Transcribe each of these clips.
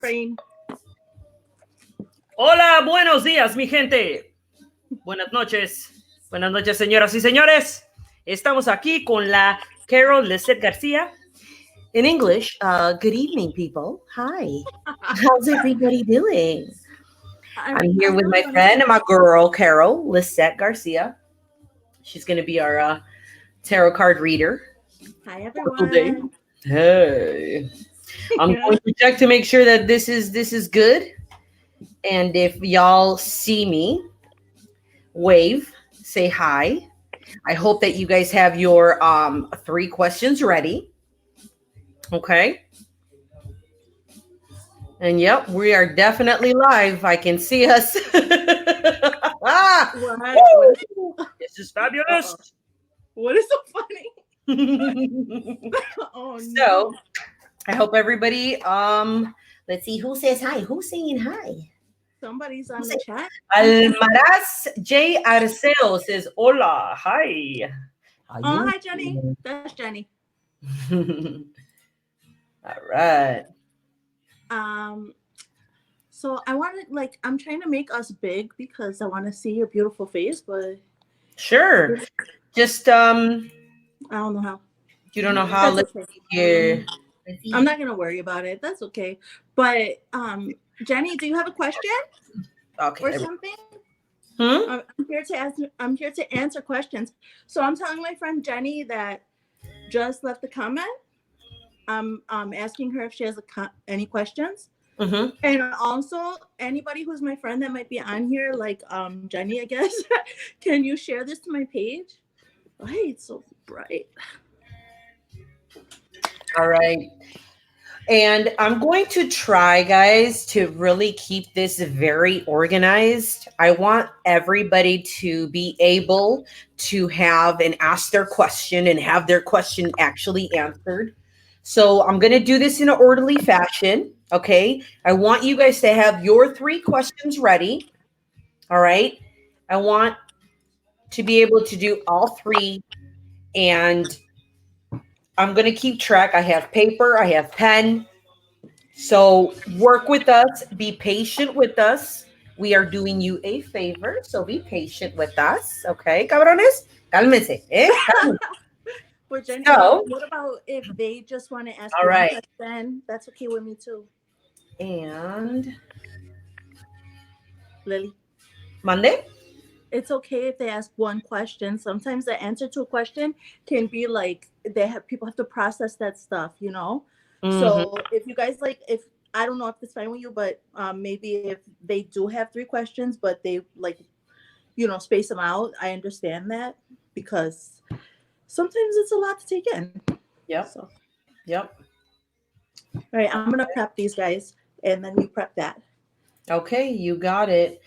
Rain. Hola, buenos días, mi gente. Buenas noches, señoras y señores. Estamos aquí con la Carol Lissette Garcia. In English, good evening, people. Hi. How's everybody doing? I'm here with my friend and my girl, Carol Lissette Garcia. She's going to be our tarot card reader. Hi, everyone. Hey. I'm going to check to make sure that this is good. And if y'all see me, wave, say hi. I hope that you guys have your 3 questions ready. Okay. And yep, we are definitely live. I can see us. This is fabulous. What is so funny? Oh, so, no. I hope everybody, let's see who says hi. Who's saying hi? Somebody's on the chat. Almaraz J. Arceo says, hola, hi. Oh, hi, Jenny. That's Jenny. All right. So I want to, I'm trying to make us big because I want to see your beautiful face, but sure. Just I don't know how. You don't know how. Let's see here. I'm not gonna worry about it. That's okay. But Jenny, do you have a question? Okay. Or something? I'm here to answer questions. So I'm telling my friend Jenny that just left the comment. I'm asking her if she has any questions. Mm-hmm. And also, anybody who's my friend that might be on here, like Jenny, I guess, can you share this to my page? Why it's so bright? All right. And I'm going to try, guys, to really keep this very organized. I want everybody to be able to have and ask their question and have their question actually answered. So I'm going to do this in an orderly fashion. Okay. I want you guys to have your 3 questions ready. All right. I want to be able to do all 3. And I'm going to keep track. I have paper, I have pen. So work with us. Be patient with us. We are doing you a favor. So be patient with us. Okay, cabrones? Cálmense. But Jenny, what about if they just want to ask one question? That's okay with me too. And Lily. Monday? It's okay if they ask one question. Sometimes the answer to a question can be people have to process that stuff, you know? Mm-hmm. So if you guys if I don't know if it's fine with you, but maybe if they do have 3 questions, but they space them out, I understand that because sometimes it's a lot to take in. Yep. So. Yep. All right, I'm gonna prep these guys, and then you prep that. Okay, you got it.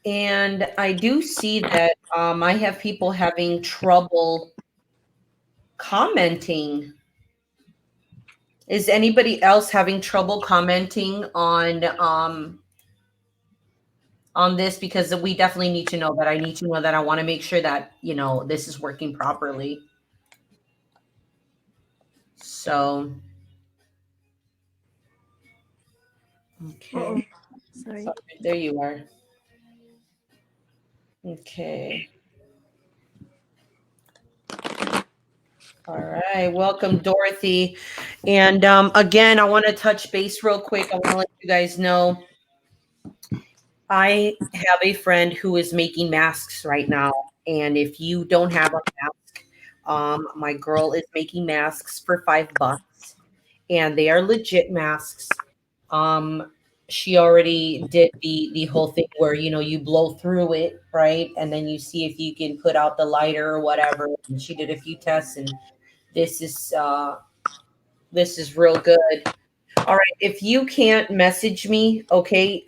And I do see that I have people having trouble commenting. Is anybody else having trouble commenting on this? Because we definitely need to know that. I need to know that. I want to make sure that, this is working properly. So, okay. Sorry. There you are. Okay. All right. Welcome, Dorothy. And again, I want to touch base real quick. I want to let you guys know I have a friend who is making masks right now. And if you don't have a mask, my girl is making masks for $5. And they are legit masks. She already did the whole thing where you blow through it, right, and then you see if you can put out the lighter or whatever. And she did a few tests, and this is real good. All right, if you can't message me, okay,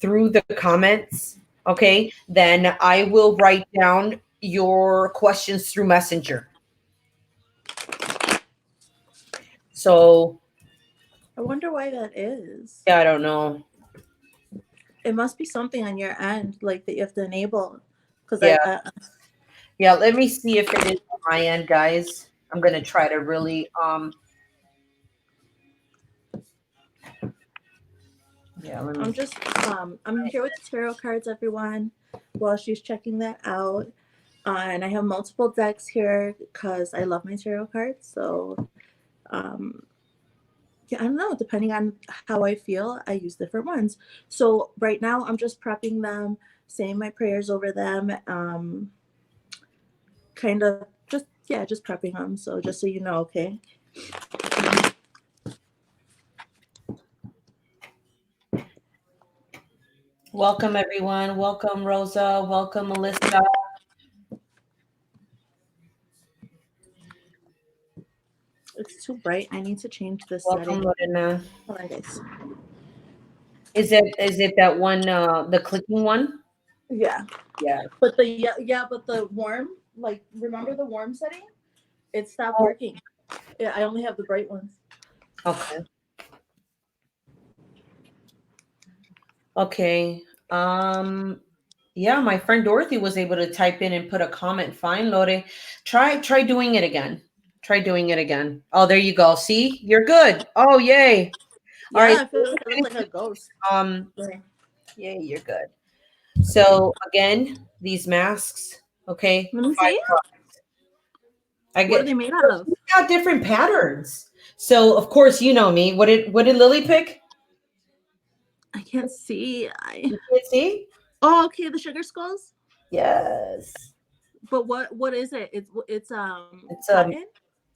through the comments, okay, then I will write down your questions through Messenger. So I wonder why that is. Yeah, I don't know. It must be something on your end, that you have to enable. Yeah, let me see if it is on my end, guys. I'm going to try to really Yeah, let me. I'm just I'm here with the tarot cards, everyone, while she's checking that out. And I have multiple decks here because I love my tarot cards. So um, yeah, I don't know. Depending on how I feel, I use different ones. So right now, I'm just prepping them, saying my prayers over them. Kind of just yeah, just prepping them. So just so you know, okay. Welcome, everyone. Welcome, Rosa. Welcome, Melissa. It's too bright. I need to change this Welcome, setting. Lorena. Hold on, guys. Is it that one, the clicking one? Yeah, Yeah. but but the warm, like remember the warm setting? It stopped Oh, working. Yeah, I only have the bright ones. okay. Okay. Yeah, my friend Dorothy was able to type in and put a comment. Fine, Lore. Try doing it again. Try doing it again. Oh, there you go. See? You're good. Oh, yay. All right. Yeah, I look like a ghost. Um, Yeah. yay, you're good. So again, these masks, okay? Let me Five see. bucks. I What are get they made out of? got different patterns. So of course you know me. What did Lily pick? I can't see. You can't see? Oh, okay, the sugar skulls. Yes. But what is it? It's It's cotton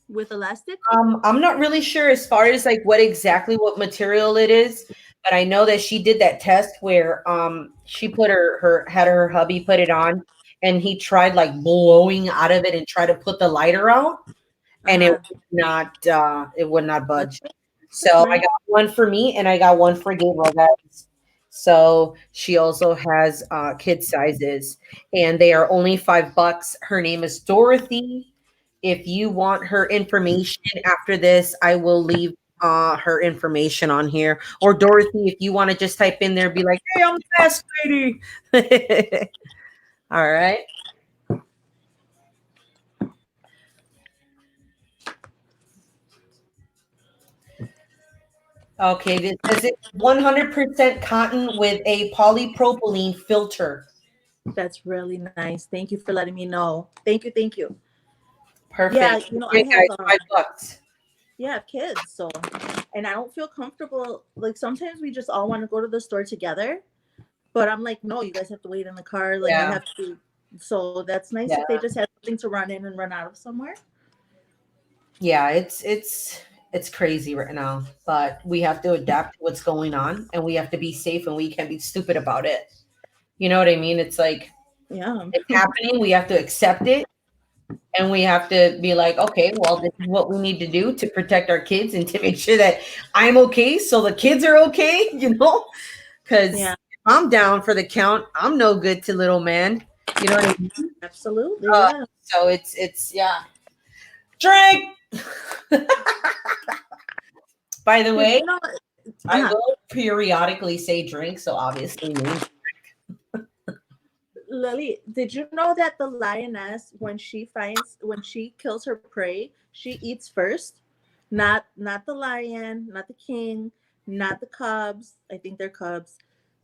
with elastic. I'm not really sure as far as like what material it is, but I know that she did that test where she put her hubby put it on and he tried like blowing out of it and try to put the lighter out and Uh-huh. it would not That's budge. that's So I nice. got one for me and I got one for Gabriel, guys. So she also has kid sizes and they are only $5. Her name is Dorothy. If you want her information after this, I will leave her information on here. Or Dorothy, if you want to just type in there, be like, hey, I'm the best lady. All right. Okay, this says it's 100% cotton with a polypropylene filter. That's really nice. Thank you for letting me know. Thank you, thank you. Yeah, Perfect. I Okay, have guys, $5. yeah, I have kids, so and I don't feel comfortable. Like sometimes we just all want to go to the store together, but I'm like, no, you guys have to wait in the car. Like I Yeah, have to. So that's nice yeah, if they just have something to run in and run out of somewhere. yeah. It's crazy right now, but we have to adapt to what's going on, and we have to be safe, and we can't be stupid about it. You know what I mean? It's like Yeah. it's happening. We have to accept it, and we have to be like, okay, well, this is what we need to do to protect our kids and to make sure that I'm okay, so the kids are okay. You know, because Yeah, if I'm down for the count, I'm no good to little man. You know what I mean? absolutely. Yeah. So it's yeah. Drink. By the Did way, you know? I Uh-huh. will periodically say drink, so obviously me. Lily, did you know that the lioness, when she kills her prey, she eats first? Not the lion, not the king, not the cubs. I think they're cubs.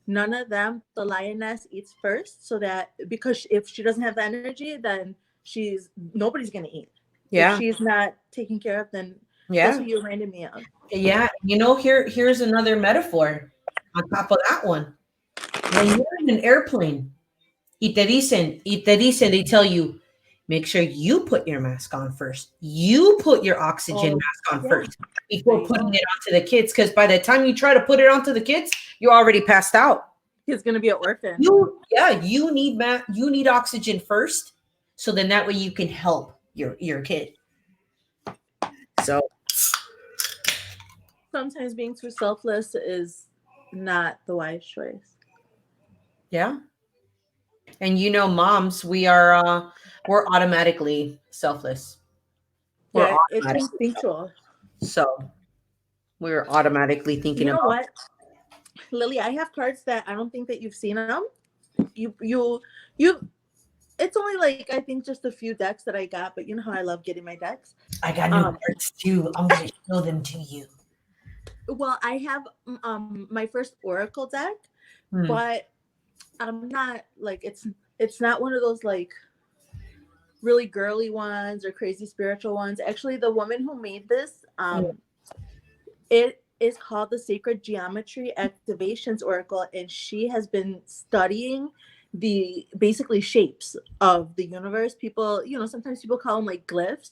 None of them. The lioness eats first, so that because if she doesn't have the energy, then she's nobody's gonna eat. If Yeah, she's not taken care of, then that's yeah, what you reminded me of. yeah. Here's another metaphor on top of that one. When you're in an airplane, they tell you, make sure you put your mask on first. You put your oxygen Oh, mask on yeah. first There before you go. putting it onto the kids. Because by the time you try to put it onto the kids, you're already passed out. He's gonna be an orphan. You need oxygen first, so then that way you can help your kid. So Sometimes being too selfless is not the wise choice. yeah, and moms, we're automatically selfless. We're Yeah, it's automatically instinctual. so we're automatically thinking You know about what, Lily? I have cards that I don't think that you've seen them. You. It's only like I think just a few decks that I got, but you know how I love getting my decks. I got new Um, cards too. I'm gonna show them to you. Well, I have my first Oracle deck, Hmm. but I'm not like it's not one of those like really girly ones or crazy spiritual ones. Actually, the woman who made this, it is called the Sacred Geometry Activations Oracle, and she has been studying the basically shapes of the universe. People, sometimes people call them like glyphs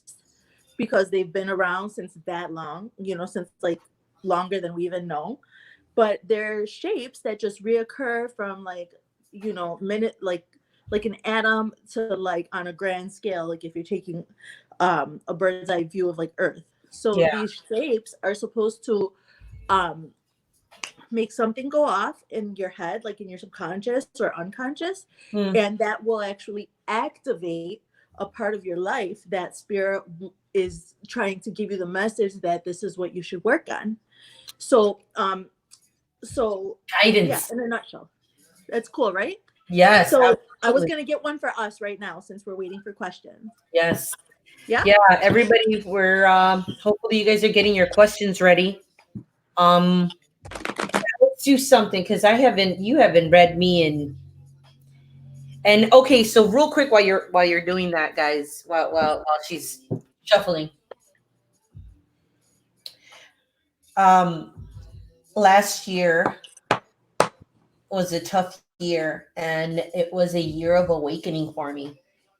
because they've been around since that long, since like longer than we even know. But they're shapes that just reoccur from like, minute like an atom to like on a grand scale, like if you're taking a bird's eye view of like Earth. So Yeah. these shapes are supposed to um, make something go off in your head, like in your subconscious or unconscious, Hmm. and that will actually activate a part of your life that spirit is trying to give you the message that this is what you should work on. So, yeah, Guidance. in a nutshell, that's cool, right? Yes, So I was absolutely. gonna get one for us right now since we're waiting for questions. Yes. Yeah. Yeah, everybody, we're hopefully you guys are getting your questions ready. Um, let's do something because you haven't read me and okay, so real quick while you're doing that, guys, while she's shuffling. Um, last year was a tough year and it was a year of awakening for me.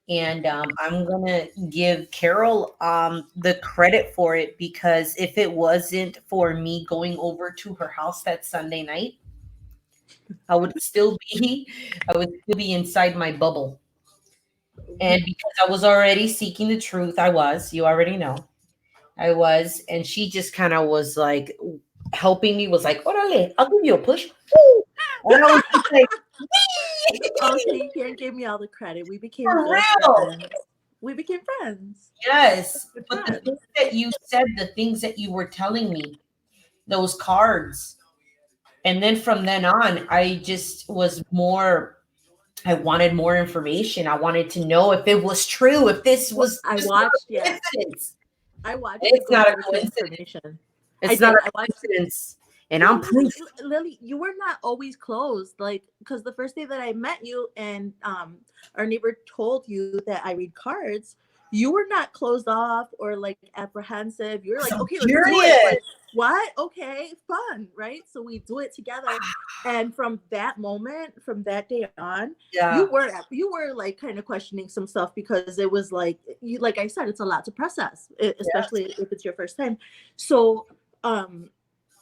And I'm gonna give Carol the credit for it because if it wasn't for me going over to her house that Sunday night, I would still be I would still be inside my bubble. And because I was already seeking the truth, you already know, I was, and she just kind of was like helping me, was like, Orale, I'll give you a push. Woo! And I was just like, Okay, you can't give me all the credit. We became for good real. friends. We became friends. Yes. Good But the friends. things that you said, the things that you were telling me, those cards. And then from then on, I just was more, I wanted more information. I wanted to know if it was true, if this Well, was I just not watched. a Yeah, coincidence. I watched you It's go not a through the coincidence. transformation. I It's not did. a I watched. coincidence. And Well, I'm proof. Lily, you were not always closed. Like, because the first day that I met you and our neighbor told you that I read cards, you were not closed off or like apprehensive. You were like, I'm okay, let's do it. curious. Like, what? Okay, fun, right? So we do it together. And from that moment, from that day on, Yeah. you were like kind of questioning some stuff because it was like you, like I said, it's a lot to process, Yes. especially if it's your first time. So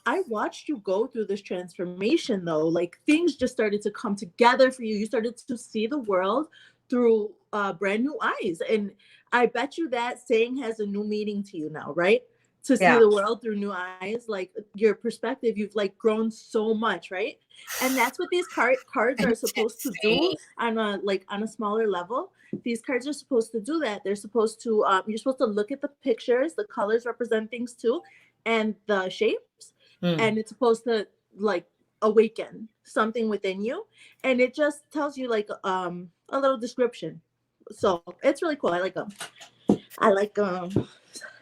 I watched you go through this transformation though. Like things just started to come together for you. You started to see the world through brand new eyes. And I bet you that saying has a new meaning to you now, right? To see Yeah. the world through new eyes, like your perspective, you've like grown so much, right? And that's what these cards are It's supposed to do insane. on a smaller level. These cards are supposed to do that. They're supposed to you're supposed to look at the pictures, the colors represent things too, and the shapes, Hmm. and it's supposed to like awaken something within you, and it just tells you like a little description. So it's really cool. I like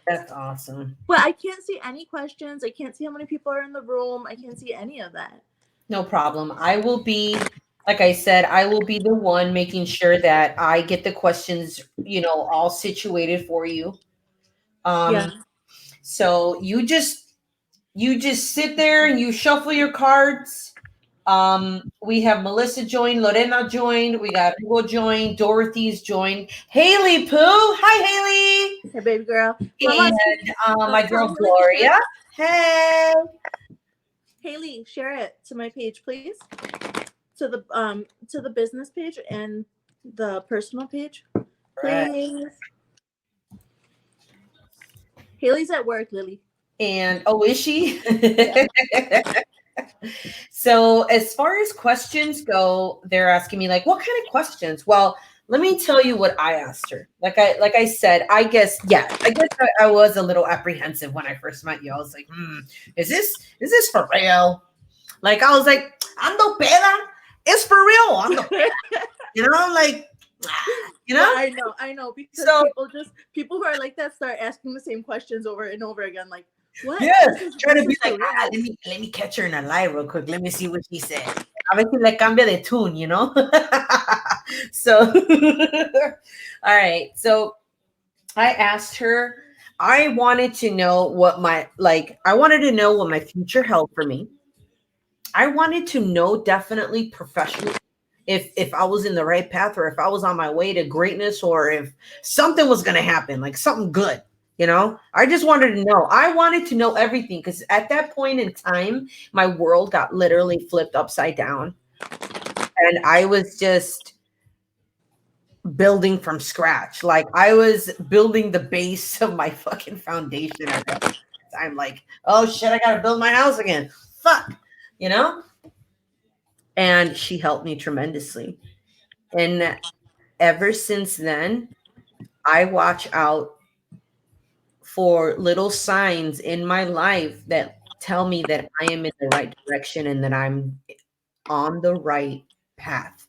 That's awesome. but I can't see any questions. I can't see how many people are in the room. I can't see any of that. No problem. I will be, like I said, I will be the one making sure that I get the questions, all situated for you. Yeah. Um, so you just sit there and you shuffle your cards. We have Melissa joined, Lorena joined, we got Hugo joined, Dorothy's joined, Haley Pooh. Hi, Hey baby girl, Haley. mama, can And you my tell girl Haley to share? Gloria. Hey. Haley, share it to my page please, to the business page and the personal page Right. please. Haley's at work, Lily. And oh, is she? Yeah. So as far as questions go, they're asking me like, what kind of questions? Well, let me tell you what I asked her. Like I said, I guess I was a little apprehensive when I first met you. I was like, is this for real? Like I was like, ando peda. It's for real. Ando peda. Like, you Well, know. I know, because So people who are like that start asking the same questions over and over again. Like, What? Yeah, trying to This be is like, surreal. let me catch her in a lie real quick. Let me see what she said. A ver si le cambia de tune, you know? So, all right. So I asked her, I wanted to know what I wanted to know what my future held for me. I wanted to know definitely professionally if I was in the right path or if I was on my way to greatness or if something was going to happen, like something good. I just wanted to know. I wanted to know everything because at that point in time, my world got literally flipped upside down. And I was just building from scratch. Like I was building the base of my fucking foundation at that time. Like, oh shit, I got to build my house again. Fuck, you know? And she helped me tremendously. And ever since then, I watch out for little signs in my life that tell me that I am in the right direction and that I'm on the right path.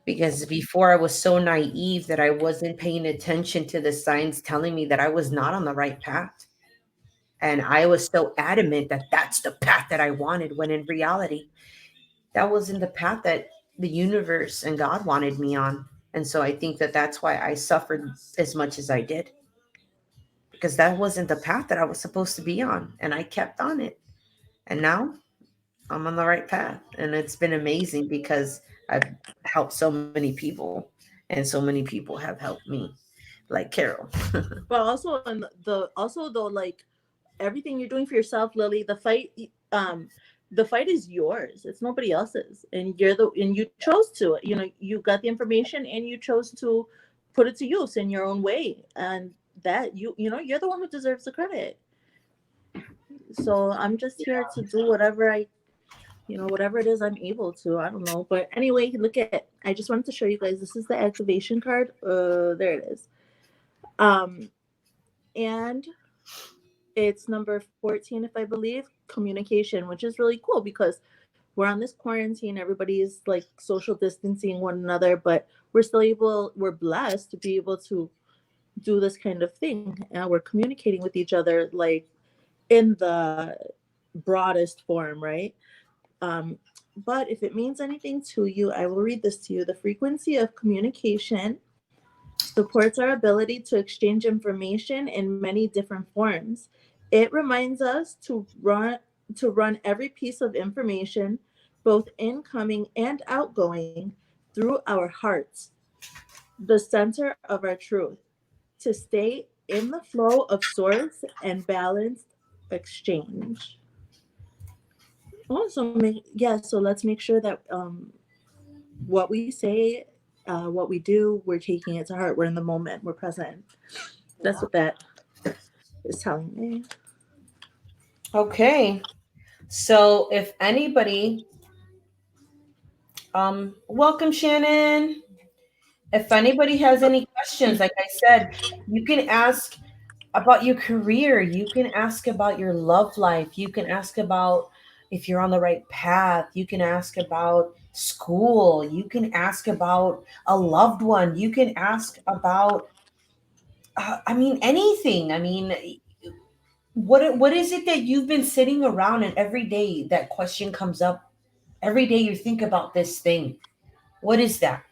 Because before I was so naive that I wasn't paying attention to the signs telling me that I was not on the right path. And I was so adamant that that's the path that I wanted, when in reality, that wasn't the path that the universe and God wanted me on. And so I think that that's why I suffered as much as I did, because that wasn't the path that I was supposed to be on. And I kept on it. And now I'm on the right path. And it's been amazing because I've helped so many people and so many people have helped me, like Carol. But also, and also though, like everything you're doing for yourself, Lily, the fight is yours. It's nobody else's, and you chose to. You got the information and you chose to put it to use in your own way, and that you're the one who deserves the credit. So I'm just here to do whatever it is I'm able to. I don't know. But anyway, look at, I just wanted to show you guys. This is the activation card. There it is. Um, and it's number 14, if I believe, communication, which is really cool because we're on this quarantine. Everybody's like social distancing one another, but we're blessed to be able to do this kind of thing. And we're communicating with each other like in the broadest form, right? Um, but if it means anything to you, I will read this to you. The frequency of communication supports our ability to exchange information in many different forms. It reminds us to run every piece of information, both incoming and outgoing, through our hearts, the center of our truth, to stay in the flow of source and balanced exchange. So let's make sure that what we say, what we do, we're taking it to heart. We're in the moment. We're present. That's what that is telling me. Okay. So if anybody, welcome Shannon. If anybody has any questions, like I said, you can ask about your career. You can ask about your love life. You can ask about if you're on the right path. You can ask about school. You can ask about a loved one. You can ask about, I mean, anything. I mean, what is it that you've been sitting around and every day that question comes up? Every day you think about this thing. What is that?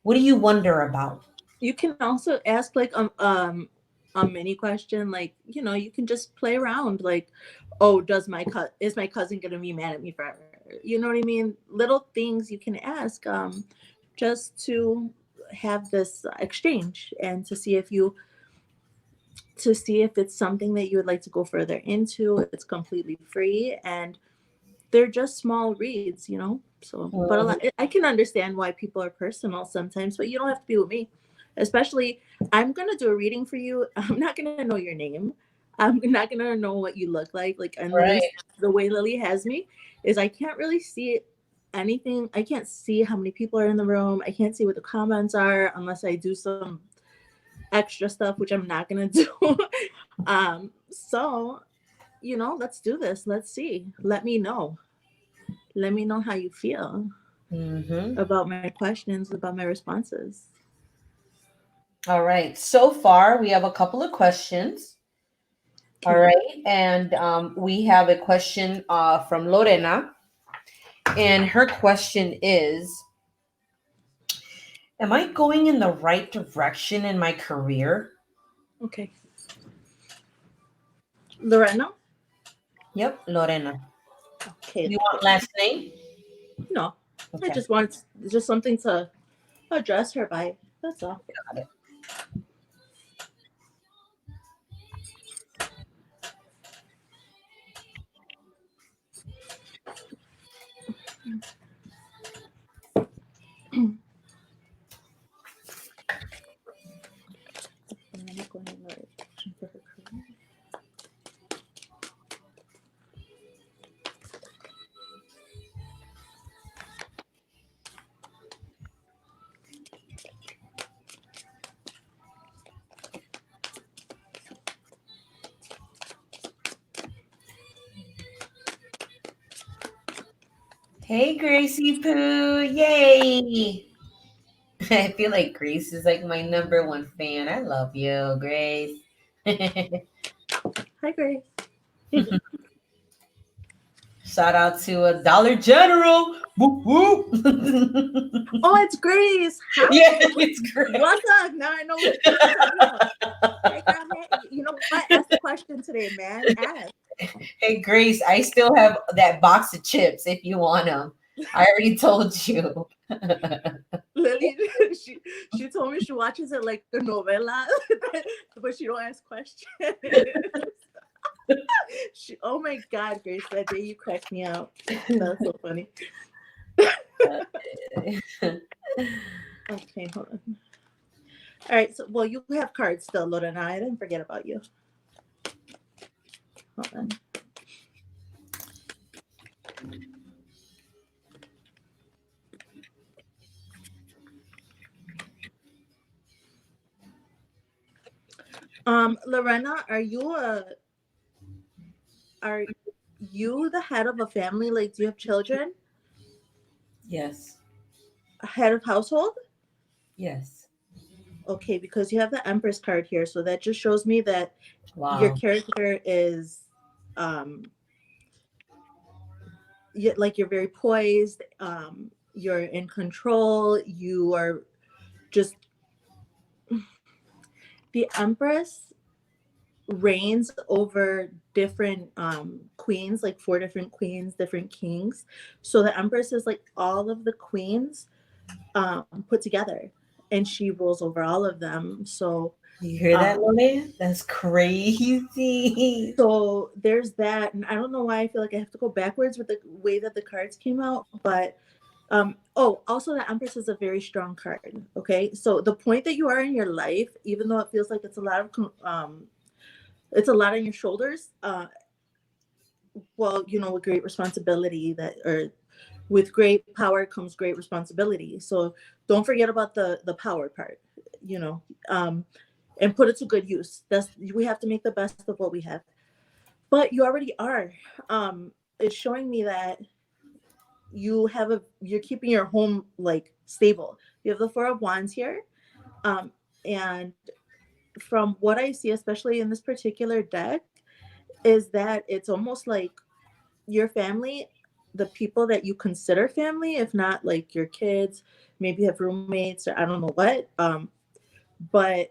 What do you wonder about? You can also ask like a mini question, like you can just play around, like, oh, is my cousin gonna be mad at me forever? You know what I mean? Little things you can ask, just to have this exchange and to see if it's something that you would like to go further into. It's completely free, and they're just small reads. So, but Mhm. I can understand why people are personal sometimes, but you don't have to be with me. Especially, I'm gonna do a reading for you. I'm not gonna know your name. I'm not gonna know what you look like unless Right. the way Lily has me is I can't really see anything. I can't see how many people are in the room. I can't see what the comments are unless I do some extra stuff, which I'm not gonna do. So let's do this. Let's see. Let me know how you feel Hmm. about my questions, about my responses. All right. So far, we have a couple of questions. All Okay. right. And we have a question from Lorena. And her question is, am I going in the right direction in my career? Okay. Lorena? Yep, Lorena. Okay. You want last name? No. I Okay, just want just something to address her by. That's all. got it. I'm not going in the right direction for her career. Hey, Gracie Poo. Yay. I feel like Grace is like my number one fan. I love you, Grace. Hi, Grace. Shout out to a Dollar General. Whoop, whoop. Oh, it's Grace. Hi. Yeah, it's great. What's up? Now I know which Grace you're talking about. Hey, girl. Hey, you know what? Ask the question today, man. Ask. Hey, Grace, I still have that box of chips if you want them. I already told you. Lily, she told me she watches it like a novela, but she don't ask questions. Oh my God, Grace, that day you cracked me out. That's so funny. Okay, hold on. All right, so well, you have cards still, Lorena. I didn't forget about you. Hold on. Lorena, are you the head of a family? Like, do you have children? Yes. Head of household? Yes. Okay, because you have the Empress card here, so that just shows me that your Wow. character is like you're very poised, you're in control, you are just the Empress reigns over different queens, like 4 different queens, different kings. So the Empress is like all of the queens put together, and she rules over all of them. So You hear that, um Lily? That's crazy. there's that, and I don't know why I feel like I have to go backwards with the way that the cards came out, but oh, also the Empress is a very strong card. Okay, so the point that you are in your life, even though it feels like it's a lot on your shoulders, well, with great responsibility, that or with great power comes great responsibility. So don't forget about the power part, you know, um, and put it to good use. We have to make the best of what we have. But you already are. It's showing me that you're keeping your home like stable. You have the Four of Wands here, and from what I see, especially in this particular deck, is that it's almost like your family, the people that you consider family, if not like your kids, maybe you have roommates or I don't know what. But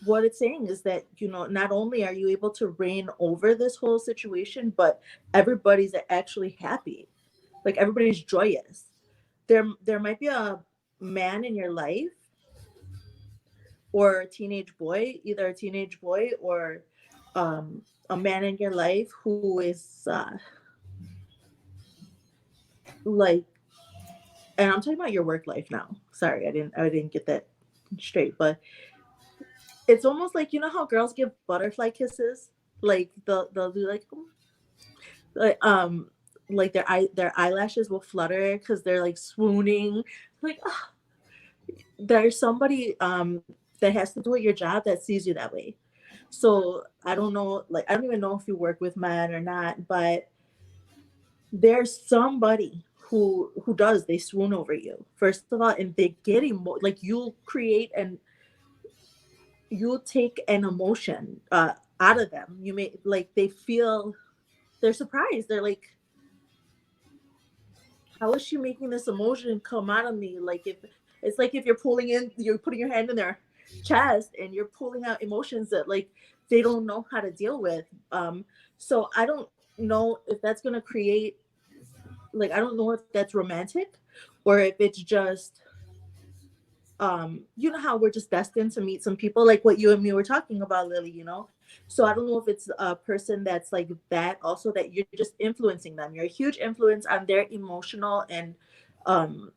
what it's saying is that, not only are you able to reign over this whole situation, but everybody's actually happy. Like everybody's joyous. There might be a man in your life or a teenage boy, either a teenage boy or a man in your life who is like, and I'm talking about your work life now. Sorry, I didn't get that straight, but it's almost like, how girls give butterfly kisses, like they'll do like like their eyelashes will flutter because they're like swooning, like there's somebody that has to do with your job that sees you that way. So I don't know, like I don't even know if you work with men or not, but there's somebody who does, they swoon over you first of all, and they get like you take an emotion out of them. You may like they feel they're surprised. They're like, how is she making this emotion come out of me? Like if it's like if you're putting your hand in their chest and you're pulling out emotions that like they don't know how to deal with. So I don't know if that's gonna create like I don't know if that's romantic or if it's just you know how we're just destined to meet some people like what you and me were talking about, Lily, you know. So I don't know if it's a person that's like that also that you're just influencing them. You're a huge influence on their emotional and um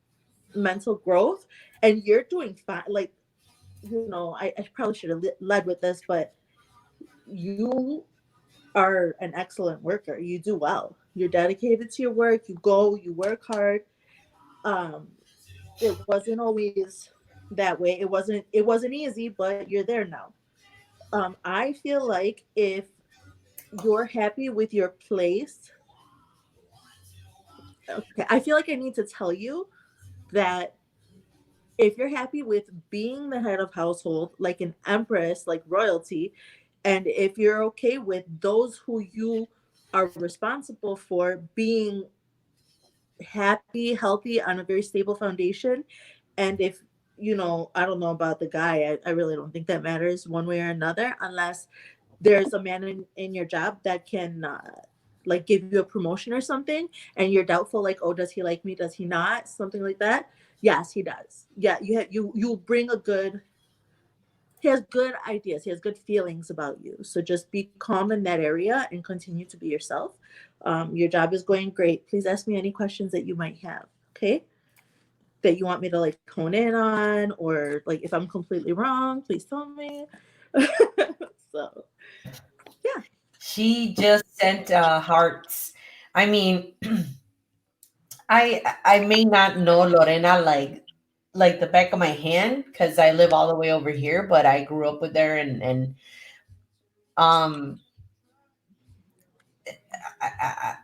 mental growth, and you're doing fine. Like, you know, I probably should have led with this, but you are an excellent worker. You do well. You're dedicated to your work. You go, you work hard. Um, it wasn't always that way. It wasn't easy, but you're there now. I feel like if you're happy with your place, okay, I feel like I need to tell you that if you're happy with being the head of household, like an empress, like royalty, and if you're okay with those who you are responsible for being happy, healthy on a very stable foundation, and if you know, I don't know about the guy, I really don't think that matters one way or another, unless there's a man in your job that can like give you a promotion or something and you're doubtful like, oh, does he like me, does he not, something like that. Yes, he does. Yeah, you bring a good, he has good ideas, he has good feelings about you, so just be calm in that area and continue to be yourself. Your job is going great. Please ask me any questions that you might have, okay, that you want me to like hone in on, or like if I'm completely wrong, please tell me. So yeah. She just sent hearts. I mean, I may not know Lorena like the back of my hand because I live all the way over here, but I grew up with her and um I,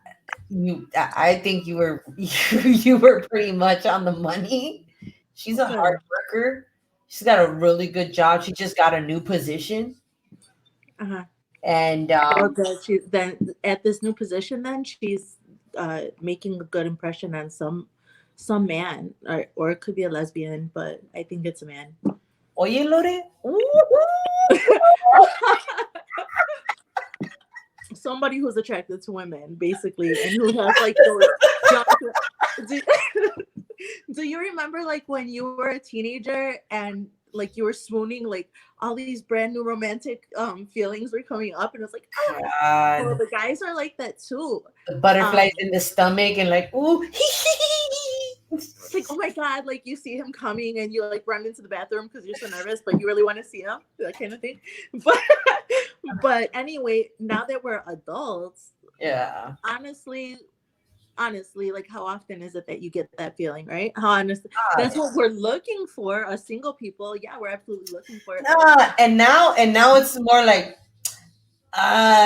I think you were you were pretty much on the money. She's a hard Good. worker. She's got a really good job. She just got a new position, Uh-huh. and So that she then at this new position, then she's making a good impression on some man, or it could be a lesbian, but I think it's a man. oye, Lore, Somebody who's attracted to women, basically, and who has like those young. Do, do you remember like when you were a teenager and like you were swooning, like all these brand new romantic feelings were coming up, and it's like, oh, well, God, the guys are like that too. the butterflies Um, in the stomach and like, ooh, like, oh my god, like you see him coming and you like run into the bathroom because you're so nervous, but you really want to see him, that kind of thing. But but anyway, now that we're adults, yeah. honestly, honestly, like how often is it that you get that feeling, right? How honest, God. that's what we're looking for as single people. Yeah, we're absolutely looking for it. And now it's more like,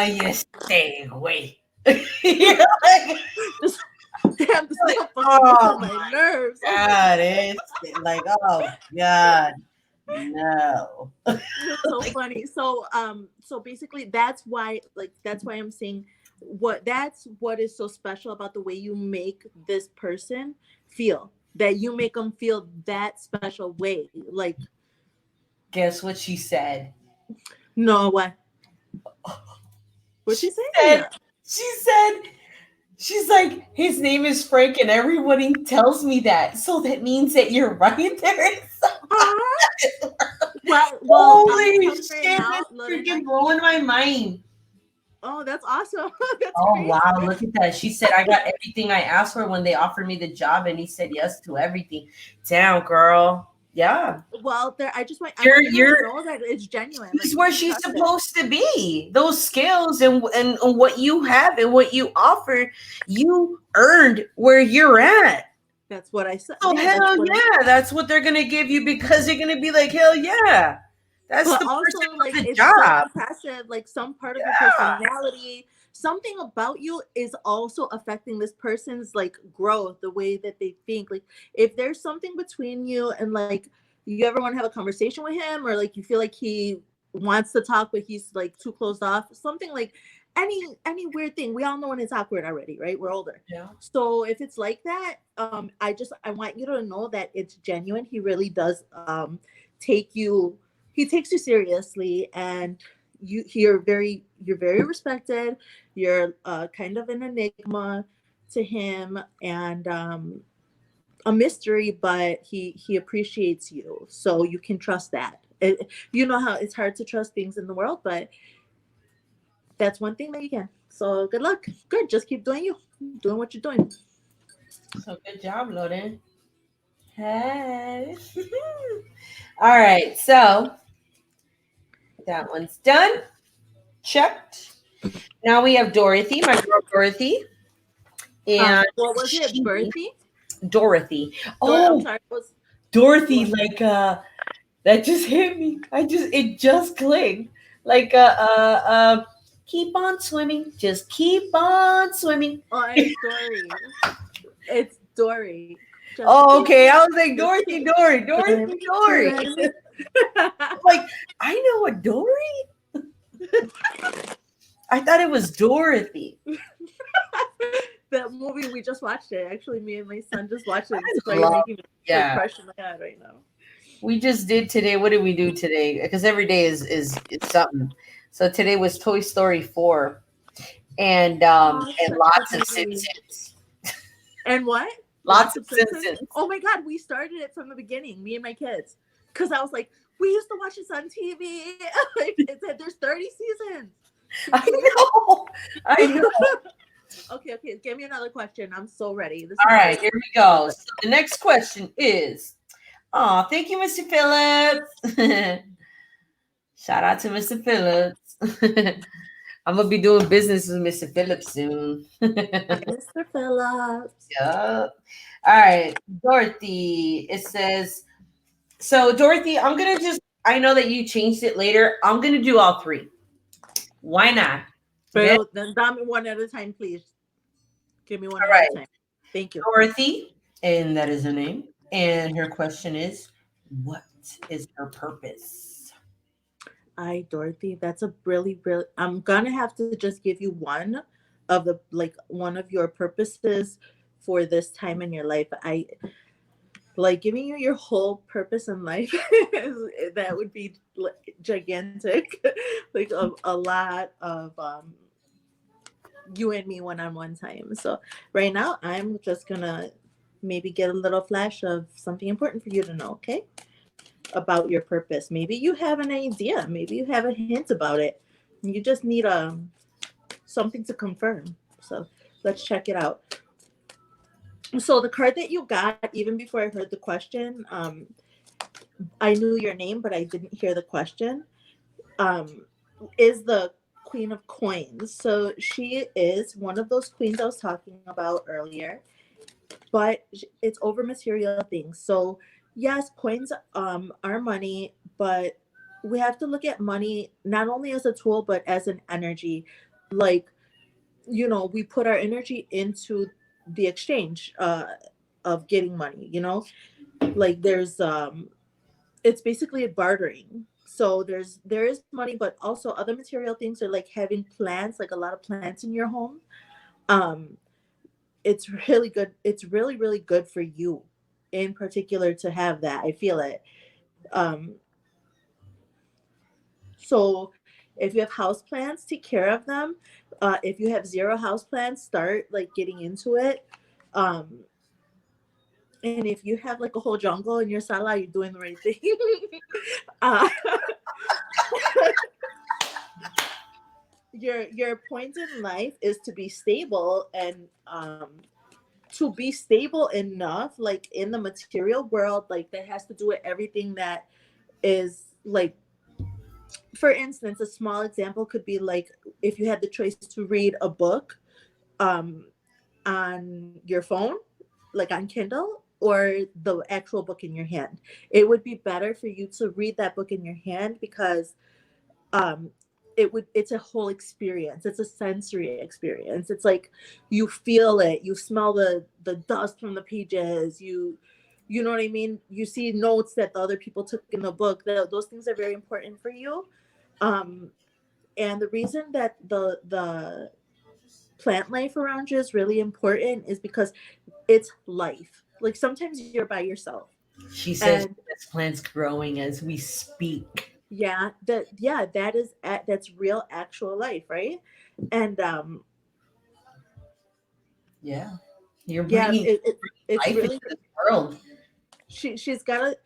you stay away. You know, Just damn, this like, motherfucker gets oh on my nerves. Oh my God, it's like, oh God, no. That's so Like, funny. So basically that's why, like that's why I'm saying that's what is so special about the way you make this person feel. That you make them feel that special way. Like, guess what she said? no, what'd She she say? said, she said, she's like, his name is Frank, and everybody tells me that. So that means that you're right there. Ah, well, I'm gonna Holy tell you right shit, now, that's Lorena, freaking blowing my mind. oh, that's awesome. That's Oh great. wow, look at that. She said I got everything I asked for when they offered me the job, and he said yes to everything. Damn, girl. Yeah. Well, there, I You're want you to you're know that it's genuine. This Like is you where can she's trust it. supposed to be. Those skills and what you have and what you offer, you earned where you're at. That's what I said. So Yeah, that's hell what I yeah, that's what they're gonna give you because they're gonna be like, hell yeah. That's but the also person like for the it's so job. impressive, like some part of your Yeah. personality, something about you is also affecting this person's like growth, the way that they think. Like if there's something between you and like you ever want to have a conversation with him, or like you feel like he wants to talk, but he's like too closed off. Something like any weird thing. We all know when it's awkward already, right? We're older. Yeah. So if it's like that, I want you to know that it's genuine. He really does take you he takes you seriously, and you're very respected. You're kind of an enigma to him, and a mystery, but he appreciates you, so you can trust that. You know how it's hard to trust things in the world, but that's one thing that you can. So good luck. Good. Just keep doing what you're doing. So good job, Loden. Hey. All right. So that one's done. Checked. Now we have Dorothy, my girl Dorothy. And What was it? Berthy? Dorothy. I'm Oh, sorry. Dorothy, like that just hit me. It just clicked. Like keep on swimming. Just keep on swimming. Oh, it's Dory. It's Dory. Just Oh, keep okay. I was like, just Dorothy, keep Dory. swimming. Like, I know a Dory. I thought it was Dorothy. That movie, we just watched it. Actually, me and my son just watched it. It's I love- making me yeah. crush in my head right now. We just did today. What did we do today? Because every day is something. So today was Toy Story 4. And lots of Simpsons. And what? Lots of Simpsons. Oh my God, we started it from the beginning, me and my kids. Because I was like, we used to watch this on TV. It said there's 30 seasons. I know. Okay, give me another question. I'm so ready. All right, here we go. So the next question is, thank you, Mr. Phillips. Shout out to Mr. Phillips. I'm gonna be doing business with Mr. Phillips soon. Mr. Phillips. Yeah. All right, Dorothy. It says, so Dorothy, I know that you changed it later. I'm gonna do all three. Why not? Okay? Then dame one at a time, please. Give me one all at right. a time. Thank you. Dorothy, and that is her name. And her question is, what is her purpose? Dorothy, that's a really, I'm gonna have to just give you one of one of your purposes for this time in your life. I like giving you your whole purpose in life. That would be gigantic, like a lot of you and me one-on-one time. So right now, I'm just gonna maybe get a little flash of something important for you to know. Okay. About your purpose. Maybe you have an idea. Maybe you have a hint about it. You just need something to confirm. So let's check it out. So the card that you got, even before I heard the question, I knew your name, but I didn't hear the question. Is the Queen of Coins. So she is one of those queens I was talking about earlier, but it's over material things. So yes, coins are money, but we have to look at money not only as a tool but as an energy. Like, we put our energy into the exchange of getting money. Like there's it's basically bartering. So there is money, but also other material things are like having plants, like a lot of plants in your home. Um, it's really good. It's really, really good for you in particular to have that. I feel it. Um, so if you have house plants, take care of them. If you have zero house plants, start like getting into it. Um, and if you have like a whole jungle in your sala, you're doing the right thing. uh, your point in life is to be stable, and to be stable enough, like in the material world, like that has to do with everything that is like, for instance, a small example could be like if you had the choice to read a book um on your phone, like on Kindle, or the actual book in your hand. It would be better for you to read that book in your hand because um it's a whole experience. It's a sensory experience. It's like you feel it, you smell the dust from the pages, you know what I mean, you see notes that the other people took in the book. Those things are very important for you. Um, and the reason that the plant life around you is really important is because it's life. Like sometimes you're by yourself, She says and this plant's growing as we speak. that is that's real actual life, right? And Yeah. You're yeah, bringing it's life into really this world. she's gotta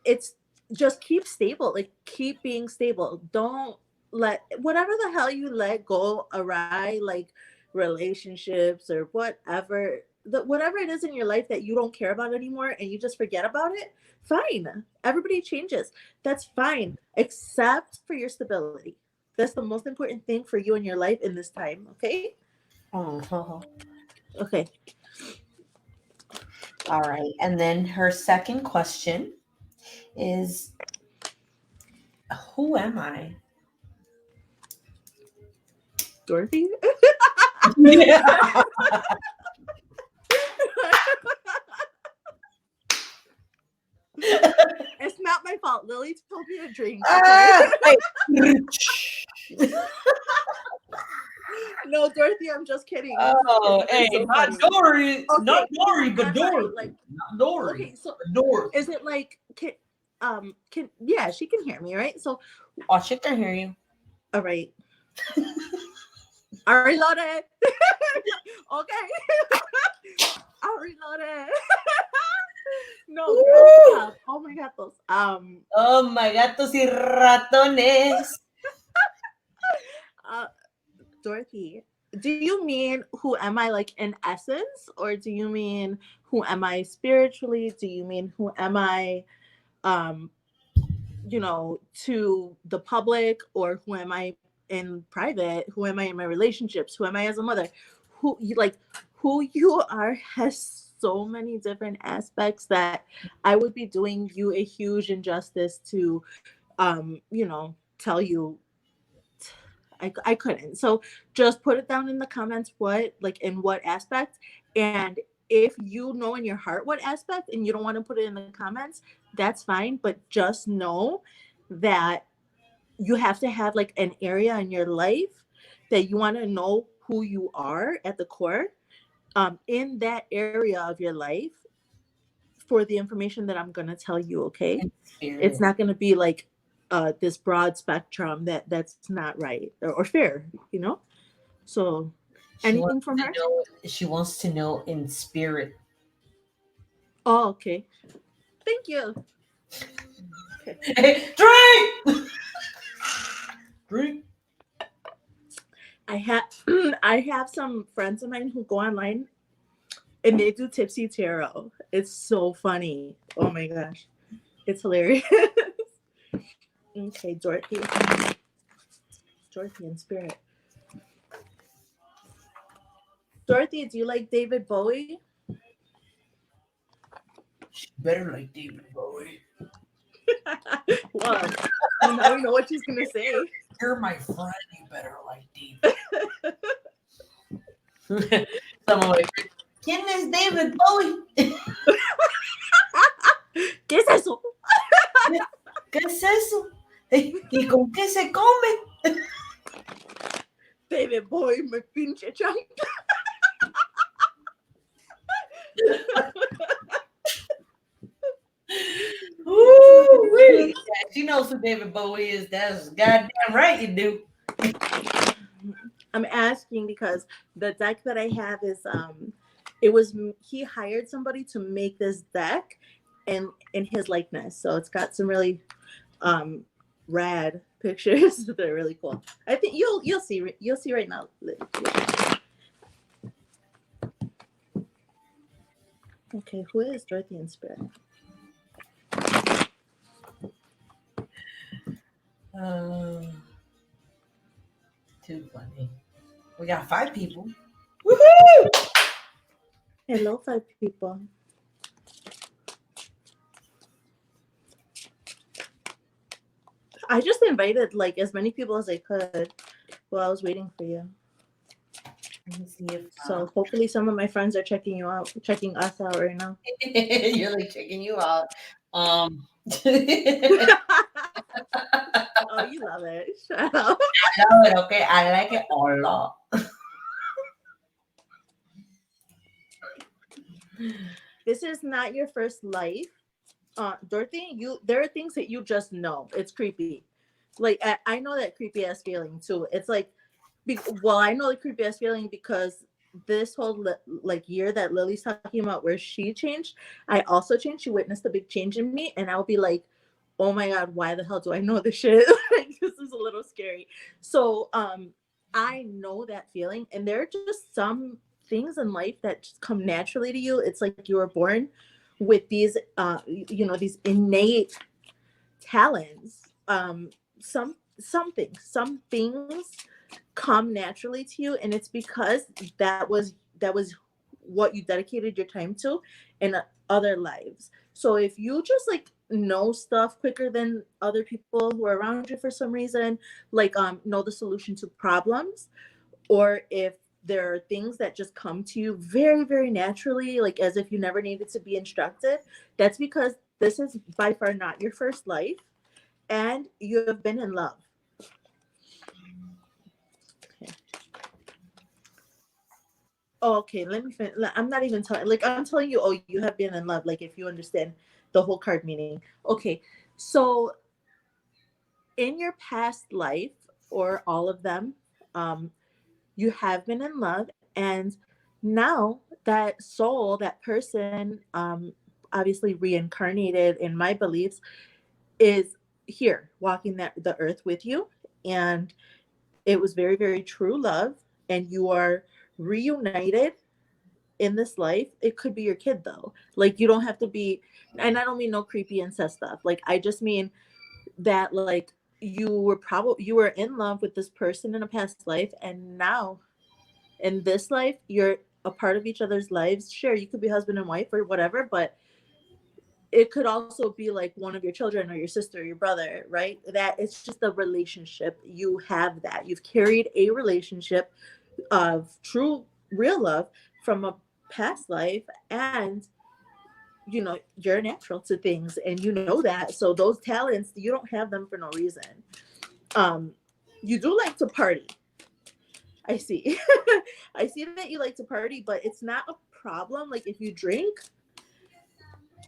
it's just keep stable, like keep being stable. Don't let whatever the hell you let go awry, like relationships or whatever, whatever it is in your life that you don't care about anymore and you just forget about it. Fine, everybody changes, that's fine, except for your stability. That's the most important thing for you in your life in this time. Okay. Oh, Okay. all right. And then her second question is, who am I? Dorothy. Yeah. It's not my fault. Lily told me to drink. Okay. Ah, wait. No, Dorothy, I'm just kidding. I'm just Oh, kidding. You're hey, so not funny. Dory, not Okay, Dory, who but am I? Dorothy. Like, Not Dory, okay, so but Dorothy. is it like can yeah, she can hear me, right? So Oh, she can hear you. all right. I reloaded. Okay. I reloaded. No, girl, Woo! stop. Oh my god, those Oh my gatos y ratones. uh Dorothy, do you mean who am I like in essence, or do you mean who am I spiritually? Do you mean who am I, um, to the public, or who am I in private? Who am I in my relationships? Who am I as a mother? Who you are has so many different aspects that I would be doing you a huge injustice to, tell you. I couldn't. So just put it down in the comments what, like, in what aspect. And if you know in your heart what aspect and you don't want to put it in the comments, that's fine. But just know that you have to have like an area in your life that you want to know who you are at the core, in that area of your life, for the information that I'm going to tell you. Okay. In It's spirit. not going to be like this broad spectrum that's not right or fair, you know? So, She anything wants from to her? know. She wants to know in spirit. Oh, okay. Thank you. Okay. Hey, drink, drink. I have I have some friends of mine who go online and they do tipsy tarot. It's so funny. Oh my gosh. It's hilarious. Okay, Dorothy. Dorothy in spirit. Dorothy, do you like David Bowie? She better like David Bowie. Well, now we know what she's gonna say. You're my friend. You better like David. Some of my friends. ¿Quién es David Bowie? ¿Qué es eso? ¿Qué es eso? ¿Y con qué se come? David Bowie, me pinche chang. Woo-wee. Yeah, she knows who David Bowie is. That's goddamn right you do. I'm asking because the deck that I have is it was he hired somebody to make this deck in his likeness. So it's got some really um rad pictures. They're really cool. I think you'll see right now. Okay, who is Dorothy in spirit? Too funny. We got 5 people. Woohoo! Hello, 5 people. I just invited like as many people as I could while I was waiting for you. Let me see if So hopefully some of my friends are checking us out right now. you're like checking you out. Um, Oh, you love it. Shut up. love it, okay? I like it a lot. This is not your first life. Dorothy, you there are things that you just know. It's creepy. Like I know that creepy ass feeling too. It's like, well, I know the creepy ass feeling because this whole like year that Lily's talking about where she changed, I also changed. She witnessed a big change in me, and I'll be like, oh my god, why the hell do I know this shit? Like, this is a little scary. So I know that feeling, and there are just some things in life that just come naturally to you. It's like you were born with these these innate talents. Some things come naturally to you, and it's because that was what you dedicated your time to in other lives. So if you just like know stuff quicker than other people who are around you for some reason, like know the solution to problems, or if there are things that just come to you very very naturally, like as if you never needed to be instructed, that's because this is by far not your first life, and you have been in love. Okay. Oh, okay, let me finish. I'm not even telling, like I'm telling you, oh, you have been in love, like if you understand the whole card meaning. Okay, so in your past life, or all of them, um, you have been in love, and now that soul, that person, obviously reincarnated in my beliefs, is here walking the earth with you, and it was very very true love, and you are reunited in this life. It could be your kid though, like you don't have to be, and I don't mean no creepy incest stuff, like I just mean that like you were in love with this person in a past life, and now in this life you're a part of each other's lives. Sure, you could be husband and wife or whatever, but it could also be like one of your children or your sister or your brother, right? That it's just a relationship. You have that, you've carried a relationship of true real love from a past life, and you're natural to things, and you know that. So those talents, you don't have them for no reason. um you do like to party, I see. I see that you like to party, but it's not a problem. Like if you drink,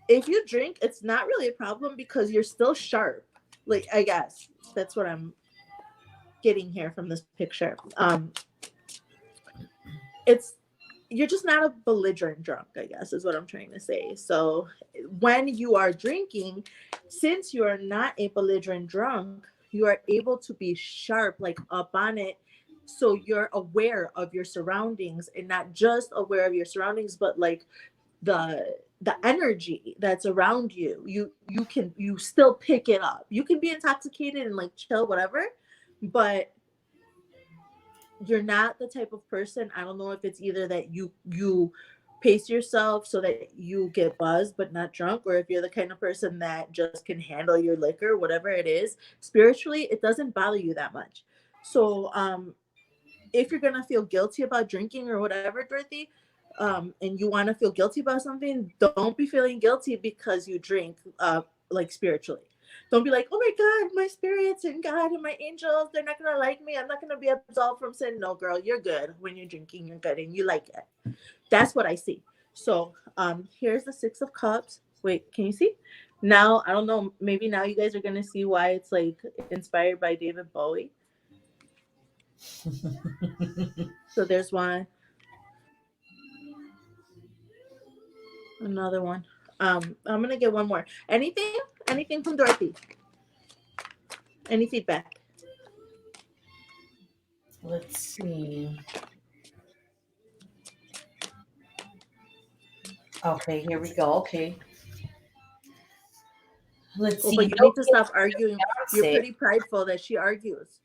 it's not really a problem because you're still sharp. Like, I guess that's what I'm getting here from this picture. It's You're just not a belligerent drunk, I guess is what I'm trying to say. So when you are drinking, since you are not a belligerent drunk, you are able to be sharp, like up on it. So you're aware of your surroundings, and not just aware of your surroundings, but like the energy that's around you. You still pick it up. You can be intoxicated and like chill, whatever, but you're not the type of person. I don't know if it's either that you pace yourself so that you get buzzed but not drunk, or if you're the kind of person that just can handle your liquor, whatever it is. Spiritually, it doesn't bother you that much. So if you're gonna feel guilty about drinking or whatever, Dorothy, and you want to feel guilty about something, don't be feeling guilty because you drink, like spiritually. Don't be like, oh my God, my spirits and God and my angels, they're not gonna like me. I'm not gonna be absolved from sin. No, girl, you're good when you're drinking. You're good and you like it. That's what I see. So, here's the Six of Cups. Wait, can you see? Now, I don't know. Maybe now you guys are gonna see why it's like inspired by David Bowie. So there's one, another one. I'm gonna get one more. Anything? Anything from Dorothy? Any feedback? Let's see. Okay, here we go. Okay. Let's Oh, see. but you No need to stop arguing. You're fiance. pretty prideful that she argues.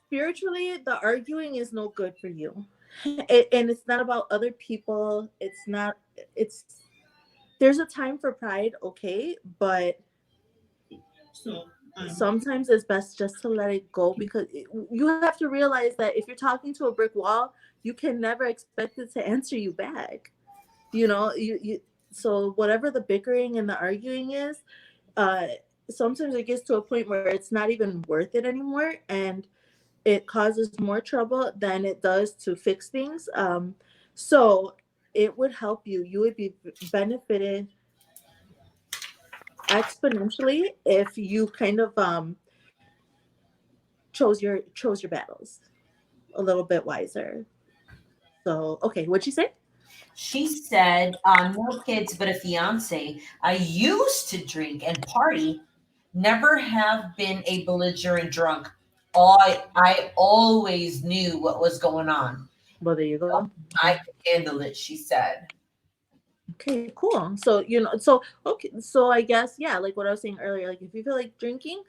Spiritually, the arguing is no good for you. And it's not about other people. It's not, it's, there's a time for pride, okay? But sometimes it's best just to let it go, because you have to realize that if you're talking to a brick wall, you can never expect it to answer you back. You know, you so whatever the bickering and the arguing is, uh, sometimes it gets to a point where it's not even worth it anymore, and it causes more trouble than it does to fix things. So it would help you. You would be benefited exponentially if you kind of chose your battles a little bit wiser. So okay, what'd you say? She said, no kids, but a fiance. I used to drink and party, never have been a belligerent drunk. I always knew what was going on. Well, there you go. I could handle it, she said. Okay, cool. So so okay, so I guess yeah, like what I was saying earlier, like if you feel like drinking,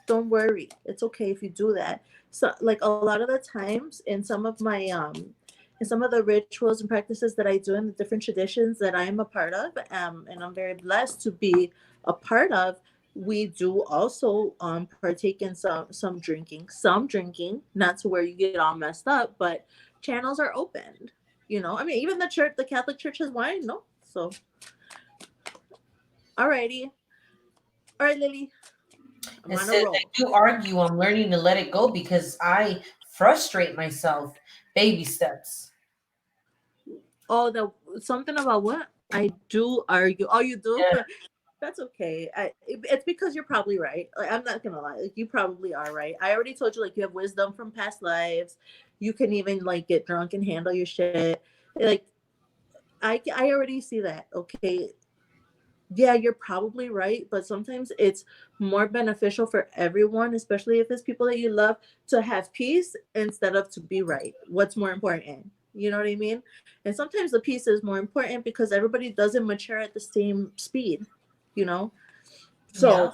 don't worry. It's okay if you do that. So like a lot of the times in some of the rituals and practices that I do in the different traditions that I'm a part of, and I'm very blessed to be a part of, we do also partake in some drinking, not to where you get all messed up, but channels are opened. I mean, even the Catholic Church has wine, no? So, alrighty. All right, Lily. I'm It on a says, I roll. do argue. I'm learning to let it go because I frustrate myself. Baby steps. Oh, something about what? I do argue. Oh, you do? Yeah. That's okay. It's because you're probably right. Like, I'm not gonna lie. Like, you probably are right. I already told you, like, you have wisdom from past lives. You can even like get drunk and handle your shit. Like, I already see that. Okay, yeah, you're probably right, but sometimes it's more beneficial for everyone, especially if it's people that you love, to have peace instead of to be right. What's more important? You know what I mean? And sometimes the peace is more important because everybody doesn't mature at the same speed, you know? Yeah. So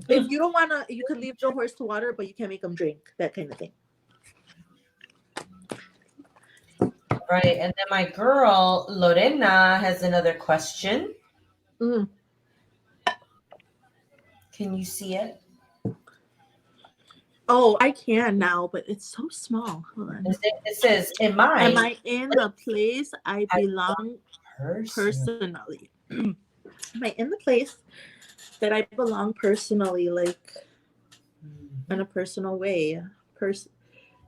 if you don't want to, you can leave the horse to water, but you can't make them drink, that kind of thing. Right. And then my girl, Lorena, has another question. Mm. Can you see it? Oh, I can now, but it's so small. Hold on. It says, am Am I I in the place I a belong person? personally? Am I in the place that I belong personally, like in a personal way?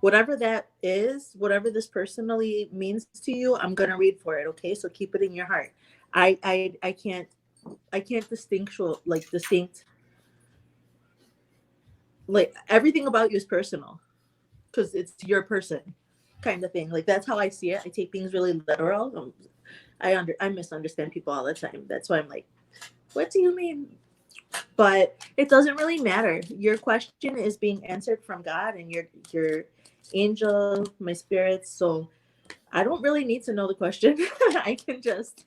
Whatever that is, whatever this personally means to you, I'm gonna read for it. Okay, so keep it in your heart. I can't distinct, like everything about you is personal because it's your person, kind of thing. Like that's how I see it. I take things really literal. I misunderstand people all the time. That's why I'm like, what do you mean? But it doesn't really matter. Your question is being answered from God and your angel, my spirits. So I don't really need to know the question. I can just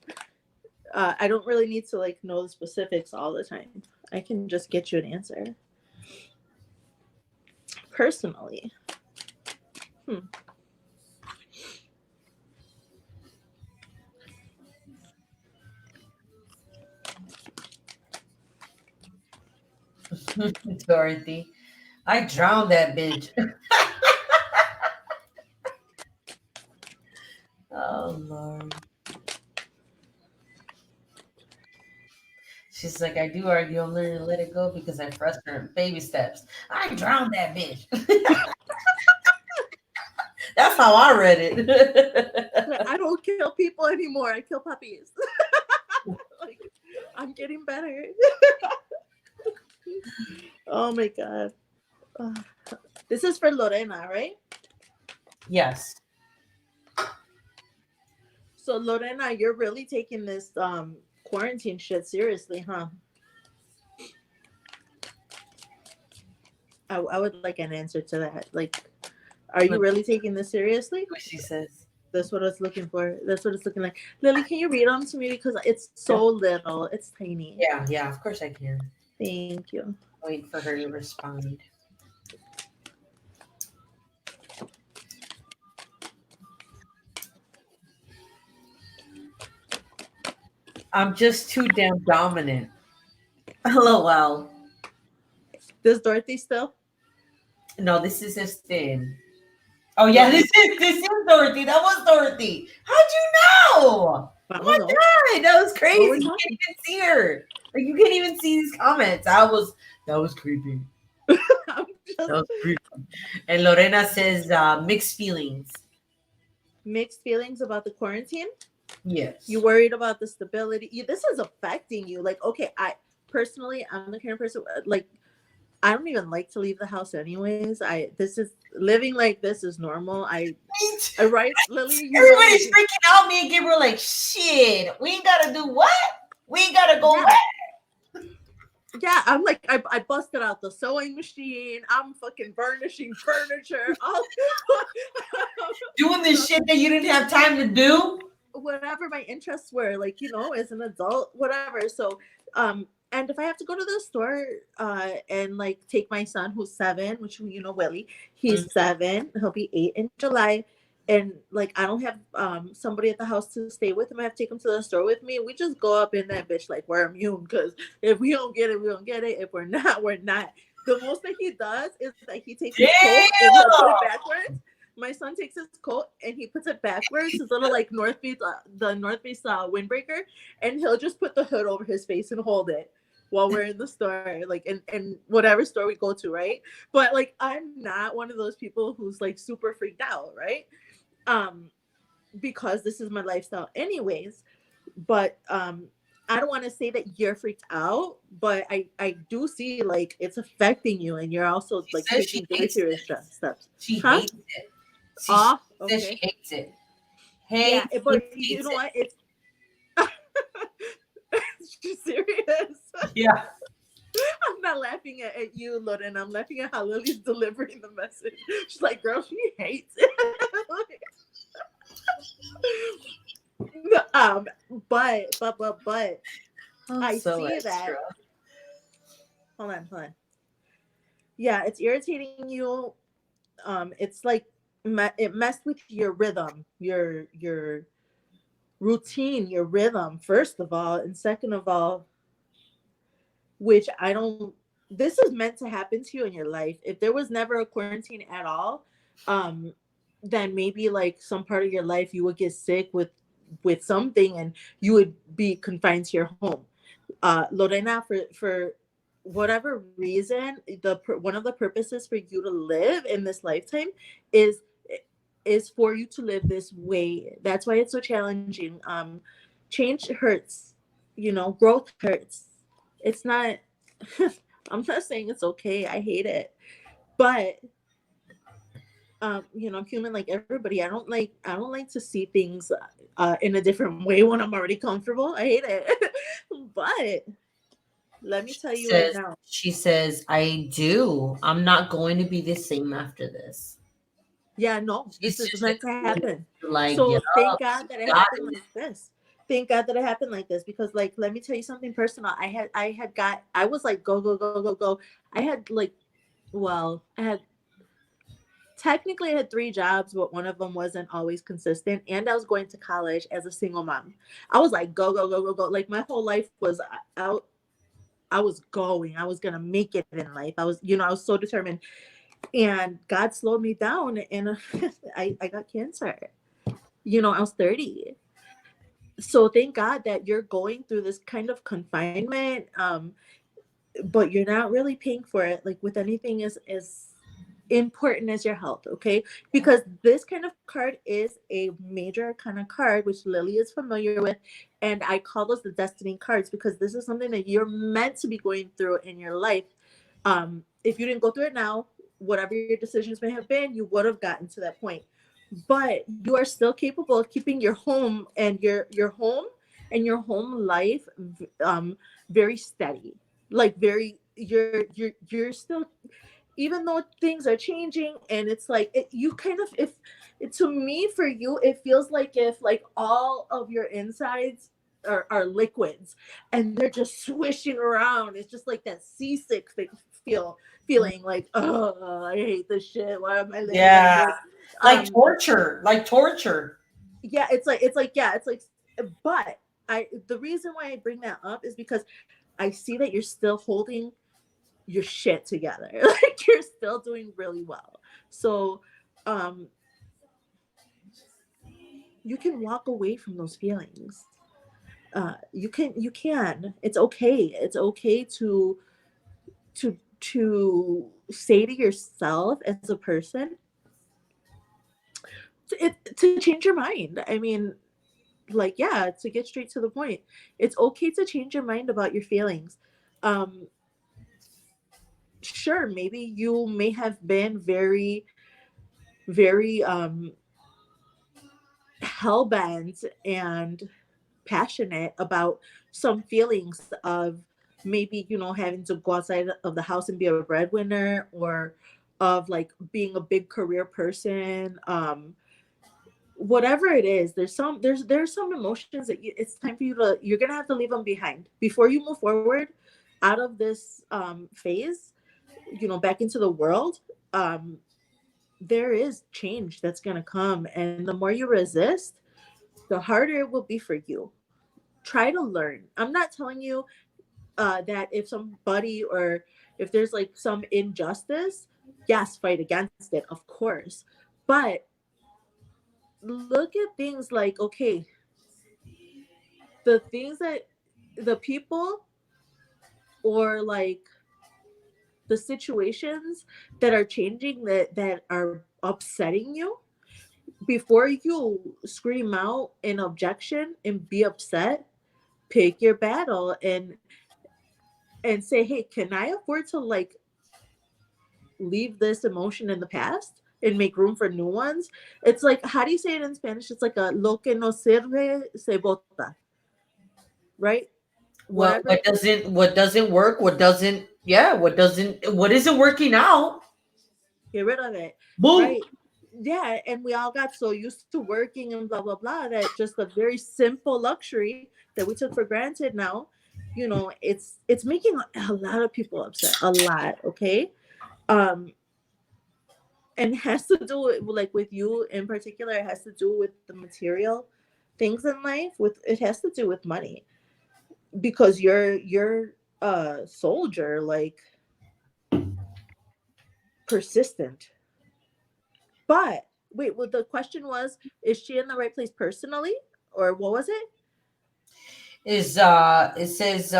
I don't really need to like know the specifics all the time. I can just get you an answer. Personally. Hmm. Dorothy. I drowned that bitch. Oh, Lord. She's like, I do argue. I'm learning to let it go because I frustrate baby steps. I drowned that bitch. That's how I read it. I don't kill people anymore. I kill puppies. Like I'm getting better. Oh my god. Uh, this is for Lorena, right? Yes. So Lorena, you're really taking this quarantine shit seriously, huh? I would like an answer to that. Like, are you Let me really taking this seriously? see what she says. That's what it's looking for. That's what it's looking like. Lily, can you read them to me because it's Yeah, so little. It's tiny. yeah, of course I can. Thank you. Wait for her to respond. I'm just too damn dominant. LOL. Does Dorothy still? No, this is his thing. Oh yeah, Dorothy. this is Dorothy. That was Dorothy. How'd you know? I Oh don't my know god, that was what we're crazy. You can't talking. even see her. Like you can't even see these comments. That was creepy. I'm That just was creepy. And Lorena says mixed feelings. mixed feelings about the quarantine. You Yes. worried about the stability. This is affecting you. Like, okay, I personally, I'm the kind of person like I don't even like to leave the house anyways. I this is living like this is normal. I write Lily, you know, like Everybody's freaking out. Me and Gabriel like shit. We ain't gotta do what? We ain't gotta go yeah, where? yeah. I'm like I busted out the sewing machine. I'm fucking burnishing furniture. All Doing this shit that you didn't have time to do. whatever my interests were, like, as an adult, whatever. So and if I have to go to the store and like take my son who's 7, which Willie, Mm. he's 7, he'll be 8 in July, and like I don't have somebody at the house to stay with him. I have to take him to the store with me. We just go up in that bitch like we're immune, because if we don't get it, we don't get it. If we're not, we're not. The most that he does is that he takes his coat and he'll put it backwards. My son takes his coat and he puts it backwards, his little like the North Face windbreaker, and he'll just put the hood over his face and hold it while we're in the store, like in whatever store we go to, right? But like I'm not one of those people who's like super freaked out, right? Um, because this is my lifestyle anyways. But I don't want to say that you're freaked out, but I do see like it's affecting you, and you're also She like says she taking very hates serious it. steps. She Huh? hates it. She Ah, says she okay. hates it. Yeah, Hates, but hates, you hates know it. what? It's she's serious. Yeah. I'm not laughing at you, Loden. I'm laughing at how Lily's delivering the message. She's like, girl, she hates it. um, but I'm I so see extra. that. Hold on. Yeah, it's irritating you. It's like it messed with your rhythm, your routine, your rhythm. First of all, and second of all, which I don't. This is meant to happen to you in your life. If there was never a quarantine at all, um, then maybe like some part of your life you would get sick with something and you would be confined to your home. Lorena, for whatever reason, one of the purposes for you to live in this lifetime is is for you to live this way. That's why it's so challenging. Change hurts, growth hurts. It's not. I'm not saying it's okay. I hate it, but I'm human like everybody. I don't like to see things in a different way when I'm already comfortable. I hate it. But let me She tell you right says, now. she says, I do. I'm not going to be the same after this. Yeah, no, She's this is just meant to explaining happen. like, So thank yup, God she that it got happened it. like this. Thank God that it happened like this, because like let me tell you something personal. I was like go go go go go. I had like well, I had technically I had 3 jobs, but one of them wasn't always consistent, and I was going to college as a single mom. I was like go go go go go. Like my whole life was out. I was going. I was gonna make it in life. I was so determined, and God slowed me down, and I got cancer. I was 30. So thank God that you're going through this kind of confinement, but you're not really paying for it. Like with anything is important as your health, okay? Because this kind of card is a major kind of card, which Lily is familiar with. And I call those the destiny cards, because this is something that you're meant to be going through in your life. If you didn't go through it now, whatever your decisions may have been, you would have gotten to that point. But you are still capable of keeping your home and your home and your home life very steady. Like very you're still, even though things are changing, and it's like you kind of, if to me, for you it feels like if like all of your insides are liquids and they're just swishing around. It's just like that seasick feeling like, oh, I hate this shit, why am I living like Yeah. this? Like um torture. Like torture. yeah, it's like, but the reason why I bring that up is because I see that you're still holding your shit together. Like you're still doing really well. So um you can walk away from those feelings. You can. It's okay. It's okay to say to yourself as a person to change your mind. I mean, like, yeah, to get straight to the point, it's okay to change your mind about your feelings. um sure, maybe you may have been very, very hell bent and passionate about some feelings of maybe, having to go outside of the house and be a breadwinner, or of like being a big career person. Whatever it is, there's some emotions that it's time for you're gonna have to leave them behind before you move forward out of this phase, back into the world. There is change that's gonna come, and the more you resist, the harder it will be for you. Try to learn. I'm not telling you that if somebody, or if there's like some injustice, yes, fight against it, of course. But look at things like, okay, the things that the people, or like the situations that are changing, that are upsetting you, before you scream out an objection and be upset, pick your battle and say, hey, can I afford to like leave this emotion in the past and make room for new ones? It's like, how do you say it in Spanish? It's like a lo que no sirve se bota, right? Whatever, What doesn't work, what isn't working out, get rid of it, boom. right? Yeah, and we all got so used to working and blah blah blah, that just a very simple luxury that we took for granted now, it's making a lot of people upset, a lot. Okay. um and it has to do with, like, with you in particular, it has to do with the material things in life, with it has to do with money, because you're a soldier, like, persistent. But wait, well, the question was, is she in the right place personally, or what was it? It says,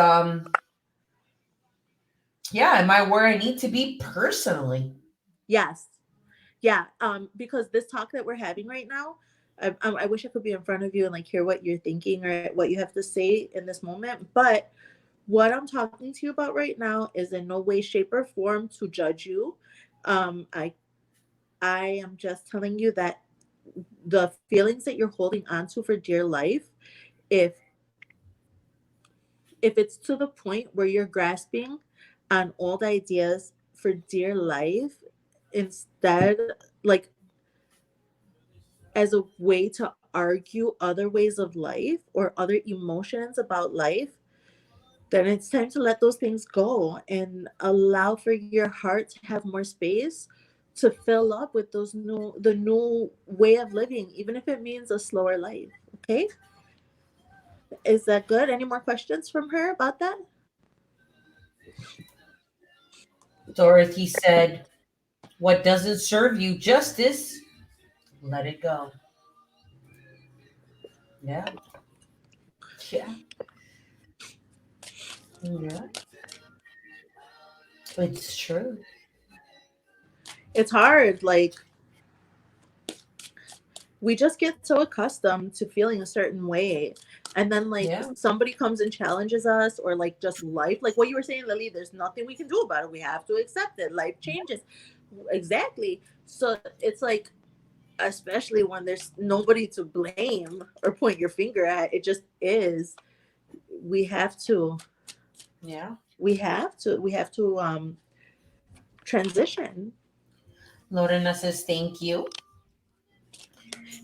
yeah, am I where I need to be personally? Yes. Yeah. Because this talk that we're having right now, I wish I could be in front of you and like hear what you're thinking or what you have to say in this moment. But what I'm talking to you about right now is in no way, shape, or form to judge you. I am just telling you that the feelings that you're holding on to for dear life, if it's to the point where you're grasping on old ideas for dear life, instead, like, as a way to argue other ways of life or other emotions about life, then it's time to let those things go and allow for your heart to have more space to fill up with the new way of living, even if it means a slower life. Okay? Is that good? Any more questions from her about that? Dorothy said, what doesn't serve you justice, let it go. Yeah. Yeah. Yeah. It's true. It's hard. Like, we just get so accustomed to feeling a certain way, and then like Yeah. somebody comes and challenges us, or like just life, like what you were saying, Lily, there's nothing we can do about it, we have to accept it, life changes. Exactly. So it's like, especially when there's nobody to blame or point your finger at, it just is. We have to Yeah. we have to transition. Lorena says, thank you.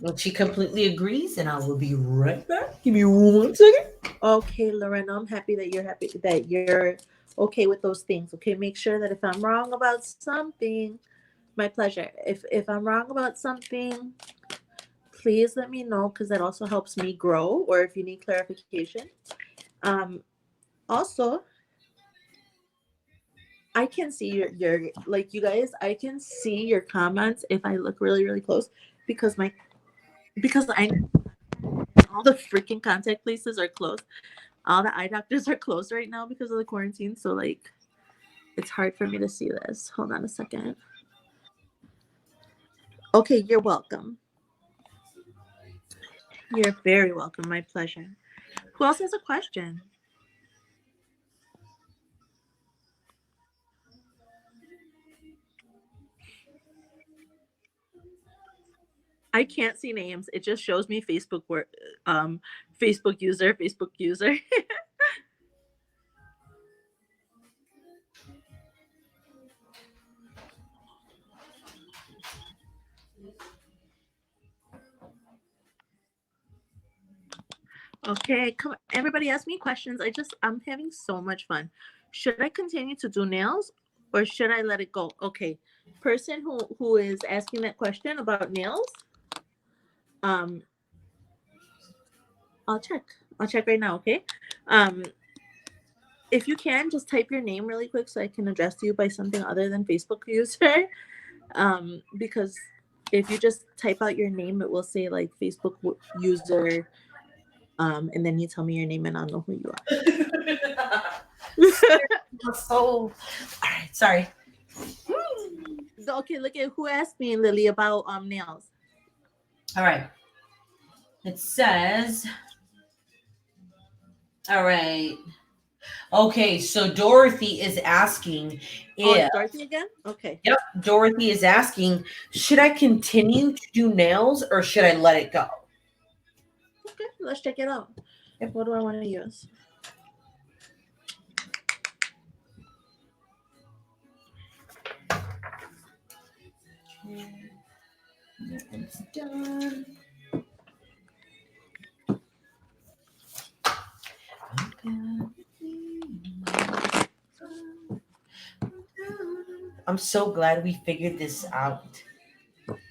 Well, she completely agrees, and I will be right back. Give me 1 second. Okay, Lorena, I'm happy that you're okay with those things. Okay, make sure that if I'm wrong about something, my pleasure. If I'm wrong about something, please let me know, because that also helps me grow. Or if you need clarification, um, also, I can see your like, you guys. I can see your comments if I look really really close, because my because I all the freaking contact places are closed. All the eye doctors are closed right now because of the quarantine. So like, it's hard for me to see this. Hold on a second. Okay, you're welcome. You're very welcome. My pleasure. Who else has a question? I can't see names. It just shows me Facebook user, Facebook user. Okay, come on. Everybody ask me questions. I'm having so much fun. Should I continue to do nails or should I let it go? Okay. Person who is asking that question about nails, um, I'll check. I'll check right now, okay? If you can, just type your name really quick so I can address you by something other than Facebook user. Because if you just type out your name, it will say like Facebook user, and then you tell me your name and I'll know who you are. So, all right, sorry. Okay, look at who asked me, Lily, about nails. All right. It says, all right. Okay, so Dorothy is asking if Dorothy again? Okay. Yep, Dorothy is asking, should I continue to do nails or should I let it go? Okay, let's check it out. What do I want to use? It's done. I'm so glad we figured this out.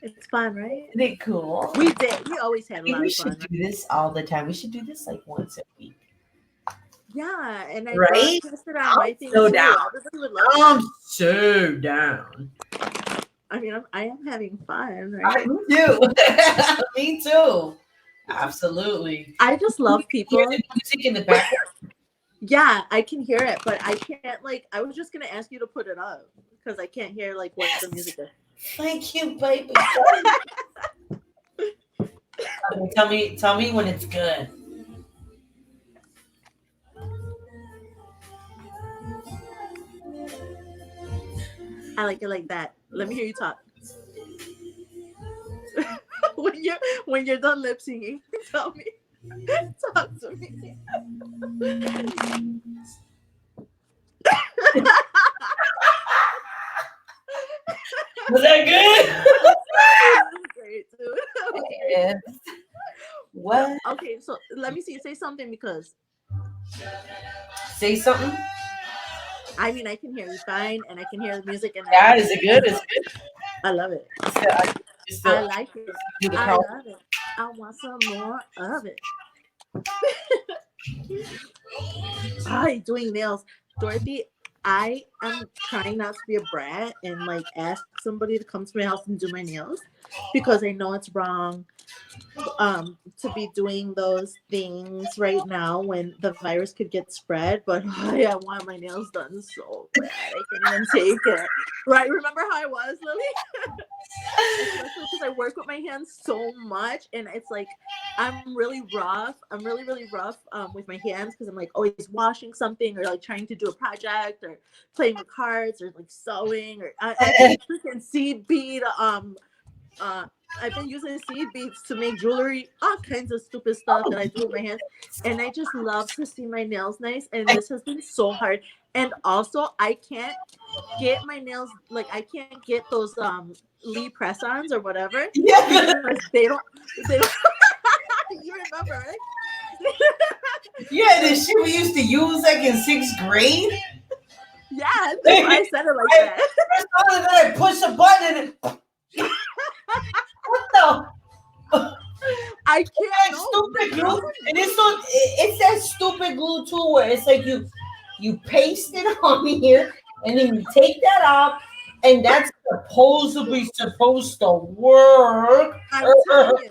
It's fun, right? Isn't it cool? We did. We always had a lot We of should fun. do this all the time. We should do this like once a week. Yeah, and I Right? broadcast it on my thing so too. down. Everybody would love I'm it. so down. I mean, I am having fun, right? Me too. Me too. Absolutely. I just love people. Hear the music in the background. Yeah, I can hear it, but I can't like. I was just gonna ask you to put it up because I can't hear like what the music is. Thank you, baby. Tell me when it's good. I like it like that. Let me hear you talk. when you're done lip singing, tell me. Talk to me. Was that good? That was great, dude. Yes. What? Okay, so let me see. Say something because Say something. I mean I can hear you fine, and I can hear the music, and Yeah, is it good? Is it good? I love it. Still, I like it. do the I crawl. love it. I want some more of it. Hi, doing nails, Dorothy. I am trying not to be a brat and like ask somebody to come to my house and do my nails because I know it's wrong to be doing those things right now when the virus could get spread. But I want my nails done so bad. I can't even take it. Right? Remember how I was, Lily? Especially because I work with my hands so much, and it's like I'm really rough. I'm really, really rough with my hands because I'm like always washing something or like trying to do a project or playing with cards or like sewing or I freaking seed bead. I've been using seed beads to make jewelry, all kinds of stupid stuff that I do with my hands, and I just love to see my nails nice. And this has been so hard. And also, I can't get my nails like I can't get those Lee press-ons or whatever Yeah. because they don't you remember, right? Yeah, the shit we used to use like in 6th grade. Yeah, that's why I said it like that. First all of that, I push a button and what the? I can't. That No, stupid glue, and it's that stupid glue too, where it's like you paste it on here, and then you take that off, and that's supposed to work. I'm telling you.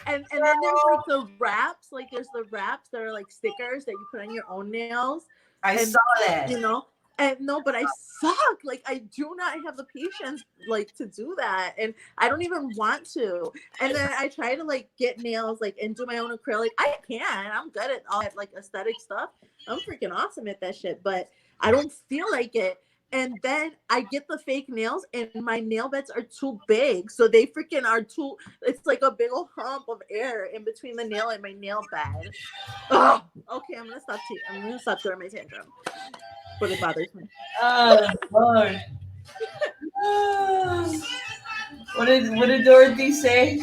and then there's like the wraps, like there's the wraps that are like stickers that you put on your own nails. I And saw that. you know, and no, but I suck. Like I do not have the patience like to do that, and I don't even want to. And then I try to like get nails like and do my own acrylic. I can. I'm good at all that like aesthetic stuff. I'm freaking awesome at that shit, but I don't feel like it. And then I get the fake nails, and my nail beds are too big, so they freaking are too. It's like a big old hump of air in between the nail and my nail bed. Oh, okay. I'm gonna stop throwing my tantrum, but it bothers me. Oh Lord. What did Dorothy say?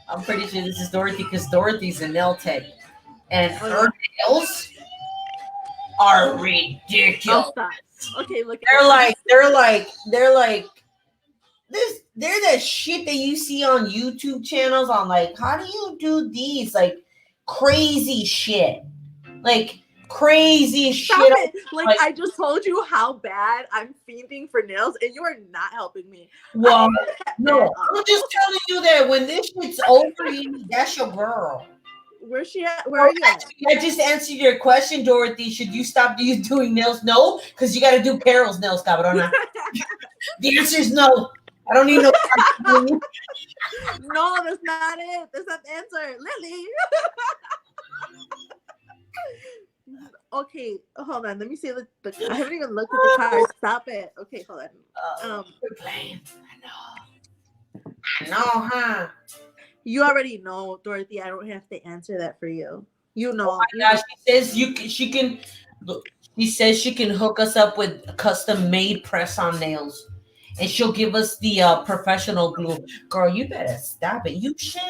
I'm pretty sure this is Dorothy because Dorothy's a nail tech, and her nails are Oh, ridiculous. stop. Okay, look. They're like this. They're the shit that you see on YouTube channels on like, how do you do these like crazy shit, like crazy Stop shit. it! Like I just told you how bad I'm fiending for nails, and you are not helping me. Well, no, I'm just telling you that when this shit's over, that's your girl. Where's she at? Where are you at? I just answered your question, Dorothy. Should you stop doing nails? No, because you got to do Carol's nails, cabrona. The answer is no. I don't need no. No, that's not it. That's not the answer, Lily. Okay, hold on. Let me see the. I haven't even looked at the card. Stop it. Okay, hold on. We're playing. I know, huh? You already know, Dorothy. I don't have to answer that for you. You know. Oh my gosh, she says she can. Look, she says she can hook us up with custom made press on nails, and she'll give us the professional glue. Girl, you better stop it. You shit.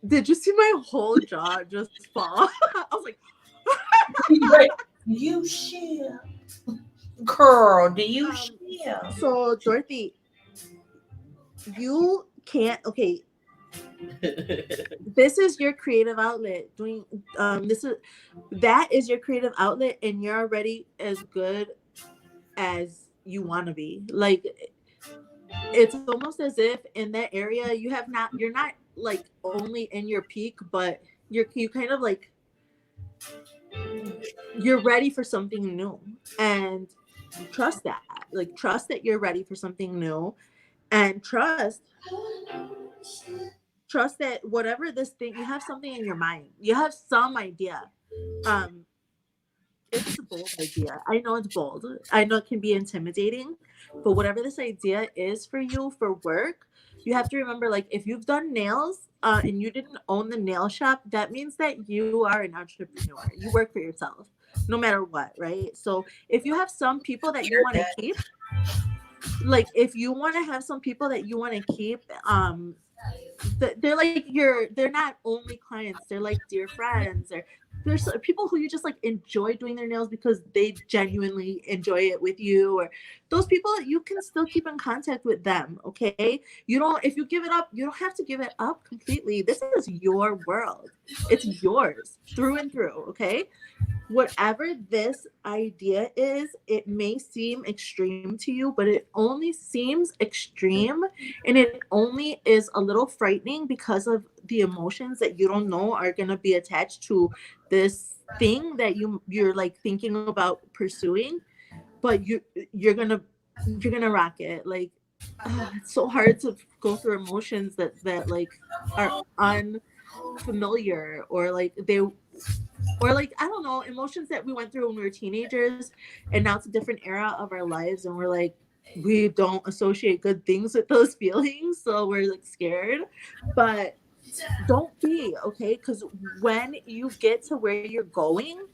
Did you see my whole jaw just fall? I was like, you shit. Girl, do you shit? So, Dorothy, you can't. Okay. This is your creative outlet. That is your creative outlet, and you're already as good as you want to be. Like it's almost as if in that area you're not like only in your peak, but you kind of like you're ready for something new, and trust that. Like trust that you're ready for something new, and trust that whatever this thing, you have something in your mind, you have some idea. It's a bold idea. I know it's bold. I know it can be intimidating, but whatever this idea is for you for work, you have to remember, like if you've done nails and you didn't own the nail shop, that means that you are an entrepreneur. You work for yourself no matter what, right? So if you have some people that you want to keep, like if you want to have some people that you want to keep, they're like they're not only clients, they're like dear friends, or there's people who you just like enjoy doing their nails because they genuinely enjoy it with you, or those people you can still keep in contact with them. Okay, if you give it up, you don't have to give it up completely. This is your world, it's yours through and through. Okay, whatever this idea is, it may seem extreme to you, but it only seems extreme, and it only is a little frightening because of the emotions that you don't know are going to be attached to this thing that you're like thinking about pursuing. But you're gonna rock it. Like it's so hard to go through emotions that like are unfamiliar, or like I don't know, emotions that we went through when we were teenagers, and now it's a different era of our lives, and we're like, we don't associate good things with those feelings, so we're like scared. But don't be, okay? Because when you get to where you're going,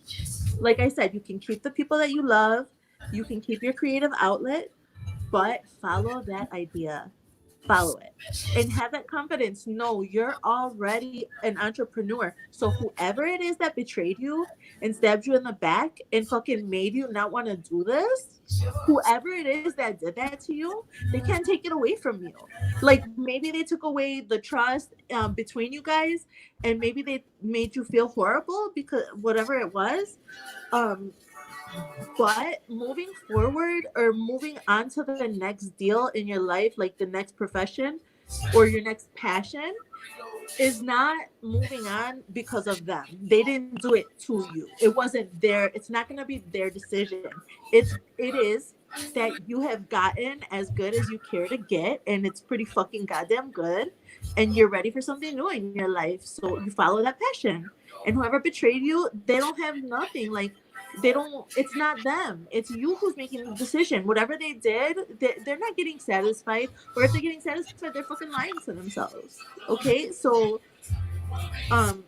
like I said, you can keep the people that you love, you can keep your creative outlet, but follow that idea. Follow it and have that confidence. No, you're already an entrepreneur. So whoever it is that betrayed you and stabbed you in the back and fucking made you not want to do this, whoever it is that did that to you, they can't take it away from you. Like maybe they took away the trust between you guys, and maybe they made you feel horrible because whatever it was. But moving forward or moving on to the next deal in your life, like the next profession or your next passion, is not moving on because of them. They didn't do it to you. It wasn't their, it's not going to be their decision. It is that you have gotten as good as you care to get, and it's pretty fucking goddamn good, and you're ready for something new in your life. So you follow that passion. And whoever betrayed you, they don't have nothing. Like, they don't, it's not them, it's you who's making the decision. Whatever they did, they're not getting satisfied, or if they're getting satisfied, they're fucking lying to themselves. Okay, so um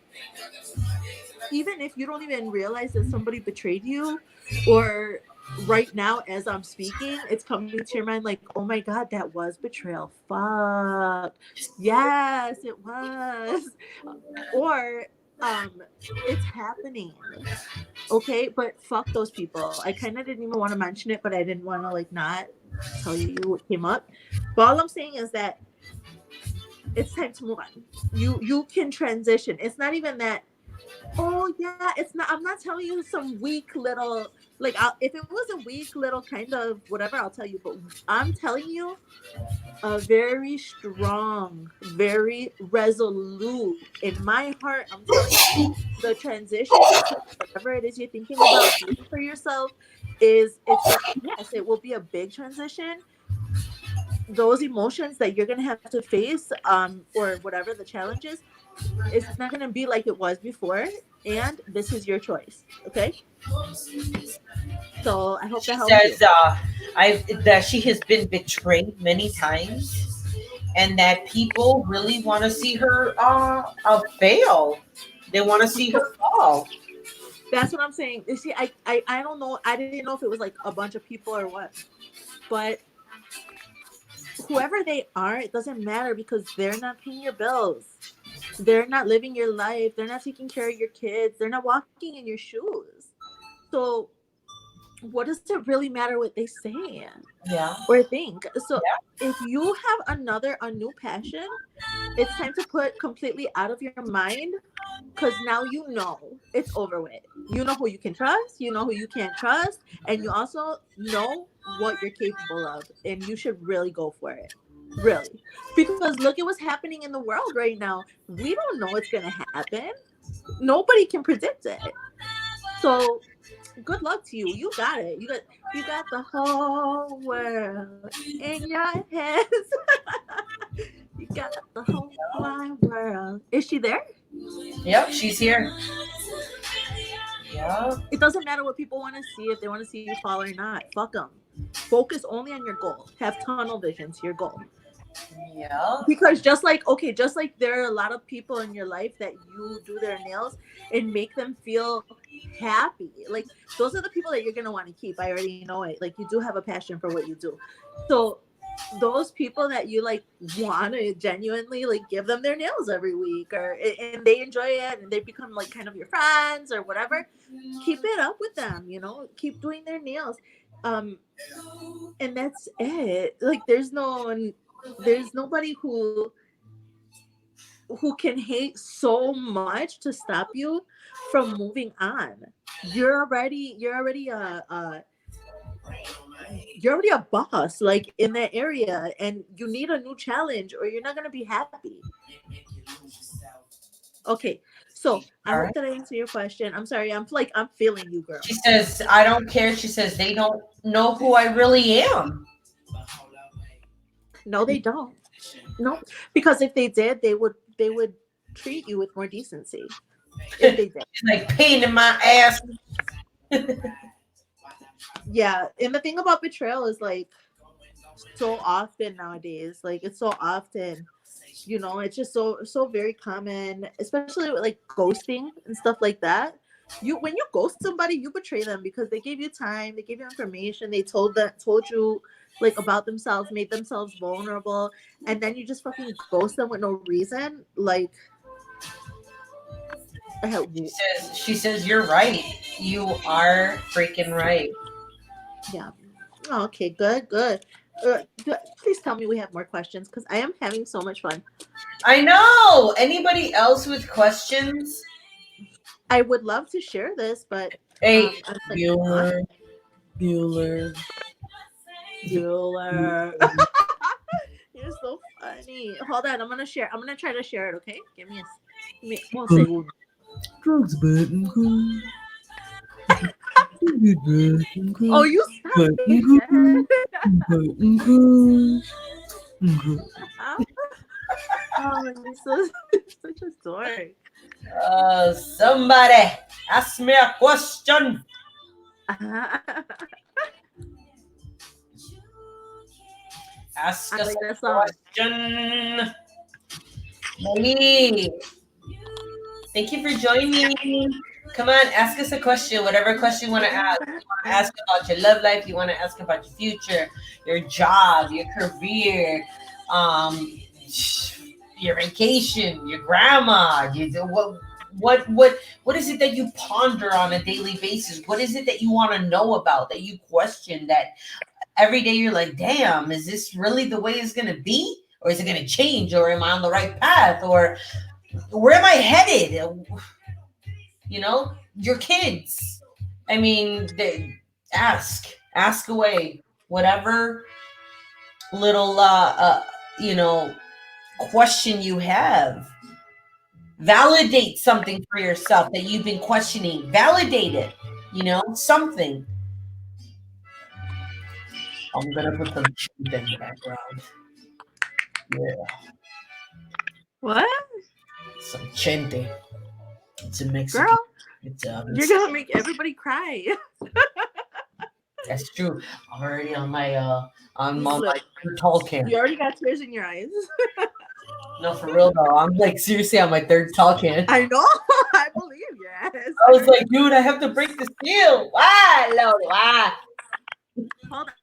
even if you don't even realize that somebody betrayed you, or right now as I'm speaking, it's coming to your mind like, oh my god, that was betrayal, fuck, yes it was, or it's happening. Okay, but fuck those people. I kind of didn't even want to mention it, but I didn't want to like not tell you what came up. But all I'm saying is that it's time to move on. You can transition. It's not even that. Oh yeah, it's not. I'm not telling you some weak little like. If it was a weak little kind of whatever, I'll tell you. But I'm telling you a very strong, very resolute. In my heart, I'm telling you, the transition to whatever it is you're thinking about doing for yourself yes, it will be a big transition. Those emotions that you're gonna have to face, or whatever the challenge is, it's not gonna be like it was before. And this is your choice. Okay. So I hope She that helps you. says I that she has been betrayed many times, and that people really want to see her fail. They want to see her fall. That's what I'm saying. You see, I don't know. I didn't know if it was like a bunch of people or what, but whoever they are, it doesn't matter because they're not paying your bills. They're not living your life. They're not taking care of your kids. They're not walking in your shoes. So what does it really matter what they say Yeah. or think? So Yeah. if you have a new passion, it's time to put completely out of your mind, because now you know it's over with. You know who you can trust, you know who you can't trust, and you also know what you're capable of, and you should really go for it. Really. Because look at what's happening in the world right now. We don't know what's going to happen. Nobody can predict it. So good luck to you. You got it. You got the whole world in your hands. You got the whole wide world. Is she there? Yep, she's here. Yeah. It doesn't matter what people want to see, if they want to see you fall or not. Fuck them. Focus only on your goal. Have tunnel vision to your goal. Yeah. Because just like there are a lot of people in your life that you do their nails and make them feel happy. Like those are the people that you're gonna want to keep. I already know it. Like you do have a passion for what you do. So those people that you like want to genuinely like give them their nails every week, or and they enjoy it and they become like kind of your friends or whatever, keep it up with them, keep doing their nails. um and that's it. Like there's nobody who can hate so much to stop you from moving on. You're already a boss like in that area, and you need a new challenge or you're not going to be happy. Okay, so I All hope right. that I answered your question. I'm sorry, I'm feeling you, girl. She says, I don't care. She says, they don't know who I really am. No, they don't. No, because if they did, they would treat you with more decency. If they did. She's like, pain in my ass. Yeah, and the thing about betrayal is like so often nowadays. Like it's so often, it's just so very common, especially with like ghosting and stuff like that. When you ghost somebody, you betray them because they gave you time, they gave you information, they told you like about themselves, made themselves vulnerable, and then you just fucking ghost them with no reason. Like She says, you're right. You are freaking right. yeah. Oh, okay, good. Please tell me we have more questions because I am having so much fun. I know. Anybody else with questions? I would love to share this, but Hey, I'm like, huh? Bueller. Bueller. Bueller. You're so funny. Hold on, I'm gonna share. I'm gonna try to share it. Okay, give me one second. Drugs button cool. Button Oh, cool. you stop Button saying cool. that. Button cool. Oh, you're so such a dork. Somebody ask me a question. I Ask us like a that song. question. Molly, thank you for joining. Come on, ask us a question. Whatever question you want to ask. You want to ask about your love life. You want to ask about your future, your job, your career, um, your vacation, your grandma. What is it that you ponder on a daily basis? What is it that you want to know about, that you question, that every day you're like, damn, is this really the way it's gonna be? Or is it gonna change? Or am I on the right path? Or where am I headed? You know, your kids. I mean, ask away. Whatever little, you know, question you have. Validate something for yourself that you've been questioning. Validate it. You know, something. I'm gonna put some shit in the background. Yeah, What, some chente. It's a Mexican. girl? It's You're gonna make everybody cry. that's true. I'm already on my Look, third tall can. you already got tears in your eyes. No, for real though. I'm like seriously on my third tall can. I know. I believe. Yes. I was like, dude, I have to break the seal. Why, Lord? Why? Hold on.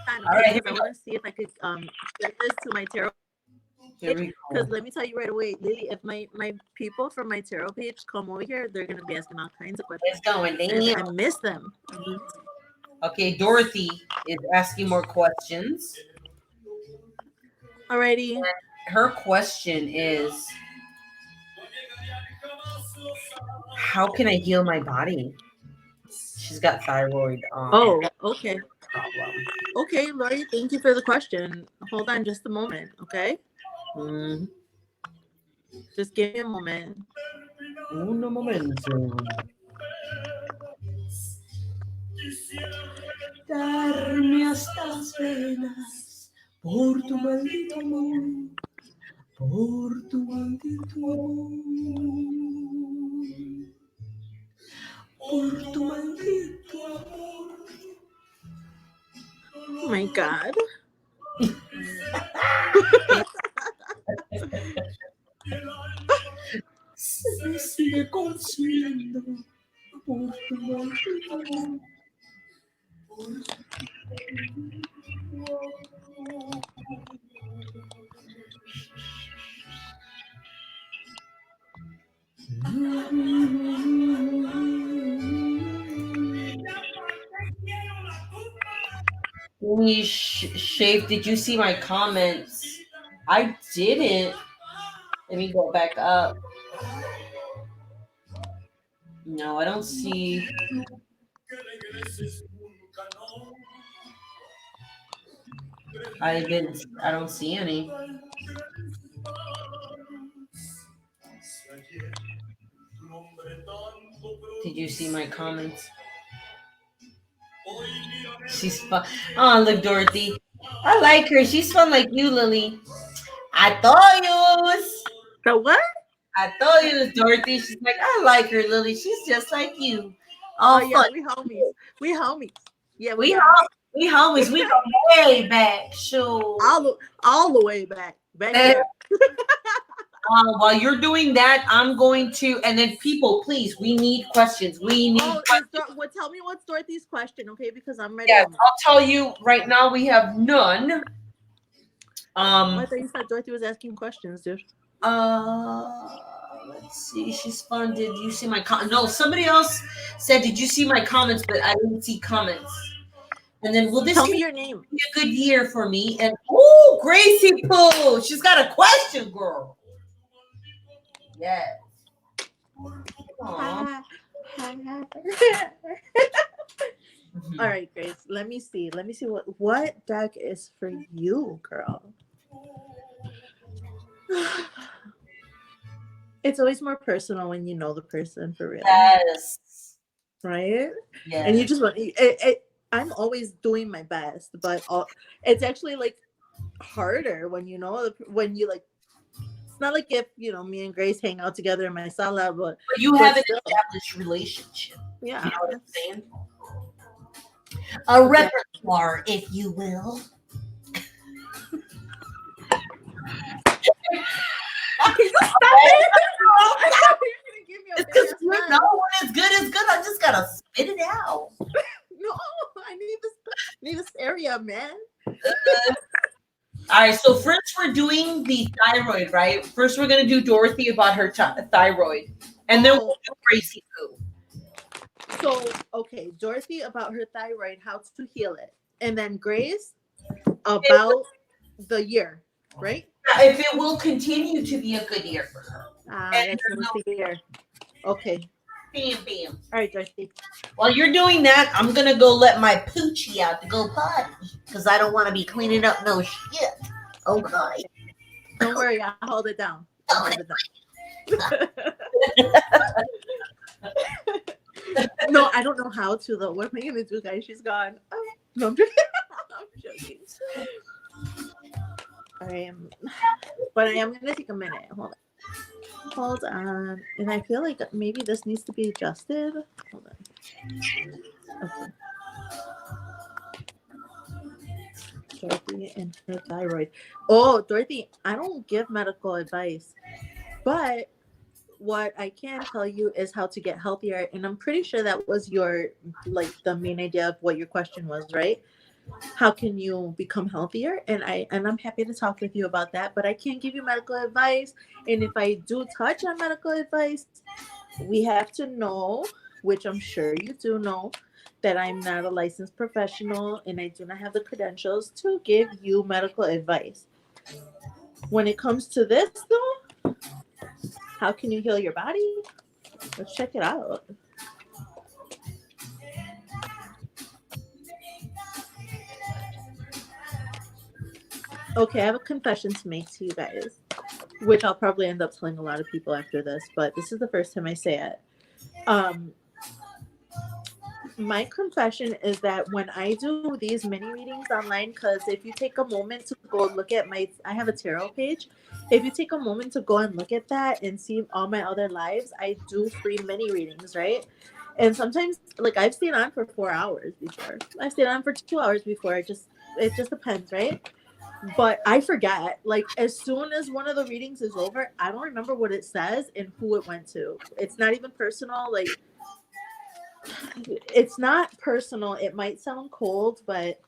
All Okay, right, here because we I go. want to see if I could get this to my tarot Here page. we Because go. let me tell you right away, Lily, if my people from my tarot page come over here, they're gonna be asking all kinds of It's questions, going and damn. I miss them. Okay, Dorothy is asking more questions. Alrighty. Her question is, how can I heal my body? She's got thyroid Oh, okay. problem. Okay, Lori, thank you for the question. Hold on just a moment, okay? Mm, Just give me a moment. uno momento. Darme hasta las venas por tu maldito amor, por tu maldito amor, por tu maldito amor. Oh my God. Se me sigue consumiendo por tu maldito amor. Shave, did you see my comments? I didn't. Let me go back up. No, I don't see. I don't see any. Did you see my comments? She's fun. Oh, look, Dorothy. I like her. She's fun like you, Lily. I told you. So what? I told you, Dorothy. She's like, I like her, Lily. She's just like you. Oh All yeah, fun. we homies. We homies. Yeah, We we are. hom- we homies. We go way back. Sure. All the way back there. While you're doing that, I'm going to, and then people, please, we need questions. We need Oh, questions. well, tell me what's Dorothy's question, okay? Because I'm ready Yes, on that. I'll tell you right now. We have none. Oh, I Um. thought you said Dorothy was asking questions, dude. Let's see. She's fun. Did you see my No, somebody else said, "Did you see my comments?" But I didn't see comments. And then, will this Tell be me your name. a good year for me? And oh, Gracie Pooh, she's got a question, girl. Yes. Aw. All right, Grace. Let me see. Let me see what deck is for you, girl. It's always more personal when you know the person for real, Yes. right? Yes. And you just want I'm always doing my best, but it's actually like harder when you know when you like. It's not like if me and Grace hang out together in my sala, But you but have an still, established relationship. yeah, You know what I'm saying? A exactly. repertoire, if you will. Can you stop it? I thought you were gonna give me a It's big because ass you smile. know when it's good, it's good. I just gotta spit it out. No, I need this area, man. All right, so first we're doing the thyroid, right? First we're gonna do Dorothy about her thyroid, and then we'll do Crazy Poo. So, okay, Dorothy about her thyroid, how to heal it, and then Grace about the year, right? If it will continue to be a good year for her. That's once a year. Okay. Bam, bam. All right, Dorothy. While you're doing that, I'm gonna go let my poochie out to go potty because I don't want to be cleaning up no shit. Oh god. Don't worry, I'll hold it down. I'll hold it down. No, I don't know how to though. What am I gonna do, guys? She's gone. Oh, no, I'm joking. I'm joking. But I am gonna take a minute. Hold on. And I feel like maybe this needs to be adjusted. Hold on. Okay. Dorothy and her thyroid. Oh, Dorothy, I don't give medical advice, but what I can tell you is how to get healthier. And I'm pretty sure that was the main idea of what your question was, right? How can you become healthier? And I'm happy to talk with you about that, but I can't give you medical advice. And if I do touch on medical advice, we have to know, which I'm sure you do know, that I'm not a licensed professional and I do not have the credentials to give you medical advice. When it comes to this though, how can you heal your body? Let's check it out. Okay, I have a confession to make to you guys, which I'll probably end up telling a lot of people after this, but this is the first time I say it. My confession is that when I do these mini readings online, because if you take a moment to go look at I have a tarot page. If you take a moment to go and look at that and see all my other lives, I do free mini readings, right? And sometimes, like I've stayed on for 4 hours before. I've stayed on for 2 hours before. It just depends, right? But I forget. Like as soon as one of the readings is over, I don't remember what it says and who it went to. It's not even personal. Like it's not personal. It might sound cold, but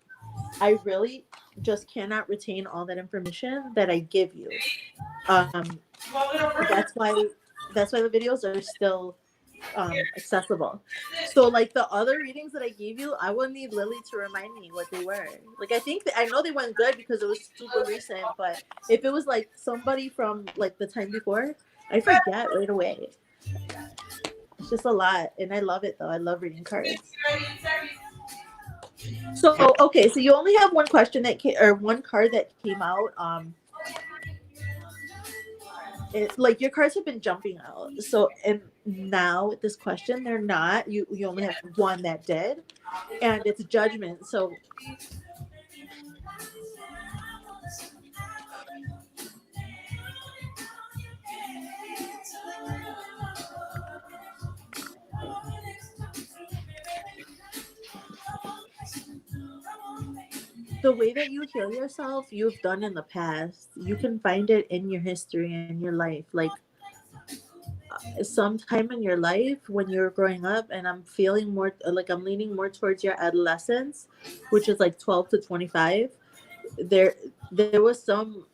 I really just cannot retain all that information that I give you. That's why the videos are still accessible. So like the other readings that I gave you, I would need Lily to remind me what they were. Like I know they went good because it was super recent, but if it was like somebody from like the time before, I forget right away. It's just a lot, and I love it though. I love reading cards. So okay, so you only have one question or one card that came out. Like your cards have been jumping out. So and now with this question, they're not. You only have one that did, and it's judgment. So the way that you heal yourself, you've done in the past. You can find it in your history and your life. Like sometime in your life when you're growing up, and I'm feeling more like I'm leaning more towards your adolescence, which is like 12 to 25. There was some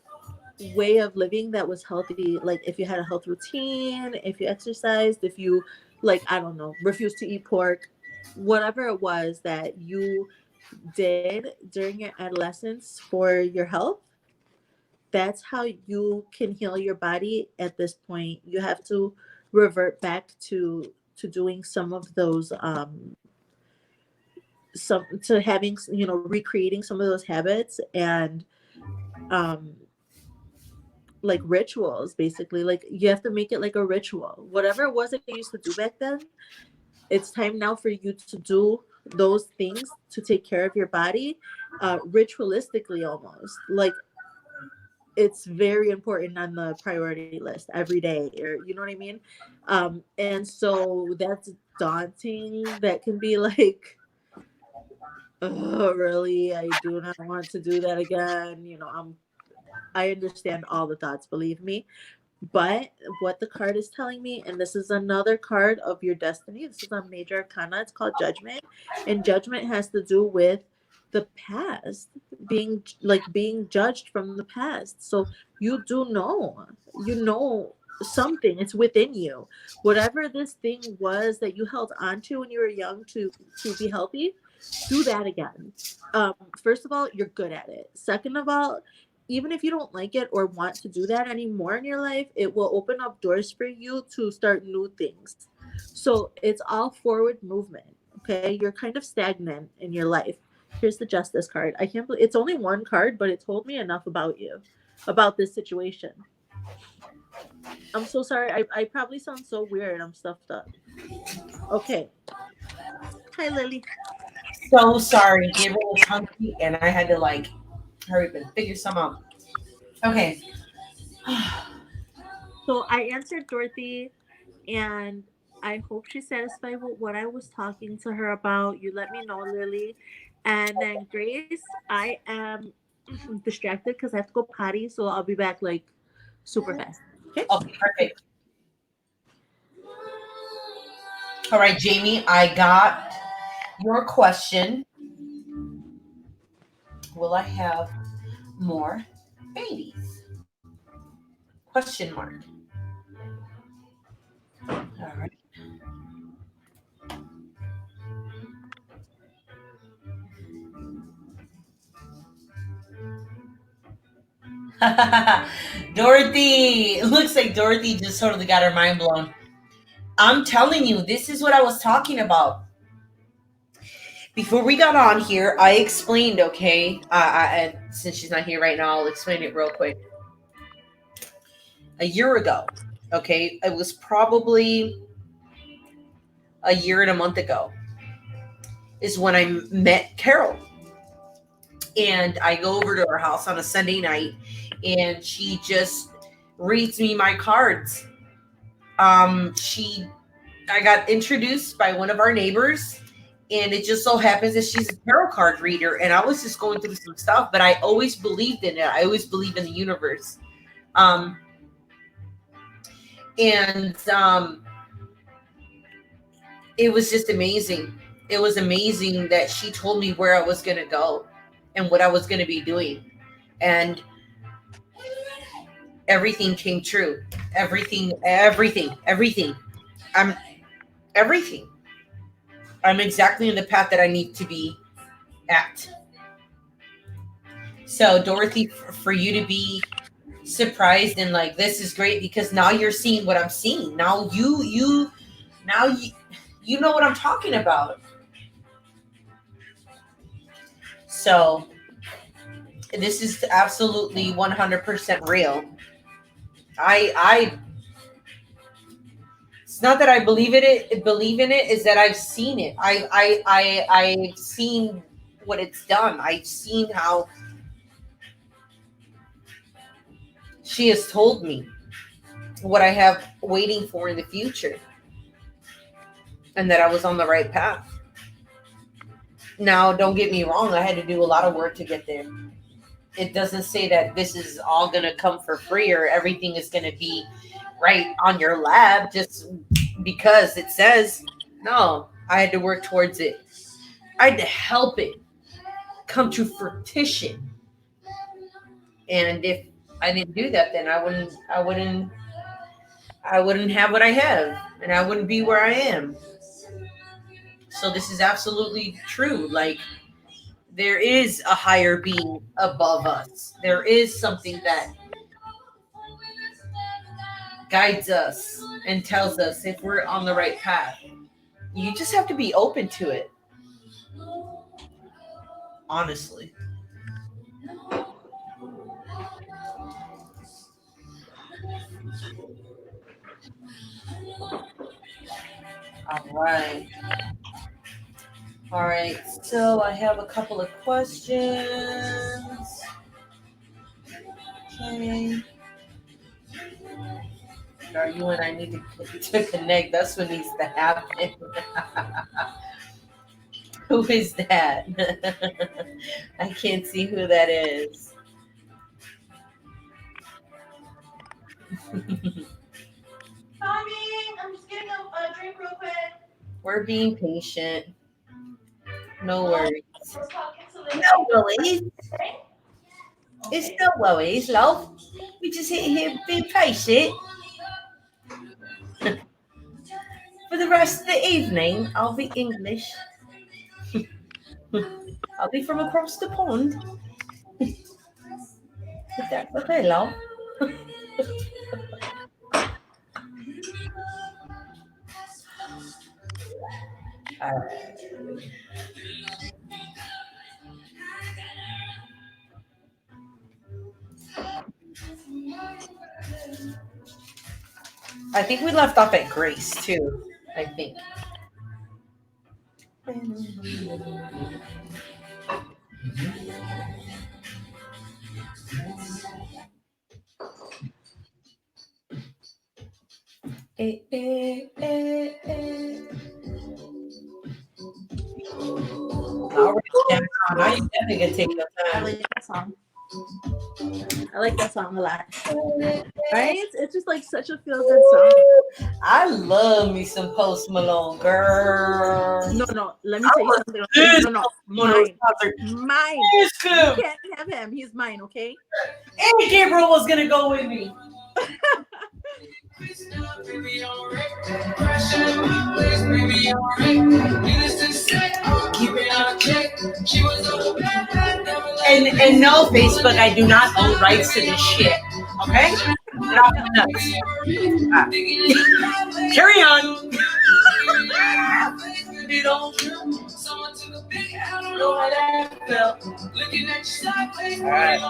way of living that was healthy, like if you had a health routine, if you exercised, if you like I don't know, refused to eat pork, whatever it was that you did during your adolescence for your health, that's how you can heal your body. At this point you have to revert back to doing some of those some to having recreating some of those habits and like rituals, basically. Like you have to make it like a ritual. Whatever it was that you used to do back then, it's time now for you to do those things to take care of your body, ritualistically almost. Like it's very important on the priority list every day, or you know what I mean. And so that's daunting. That can be like, oh really, I do not want to do that again, you know. I understand all the thoughts, believe me. But what the card is telling me, and this is another card of your destiny, this is a major arcana, it's called Judgment. And Judgment has to do with the past, being judged from the past. So you do know, you know something, it's within you. Whatever this thing was that you held on to when you were young to be healthy, do that again. First of all, you're good at it. Second of all, even if you don't like it or want to do that anymore in your life, it will open up doors for you to start new things. So it's all forward movement. Okay. You're kind of stagnant in your life. Here's the Justice card. I can't believe it's only one card, but it told me enough about you, about this situation. I'm so sorry. I probably sound so weird. I'm stuffed up. Okay. Hi, Lily. So sorry. Gabriel was hungry and I had to like hurry up and figure some out. Okay. So I answered Dorothy, and I hope she's satisfied with what I was talking to her about. You let me know, Lily. And then Grace, I am distracted because I have to go potty, so I'll be back like super fast. Okay. Okay, perfect. All right, Jamie, I got your question. Will I have more babies? Question mark. All right. Dorothy. It looks like Dorothy just totally got her mind blown. I'm telling you, this is what I was talking about. Before we got on here, I explained, okay? And since she's not here right now, I'll explain it real quick. A year ago, okay? It was probably a year and a month ago, is when I met Carol. And I go over to her house on a Sunday night, and she just reads me my cards. I got introduced by one of our neighbors, and it just so happens that she's a tarot card reader. And I was just going through some stuff, but I always believed in it. I always believe in the universe. Um, and It was just amazing. It was amazing that she told me where I was going to go and what I was going to be doing. And everything came true. Everything. I'm everything. I'm exactly in the path that I need to be at. So, Dorothy, for you to be surprised and like, this is great because now you're seeing what I'm seeing. Now you know what I'm talking about. So, this is absolutely 100% real. I it's not that I believe in it, is that I've seen it. I've seen what it's done. I've seen how she has told me what I have waiting for in the future, and that I was on the right path. Now, don't get me wrong, I had to do a lot of work to get there. It doesn't say that this is all going to come for free or everything is going to be right on your lap just because it says. No, I had to work towards it. I had to help it come to fruition. And if I didn't do that, then I wouldn't have what I have, and I wouldn't be where I am. So this is absolutely true. Like, there is a higher being above us. There is something that guides us and tells us if we're on the right path. You just have to be open to it. Honestly. All right. All right. So I have a couple of questions. Okay. Are you and I need to connect? That's what needs to happen. Who is that? I can't see who that is. I'm just getting a drink real quick. We're being patient. No worries. I was talking to Lily. No worries. Okay. It's no worries, love. We just here being patient. For the rest of the evening, I'll be English. I'll be from across the pond. If that's okay, love. Alright. I think we left off at Grace too. I think. Eh, eh, eh, eh. All right, now you definitely gonna take your I time. like that song. I like that song a lot. Right? It's just like such a feel good song. I love me some Post Malone, girl. No. Let me tell you something. No. Mine. Mine. You can't have him. He's mine, okay? And Gabriel was gonna go with me. And no, Facebook, I do not own rights to this shit. Okay? Get off my nuts. Carry on. Alright.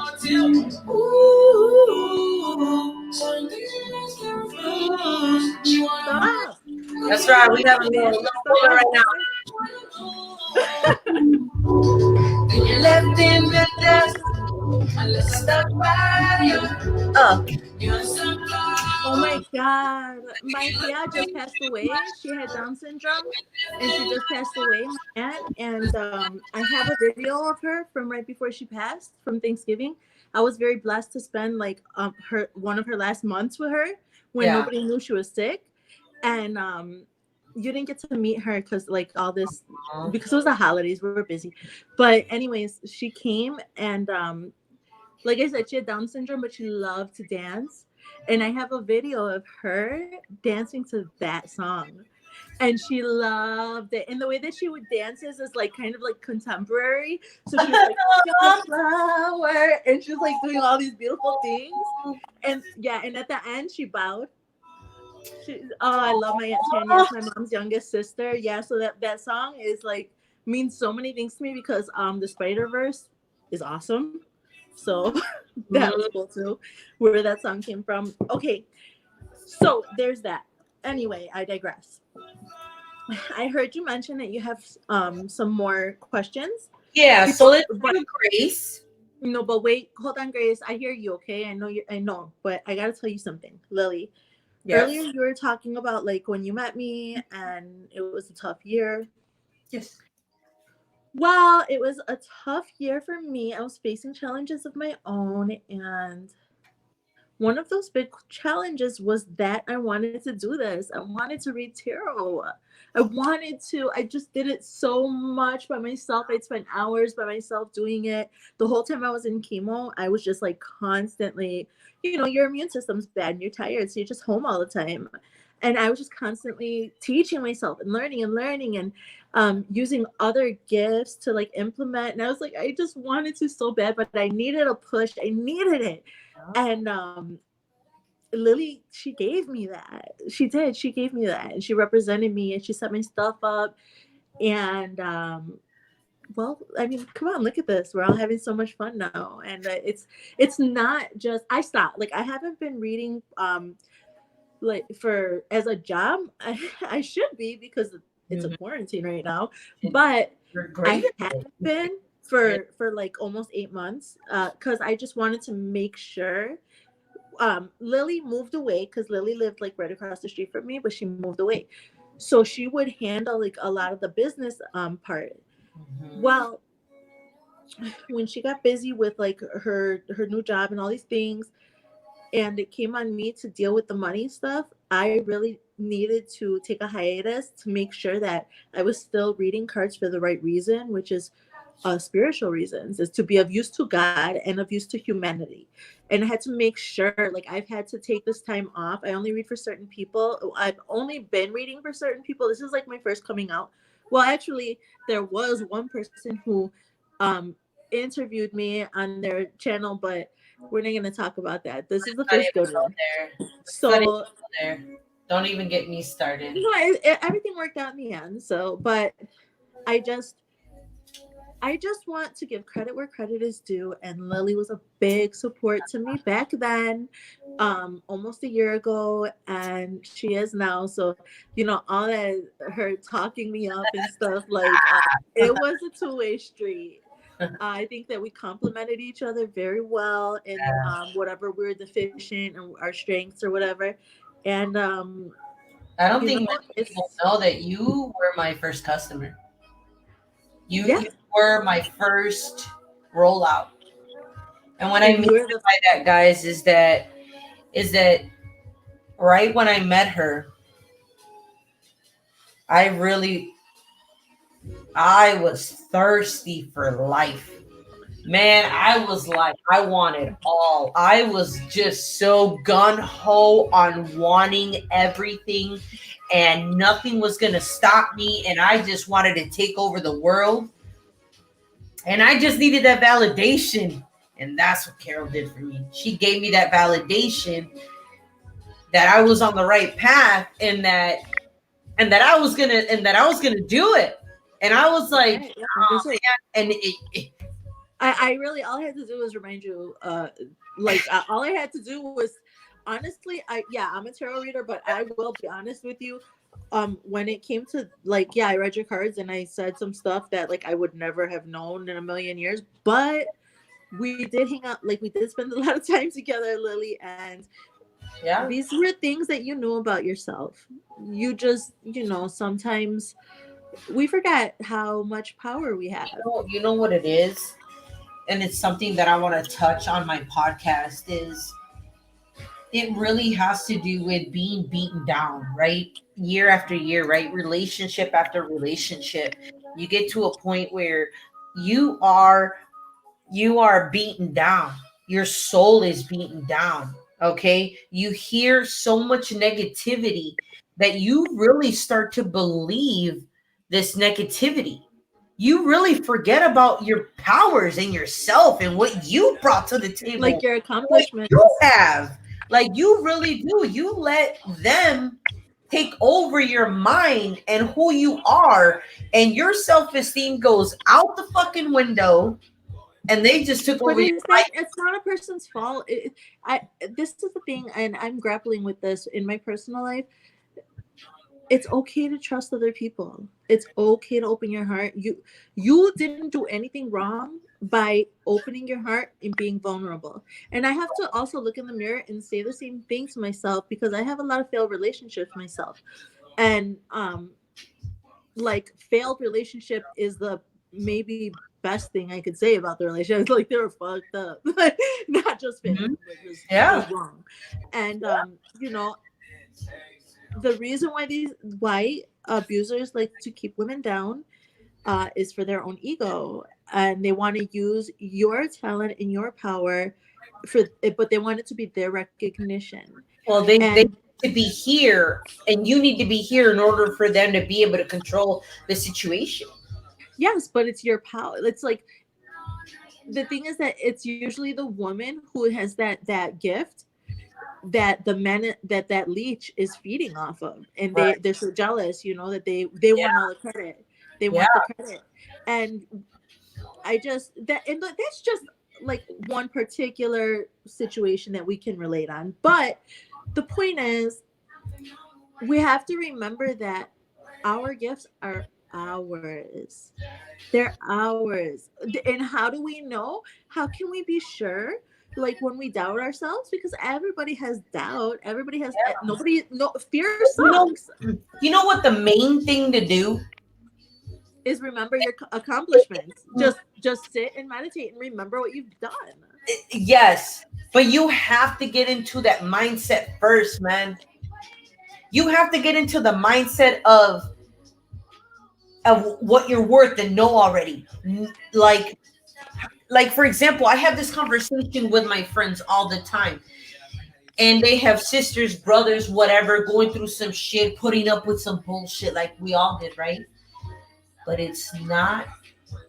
Stop. That's right. We have a little woman right now. Left in the dust. Stuck by you. Oh my God. My tia just passed away. She had Down syndrome and she just passed away, my aunt. And I have a video of her from right before she passed from Thanksgiving. I was very blessed to spend like one of her last months with her when nobody knew she was sick. And you didn't get to meet her because like all this, because it was the holidays, we were busy. But anyways, she came and like I said, she had Down syndrome, but she loved to dance. And I have a video of her dancing to that song. And she loved it. And the way that she would dance is like kind of like contemporary. So she's like, flower. And she's like doing all these beautiful things. And yeah, and at the end, she bowed. I love my Aunt Tanya. It's my mom's youngest sister. Yeah, so that song is like means so many things to me because the Spider-Verse is awesome. So that was cool too, where that song came from. Okay, so there's that. Anyway, I digress. I heard you mention that you have some more questions. Yeah, so let's do Grace. No, but wait, hold on, Grace. I hear you, okay? I know, but I gotta tell you something, Lily. Yes. Earlier you were talking about like when you met me and it was a tough year. Yes. Well, it was a tough year for me. I was facing challenges of my own, and one of those big challenges was that I wanted to do this. I wanted to read tarot. I just did it so much by myself. I'd spend hours by myself doing it. The whole time I was in chemo, I was just like constantly, your immune system's bad and you're tired, so you're just home all the time. And I was just constantly teaching myself and learning and using other gifts to like implement. And I was like, I just wanted to so bad, but I needed a push. I needed it. And Lily, she gave me that. She did. She gave me that. And she represented me and she set my stuff up. And well, I mean, come on, look at this. We're all having so much fun now. And it's not just, I stopped. Like I haven't been reading like for as a job, I should be because it's a Mhm. quarantine right now. And But you're I great at have it. been Yeah. for like almost 8 months because I just wanted to make sure. Lily moved away because Lily lived like right across the street from me, but she moved away, so she would handle like a lot of the business part. Mhm. Well, when she got busy with like her new job and all these things, and it came on me to deal with the money stuff, I really needed to take a hiatus to make sure that I was still reading cards for the right reason, which is spiritual reasons, is to be of use to God and of use to humanity. And I had to make sure, like, I've had to take this time off. I only read for certain people. I've only been reading for certain people. This is like my first coming out. Well, actually, there was one person who um, interviewed me on their channel, but we're not going to talk about that. This is the Not first even good go one. there. Let's not even So, go there. Don't even get me no, started. everything worked out in the end. So, but I just I just want to give credit where credit is due, and Lily was a big support to me back then, almost a year ago, and she is now. So, all that her talking me up and stuff, like it was a two-way street. I think that we complemented each other very well in whatever we're deficient and our strengths or whatever, and I don't think many people it's know that you were my first customer. yeah, You were my first rollout. And what I and mean you were the by that, guys, is that right when I met her, I really I was thirsty for life. Man, I was like, I wanted all. I was just so gun ho on wanting everything, and nothing was going to stop me. And I just wanted to take over the world. And I just needed that validation. And that's what Carol did for me. She gave me that validation that I was on the right path, and that I was gonna do it. And I was like, right. Yeah, oh that's right. man. And it I really all I had to do was remind you, all I had to do was honestly, I'm a tarot reader, but I will be honest with you. When it came to like, yeah, I read your cards and I said some stuff that like I would never have known in a million years, but we did hang out, like we did spend a lot of time together, Lily, and yeah. these were things that you knew about yourself. You just, sometimes we forget how much power we have. You know what it is? And it's something that I want to touch on my podcast is it really has to do with being beaten down, right? Year after year, right? Relationship after relationship. You get to a point where you are you are beaten down. Your soul is beaten down. Okay. You hear so much negativity that you really start to believe this negativity. You really forget about your powers and yourself and what you brought to the Like table, your what you accomplishments. have. Like you really do. You let them take over your mind and who you are, and your self esteem goes out the fucking window, and they just took But over your is life. that it's not a person's fault. I This is the thing, and I'm grappling with this in my personal life. It's okay to trust other people. It's okay to open your heart. You didn't do anything wrong by opening your heart and being vulnerable. And I have to also look in the mirror and say the same thing to myself because I have a lot of failed relationships myself. And like failed relationship is the maybe best thing I could say about the relationship. Like they were fucked up. Not just Mhm. failed, but just Yeah. wrong. And the reason why abusers like to keep women down is for their own ego, and they want to use your talent and your power for it, but they want it to be their recognition. Well, they And need to be here, and you need to be here in order for them to be able to control the situation. yes, but it's your power. It's like the thing is that it's usually the woman who has that gift that the men that leech is feeding off of, and Right. they're so jealous, that they Yeah. want all the credit. They Yeah. want the credit. And I just that's just like one particular situation that we can relate on. But the point is, we have to remember that our gifts are ours. They're ours. And how do we know? How can we be sure? Like when we doubt ourselves, because everybody has doubt. Everybody has nobody. No fear You know, sucks. you know what the main thing to do? Is remember your accomplishments. Just sit and meditate and remember what you've done. Yes, but you have to get into that mindset first, man. You have to get into the mindset of what you're worth and know already. Like for example, I have this conversation with my friends all the time, and they have sisters, brothers, whatever, going through some shit, putting up with some bullshit like we all did, right? But it's not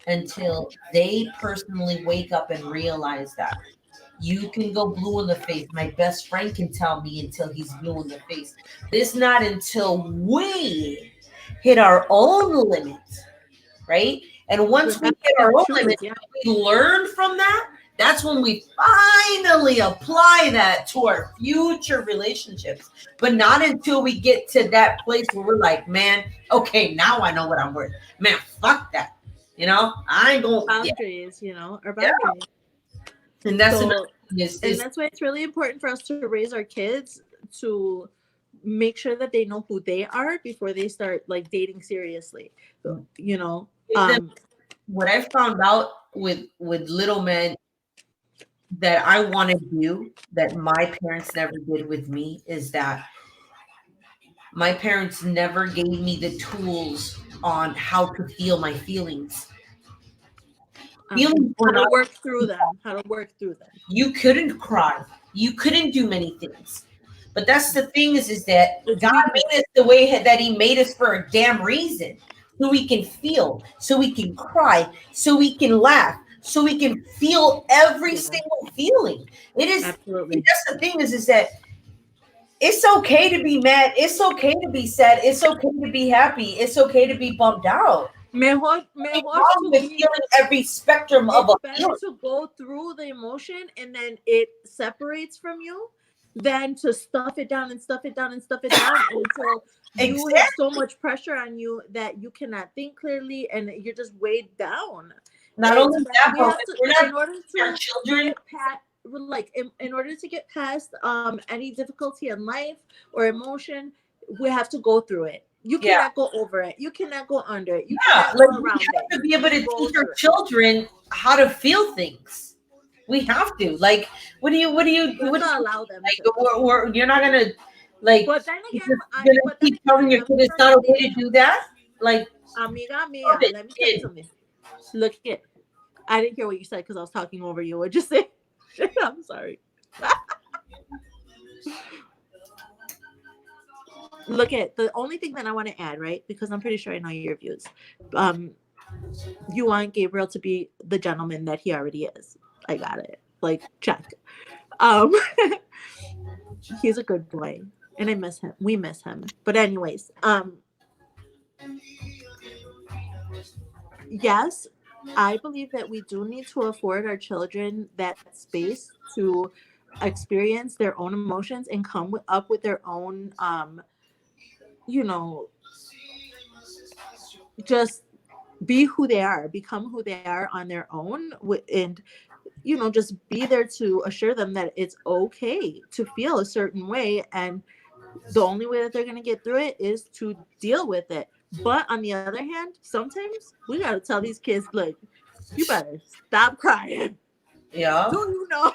until they personally wake up and realize that. You can go blue in the face. My best friend can tell me until he's blue in the face. But it's not until we hit our own limits, right? And We once we have hit our to own choose, limits, yeah. we learn from that. That's when we finally apply that to our future relationships. But not until we get to that place where we're like, man, okay, now I know what I'm worth. Man, fuck that. I ain't going. Yeah, Boundaries, our yeah. boundaries. And that's So, another thing and is that's why it's really important for us to raise our kids to make sure that they know who they are before they start like dating seriously. You know, give them what I found out with little men that I want to do that my parents never did with me is that my parents never gave me the tools on how to feel my feelings. Feelings were how to not. work through them. How to work through them. You couldn't cry. You couldn't do many things. But that's the thing is that It's God weakness. made us the way that He made us for a damn reason. So we can feel, so we can cry, so we can laugh, so we can feel every Yeah, single feeling. It is. absolutely. That's the thing is that it's okay to be mad. It's okay to be sad. It's okay to be happy. It's okay to be bummed out. Mejor, Nothing mejor wrong to with be. feeling every spectrum of It's a better feeling. to go through the emotion and then it separates from you than to stuff it down and stuff it down and stuff it down until you Exactly. have so much pressure on you that you cannot think clearly and you're just weighed down. Not It's only that, we but have if to we're not in order our to children. get past like in order to get past any difficulty in life or emotion, we have to go through it. You Yeah. cannot go over it. You cannot go under it. You Yeah, cannot like go we around have it. to You be able need to to go teach our through it. children how to feel things. We have to. Like, what do you, You have what do to you, allow them like, to. you're not gonna, like, But then you're again, just gonna but then keep telling again, your kid it's not okay to do that. Like, amiga stop mia, it, let me tell you kid. something. Look it. I didn't hear what you said because I was talking over you. What'd you say? I'm sorry. Look at the only thing that I want to add, right? Because I'm pretty sure I know your views. Um, you want Gabriel to be the gentleman that he already is. I got it. Like check. Um, he's a good boy, and I miss him. We miss him. But anyways, yes, I believe that we do need to afford our children that space to experience their own emotions and come up with their own, you know, just be who they are, become who they are on their own, and just be there to assure them that it's okay to feel a certain way, and the only way that they're going to get through it is to deal with it. But on the other hand, sometimes we got to tell these kids, like, you better stop crying. Yeah. Do you know?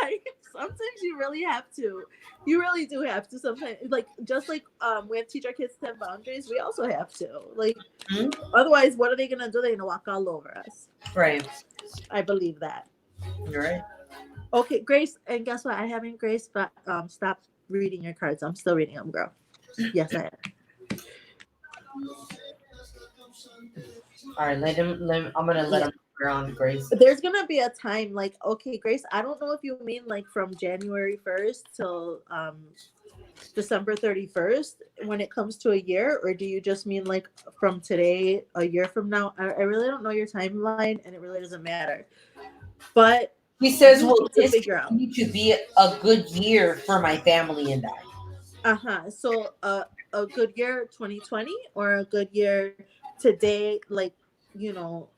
Like, sometimes you really have to. You really do have to sometimes. Like, just like we have to teach our kids to have boundaries, we also have to. Like, otherwise, what are they going to do? They're going to walk all over us. Right. I believe that. You're right. Okay, Grace, and guess what? I haven't, Grace, but stop reading your cards. I'm still reading them, girl. Yes, I am. All right, I'm gonna let him around, Grace. There's gonna be a time, like, okay, Grace, I don't know if you mean like from January 1st till December 31st when it comes to a year, or do you just mean like from today, a year from now? I really don't know your timeline, and it really doesn't matter. But He says, you "Well, need to this figure out. continue to be a good year for my family and I." So a good year 2020 or a good year today, like, you know,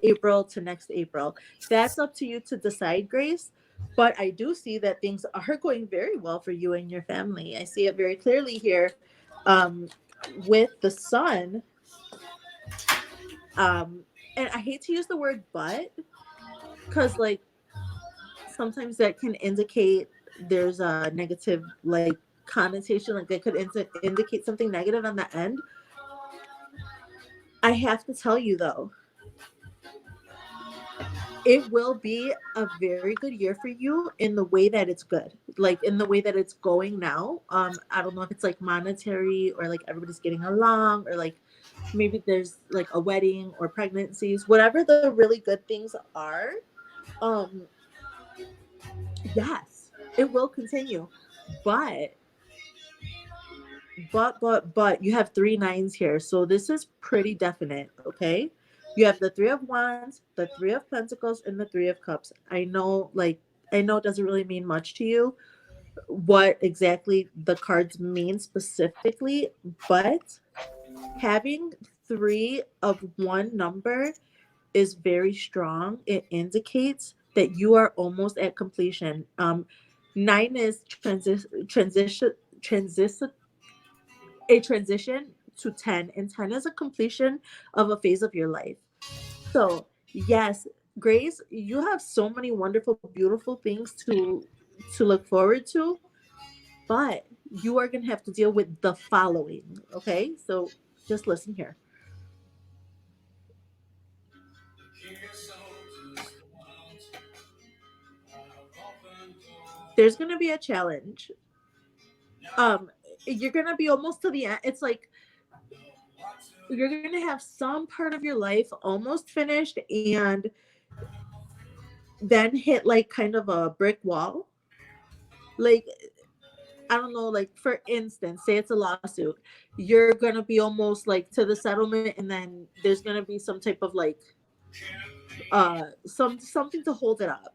April to next April. That's up to you to decide, Grace. But I do see that things are going very well for you and your family. I see it very clearly here, um, with the sun. Um, and I hate to use the word but, because like sometimes that can indicate there's a negative like connotation, like that could indicate something negative on the end. I have to tell you though, it will be a very good year for you in the way that it's good, like in the way that it's going now. I don't know if it's like monetary or like everybody's getting along, or like maybe there's like a wedding or pregnancies, whatever the really good things are. um yes, it will continue. But but you have three nines here, so this is pretty definite. Okay, you have the three of wands, the three of pentacles, and the three of cups. I know, like, I know it doesn't really mean much to you what exactly the cards mean specifically, but having three of one number is very strong. It indicates that you are almost at completion. Nine is transition, a transition to 10, and 10 is a completion of a phase of your life. So yes, Grace, you have so many wonderful, beautiful things to look forward to, but you are going to have to deal with the following. Okay, so just listen here. There's going to be a challenge. um you're going to be almost to the end. It's like you're going to have some part of your life almost finished, and then hit like kind of a brick wall. Like, I don't know, like for instance, say it's a lawsuit. You're gonna be almost like to the settlement, and then there's gonna be some type of like something to hold it up.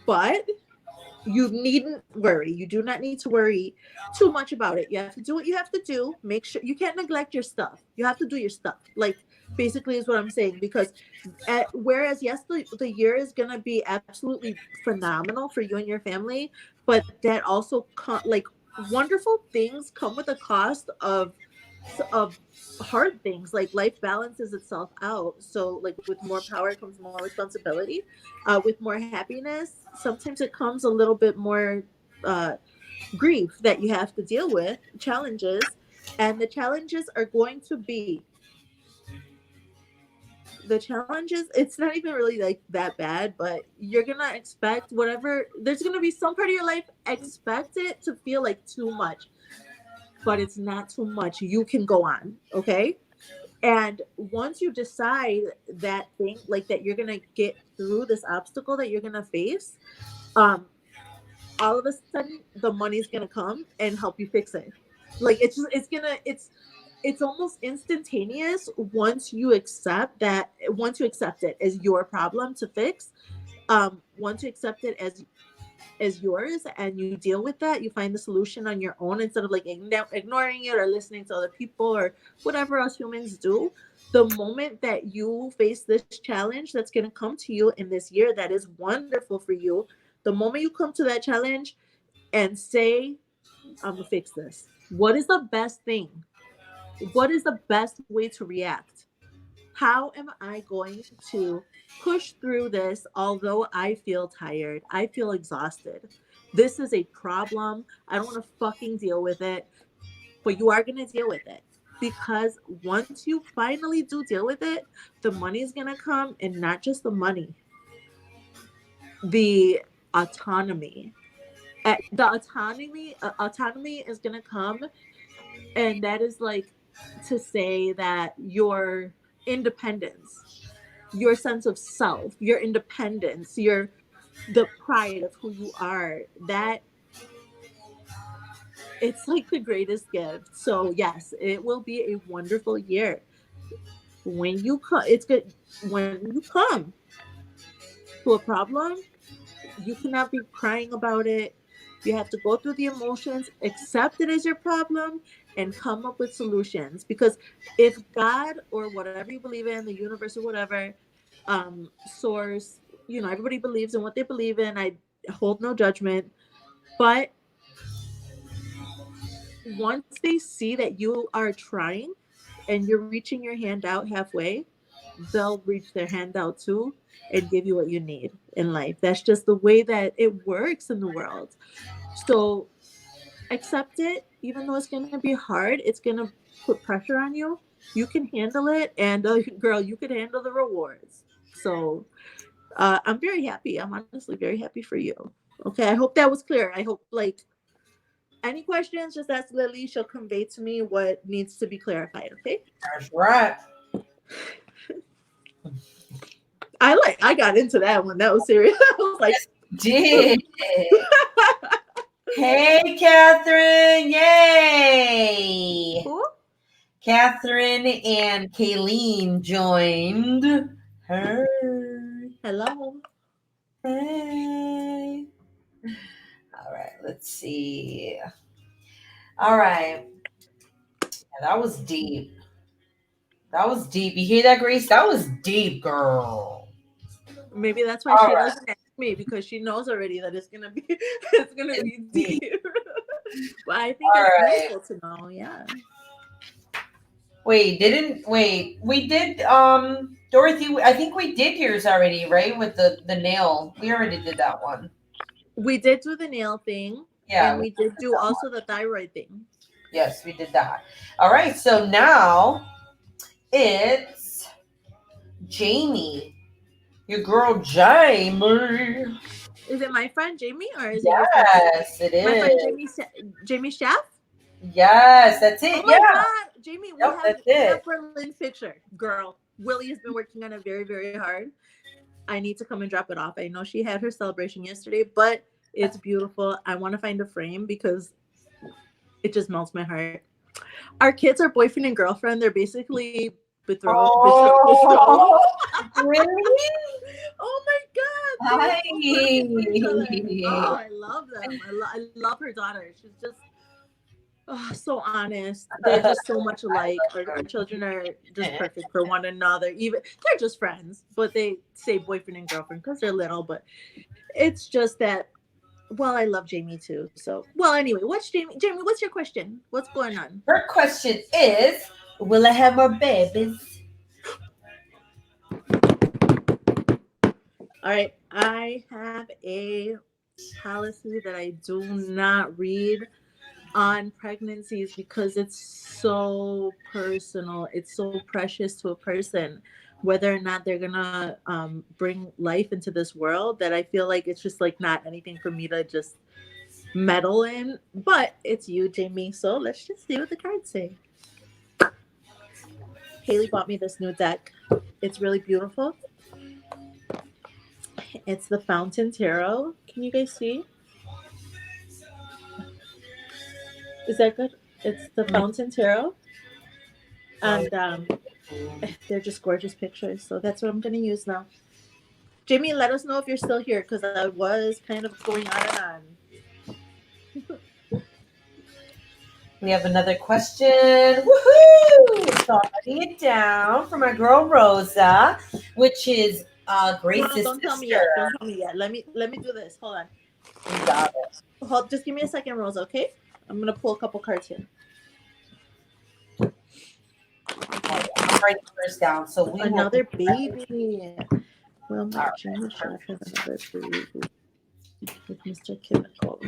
But you needn't worry. You do not need to worry too much about it. You have to do what you have to do. Make sure you can't neglect your stuff. You have to do your stuff. Like, basically is what I'm saying, because whereas yes, the year is going to be absolutely phenomenal for you and your family, but that also like wonderful things come with a cost of hard things. Like life balances itself out. So like with more power comes more responsibility. With more happiness sometimes it comes a little bit more uh grief that you have to deal with, challenges. And the challenges are going to be the challenges, it's not even really like that bad, but you're gonna expect whatever. There's gonna be some part of your life, expect it to feel like too much, but it's not too much. You can go on. Okay, and once you decide that thing, like that you're gonna get through this obstacle that you're gonna face, um all of a sudden the money's gonna come and help you fix it. Like it's almost instantaneous once you accept it as your problem to fix. Once you accept it as yours and you deal with that, you find the solution on your own instead of like ignoring it or listening to other people or whatever else humans do. The moment that you face this challenge that's going to come to you in this year that is wonderful for you, the moment you come to that challenge and say, I'm gonna fix this, what is the best thing? What is the best way to react? How am I going to push through this although I feel tired? I feel exhausted. This is a problem. I don't want to fucking deal with it, but you are going to deal with it, because once you finally do deal with it, the money is going to come, and not just the money, the autonomy. Autonomy is going to come, and that is like to say that your independence, your sense of self, your independence, your the pride of who you are, that it's like the greatest gift. So yes, it will be a wonderful year. When you come, it's good. When you come to a problem, you cannot be crying about it. You have to go through the emotions, accept it as your problem, and come up with solutions. Because if God or whatever you believe in, the universe or whatever, source, everybody believes in what they believe in. I hold no judgment. But once they see that you are trying and you're reaching your hand out halfway, they'll reach their hand out too and give you what you need in life. That's just the way that it works in the world. So accept it, even though it's going to be hard. It's going to put pressure on you. You can handle it, and girl, you could handle the rewards. So I'm very happy. I'm honestly very happy for you. Okay, I hope that was clear. I hope, like, any questions, just ask Lily. She'll convey to me what needs to be clarified. Okay. That's right. I got into that one. That was serious. I was like, Did. Hey, Catherine. Yay. who? Catherine and Kayleen joined her. Hello. Hey. All right, let's see. All right. Yeah, that was deep. That was deep. You hear that, Grace? That was deep, girl. Maybe that's why All she right. doesn't ask me, because she knows already that it's gonna be it's gonna be deep. But I think All it's right. beautiful to know. Yeah. We did Dorothy, I think we did yours already, right? With the nail. We already did that one. We did do the nail thing, Yeah. and we did do also the thyroid thing. Yes, we did that. All right, so now it's Jamie. Your girl Jamie. Is it my friend Jamie or is it your friend? Yes, it My friend is. Jamie Chef? Yes, that's Oh it. my Yeah. God, Jamie, we Yep, have that's we have it. Berlin's picture. Girl, Willie has been working on it very, very hard. I need to come and drop it off. I know she had her celebration yesterday, but it's beautiful. I want to find a frame because it just melts my heart. Our kids are boyfriend and girlfriend. They're basically betrothed. Oh, really? Oh my God, they're Hi. so perfect for each other. Oh, I love them. I love her daughter. She's just so honest. They're just so much alike. Our children are just perfect for one another. Even they're just friends, but they say boyfriend and girlfriend because they're little. But it's just that. Well, I love Jamie too. So, well, anyway, what's Jamie? Jamie, what's your question? What's going on? Her question is, will I have more babies? All right, I have a policy that I do not read on pregnancies because it's so personal. It's so precious to a person, whether or not they're gonna bring life into this world. That I feel like it's just like not anything for me to just meddle in. But it's you, Jamie. So let's just see what the cards say. Haley bought me this new deck. It's really beautiful. It's the Fountain Tarot. Can you guys see? Is that good? It's the Fountain Tarot. And they're just gorgeous pictures. So that's what I'm going to use now. Jamie, let us know if you're still here because I was kind of going on and on. We have another question. Woohoo! So I'm writing it down for my girl Rosa, which is Grace's No, don't tell me yet. Don't tell me yet. Let me do this. Hold on. You got it. Hold, just give me a second, Rosa, okay? I'm going to pull a couple cards here. I'm writing hers down. So we Another baby. Well, my Jamie Shot has another baby with Mr. Chemical.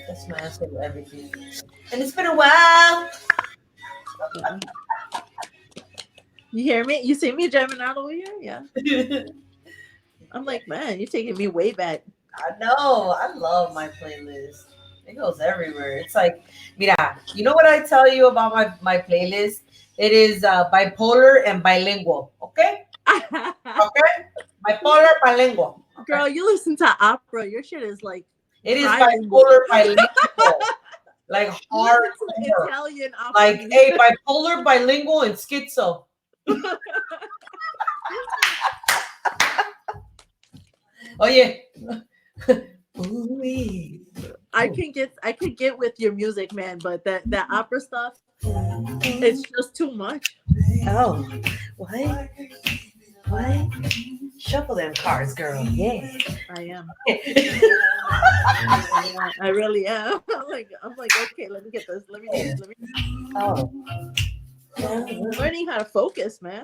That's my answer to everything. And it's been a while. You hear me? You see me jamming out over here? Yeah. I'm like, man, you're taking me way back. I know. I love my playlist. It goes everywhere. It's like, mira, you know what I tell you about my playlist? It is bipolar and bilingual. Okay? Okay? Bipolar, bilingual. Okay? Girl, you listen to opera. Your shit is like It is trilingual. bipolar, bilingual. Like You listen to hardcore. Italian opera Like, music. hey, bipolar, bilingual, and schizo. Oh, yeah. Ooh-wee. I can get with your music, man, but that opera stuff, it's just too much. Oh, what? What? Shuffle them cards, girl. Yeah. I am. I really am. I'm like, okay, let me get this. Let me do this. Let me. Oh. I'm learning how to focus, man.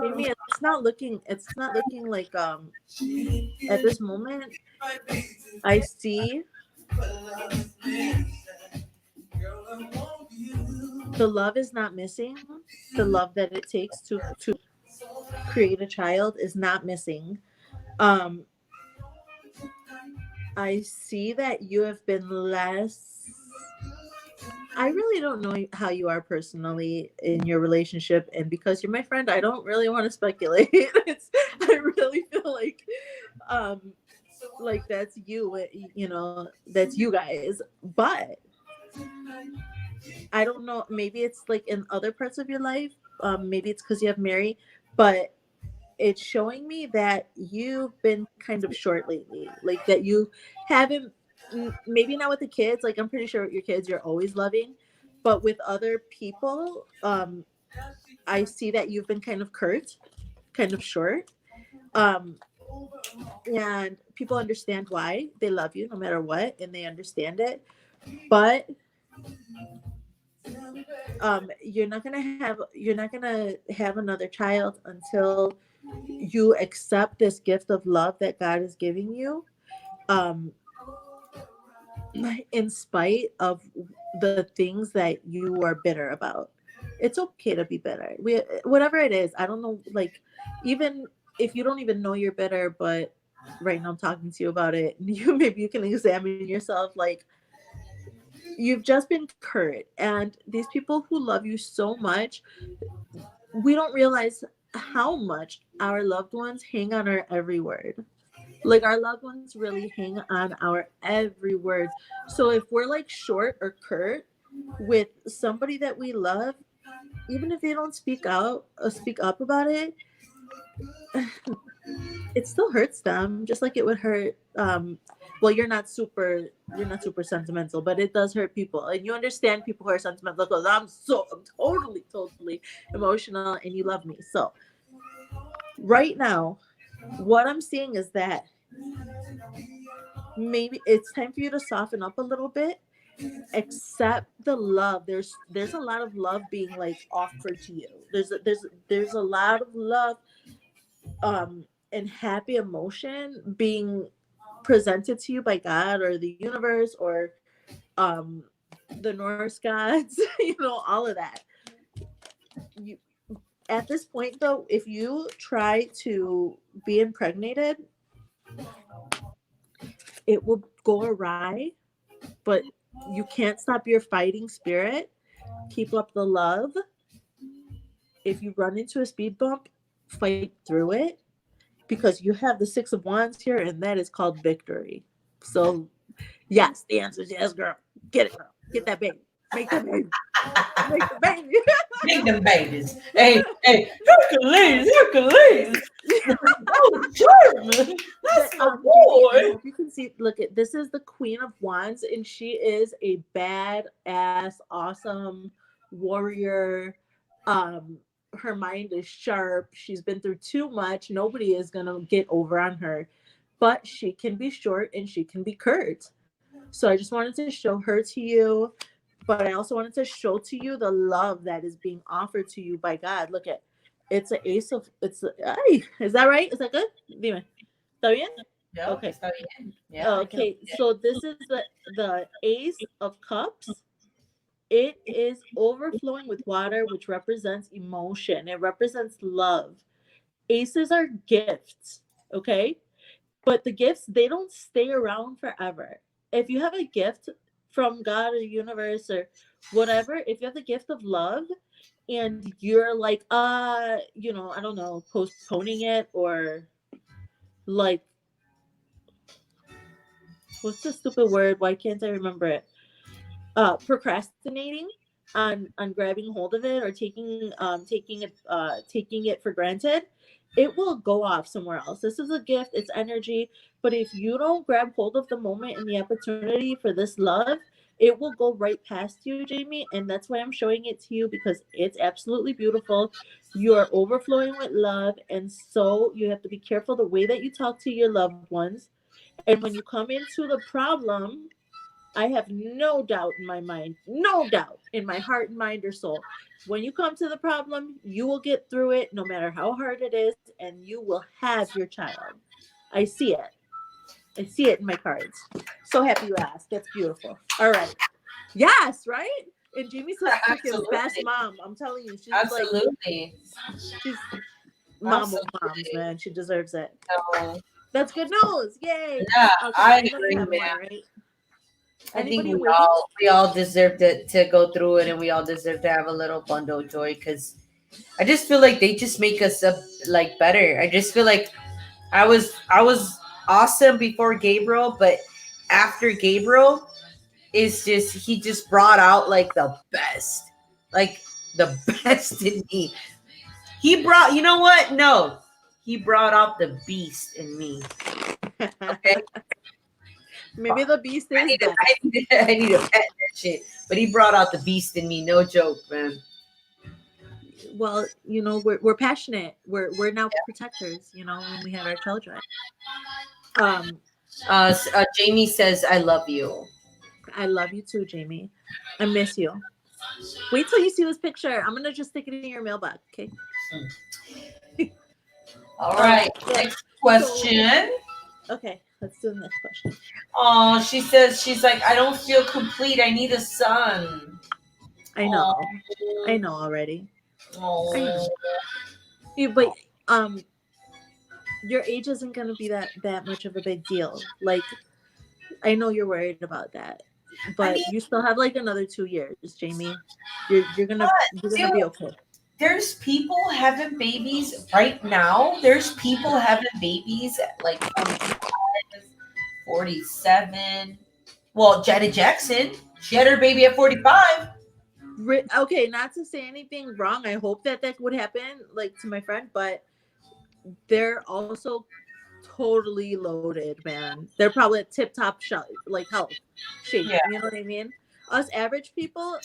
Amy, it's not looking. It's not looking like at this moment. I see the love is not missing. The love that it takes to create a child is not missing. Um, I see that you have been less. I really don't know how you are personally in your relationship, and because you're my friend, I don't really want to speculate. I really feel like that's you, that's you guys. But I don't know. Maybe it's like in other parts of your life. Maybe it's because you have Mary, but it's showing me that you've been kind of short lately, like that you haven't, maybe not with the kids, like I'm pretty sure with your kids you're always loving, but with other people, I see that you've been kind of curt, kind of short, um and people understand why. They love you no matter what, and they understand it, but you're not gonna have another child until you accept this gift of love that God is giving you, um, in spite of the things that you are bitter about. It's okay to be bitter. Whatever it is, I don't know, like, even if you don't even know you're bitter, but right now I'm talking to you about it, maybe you can examine yourself, like, you've just been hurt, and these people who love you so much, we don't realize how much our loved ones hang on our every word. Like, our loved ones really hang on our every word. So if we're like short or curt with somebody that we love, even if they don't speak out or speak up about it, it still hurts them, just like it would hurt. Well, you're not super sentimental, but it does hurt people, and you understand people who are sentimental, because I'm totally emotional, and you love me. So right now, what I'm seeing is that maybe it's time for you to soften up a little bit, accept the love. There's a lot of love being like offered to you. There's a lot of love, and happy emotion being presented to you by God or the universe or um the Norse gods, all of that. You, at this point though, if you try to be impregnated, it will go awry, but you can't stop your fighting spirit. Keep up the love. If you run into a speed bump, fight through it, because you have the Six of Wands here, and that is called victory. So yes, the answer is yes, girl. Get it, girl. Get that baby. Make that baby. Make the baby. Make them babies. Hey, Hercules. Oh, sure, man. That's my Baby, I boy. hope you can see. Look, at this is the Queen of Wands, and she is a badass, awesome warrior. Um, her mind is sharp. She's been through too much. Nobody is gonna get over on her, but she can be short and she can be curt. So I just wanted to show her to you, but I also wanted to show to you the love that is being offered to you by God. Look at, it's an ace of, ay, is that right? Is that good? Dime. ¿Está bien? Yeah, Okay. está bien. Yeah. Okay. So this is the Ace of Cups. It is overflowing with water, which represents emotion. It represents love. Aces are gifts, okay? But the gifts, they don't stay around forever. If you have a gift from God or the universe or whatever, if you have the gift of love and you're like, I don't know, postponing it or like, what's the stupid word? Why can't I remember it? Procrastinating on grabbing hold of it or taking it for granted, it will go off somewhere else. This is a gift, it's energy, but if you don't grab hold of the moment and the opportunity for this love, it will go right past you, Jamie, and that's why I'm showing it to you, because it's absolutely beautiful. You are overflowing with love, and so you have to be careful the way that you talk to your loved ones. And when you come into the problem, I have no doubt in my mind, no doubt in my heart and mind or soul. When you come to the problem, you will get through it no matter how hard it is, and you will have your child. I see it. I see it in my cards. So happy you asked. That's beautiful. All right. Yes, right? And Jamie's a freaking best Absolutely. mom. I'm telling you, she's Absolutely. she's mom of moms, Absolutely. man. She deserves it. So, That's good news. Yay. yeah, Okay, I I know agree, you have man. more, right? I think Anybody waiting? we all deserve to go through it, and we all deserve to have a little bundle of joy, because I just feel like they just make us up like better. I just feel like I was awesome before Gabriel, but after Gabriel is just he just brought out like the best in me. He brought, you know what? No, he brought out the beast in me. Okay, Maybe the beast I is need to, back. I need to pet that shit. But he brought out the beast in me. No joke, man. Well, we're passionate. We're now protectors, when we had our children. Um, Jamie says, "I love you." I love you too, Jamie. I miss you. Wait till you see this picture. I'm gonna just stick it in your mailbox, okay? All right, Yeah. next question. Okay, let's do the next question. Oh, she says she's like, I don't feel complete. I need a son. I know. I know already. I know. Oh. But um, your age isn't gonna be that much of a big deal. Like, I know you're worried about that, I but mean, you still have like another 2 years, Jamie. You're gonna be okay. there's people having babies right now. There's people having babies at like 45, 47. Well, Janet Jackson, she had her baby at 45. Okay, not to say anything wrong. I hope that would happen, like to my friend, but they're also totally loaded, man. They're probably at tip top like health shape. Yeah. You know what I mean? Us average people,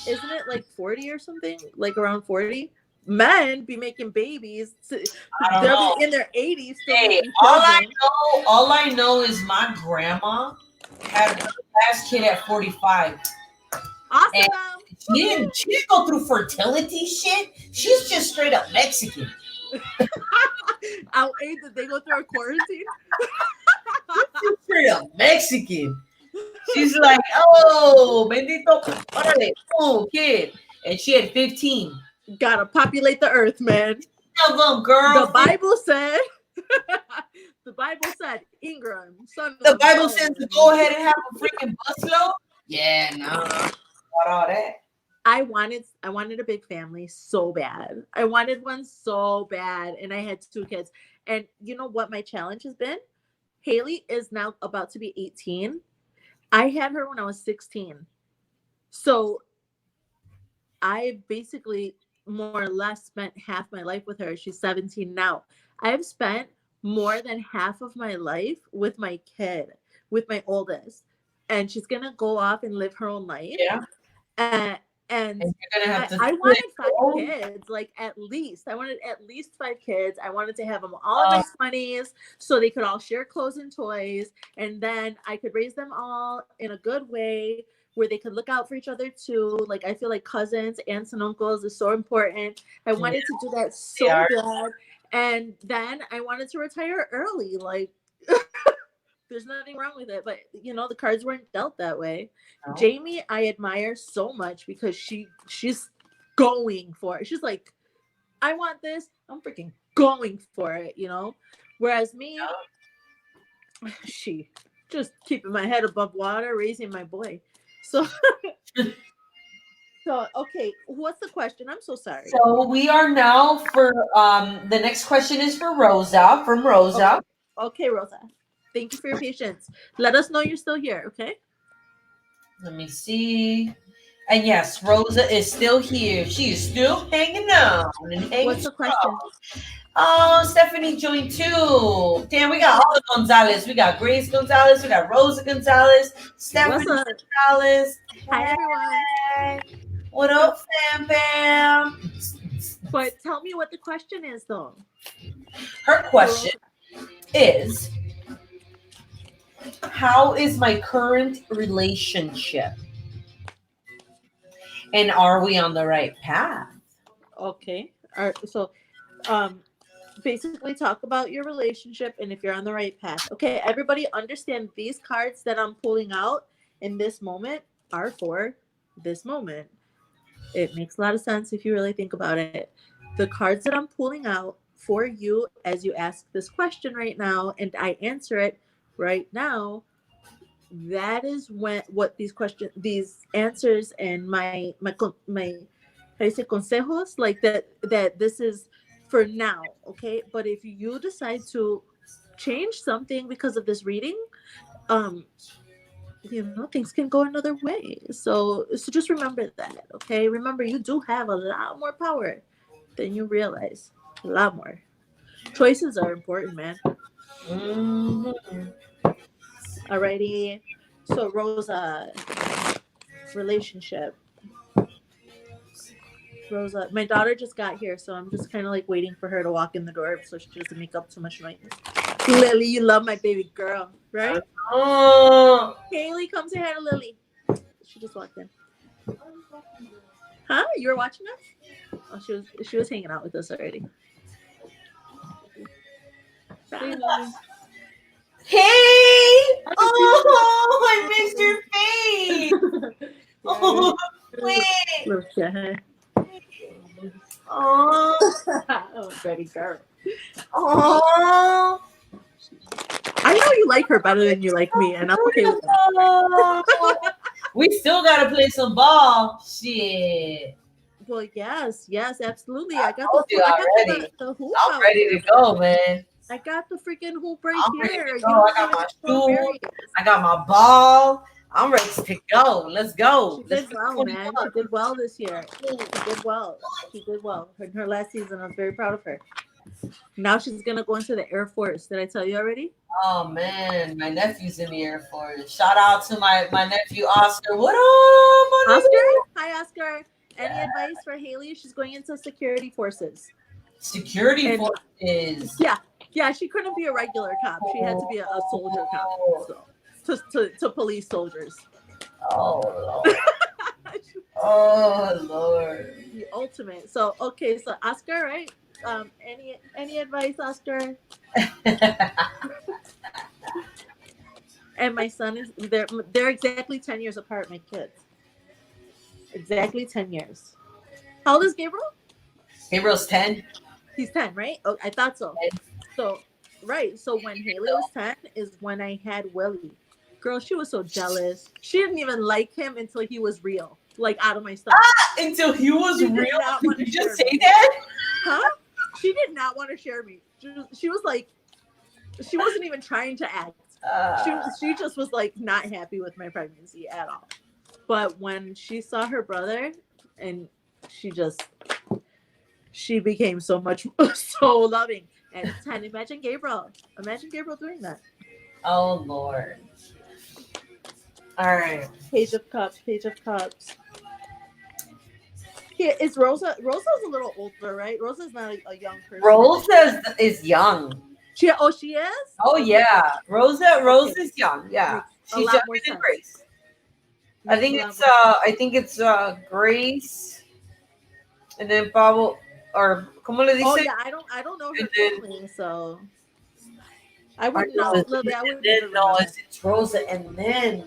isn't it like 40 or something? Like around 40? Men be making babies. I don't They'll know. be in their 80s still Hey, making children. all I know is my grandma had her last kid at 45. Awesome. And she didn't go through fertility shit. She's just straight up Mexican. Did they go through a quarantine? She's straight up Mexican. She's like, oh, bendito, órale, oh, kid. And she had 15. Gotta populate the earth, man. Of them, girl. The Bible said, the Bible said, Ingram, son The of Bible Solomon. says to go ahead and have a freaking busload. Yeah, nah, not all that. I wanted a big family so bad. I wanted one so bad, and I had 2 kids. And you know what my challenge has been? Haley is now about to be 18. I had her when I was 16. So I basically more or less spent half my life with her. She's 17 now. I've spent more than half of my life with my kid, with my oldest. And she's going to go off and live her own life. Yeah. And you're gonna have to I wanted 5 kids, like at least. I wanted at least 5 kids. I wanted to have them all in my 20s so they could all share clothes and toys. And then I could raise them all in a good way where they could look out for each other too. Like, I feel like cousins, aunts, and uncles is so important. I wanted to do that so bad. And then I wanted to retire early. Like, There's nothing wrong with it, but the cards weren't dealt that way. No. Jamie, I admire so much because she's going for it. She's like, I want this. I'm freaking going for it. Whereas me, she just keeping my head above water, raising my boy. So, okay, what's the question? I'm so sorry. So we are now for the next question is for Rosa from Rosa. Okay, Rosa. Thank you for your patience. Let us know you're still here, okay? Let me see. And yes, Rosa is still here. She is still hanging on and hanging What's the question? Oh, Stephanie joined too. Damn, we got all the Gonzalez. We got Grace Gonzalez. We got Rosa Gonzalez. Stephanie Gonzalez. Hi, everyone. Hey. What up, fam bam? But tell me what the question is, though. Her question is, how is my current relationship? And are we on the right path? Okay. All right. So, basically talk about your relationship and if you're on the right path. Okay, everybody understand these cards that I'm pulling out in this moment are for this moment. It makes a lot of sense if you really think about it. The cards that I'm pulling out for you as you ask this question right now and I answer it right now, that is what these answers and my how do you say consejos, like that this is for now, okay? But if you decide to change something because of this reading, things can go another way. So just remember that, okay? Remember, you do have a lot more power than you realize. A lot more. Choices are important, man. Mm-hmm. Alrighty. So Rosa, relationship. Rosa, my daughter just got here, so I'm just kind of like waiting for her to walk in the door so she doesn't make up too much noise. Lily, you love my baby girl, right? Oh. Haley, come say hi to Lily. She just walked in. Huh? You were watching us? Oh, she was hanging out with us already. Bye, Lily. Hey! Oh, I missed your face. Oh, wait. Little shit. Oh, Oh, baby girl. oh. I know you like her better than you like me, and I'm okay with that. We still gotta play some ball. Shit. Well, yes, absolutely. I got the hoop. I'm ready to go, man. I got the freaking hoop right here. I got my shoes. I got my ball. I'm ready to go. Let's go. She did well, man. She did well this year. She did well. In her last season, I was very proud of her. Now she's gonna go into the Air Force. Did I tell you already? Oh man, my nephew's in the Air Force. Shout out to my nephew Oscar. What up, Oscar? Hi, Oscar. Any advice for Haley? She's going into security forces. Security forces. Yeah. She couldn't be a regular cop. She had to be a soldier cop. So, to police soldiers. Oh Lord. Oh Lord. The ultimate. So okay. So Oscar, right? Any advice, Oscar? And my son is they're exactly 10 years apart, my kids. Exactly 10 years. How old is Gabriel? Gabriel's 10. He's 10, right? Oh, I thought so. So right. So when Haley was 10 is when I had Willie. Girl, she was so jealous. She didn't even like him until he was real. Like out of my stomach. Until he was real? Did you just say me. that? Huh? She did not want to share me. She was like, she wasn't even trying to act. She just was like not happy with my pregnancy at all. But when she saw her brother, and she became so loving. And imagine Gabriel doing that. Oh Lord. All right. Page of Cups. Yeah, it's Rosa. Rosa's a little older, right? Rosa's not a young person. Rosa is young. She is? Oh yeah. Rosa's young. Yeah. She's younger than Grace. I think it's Grace, and then Pablo, or como le dice? Oh yeah, I don't know her family, so I would know. Lily, I would then never no, remember. it's Rosa, and then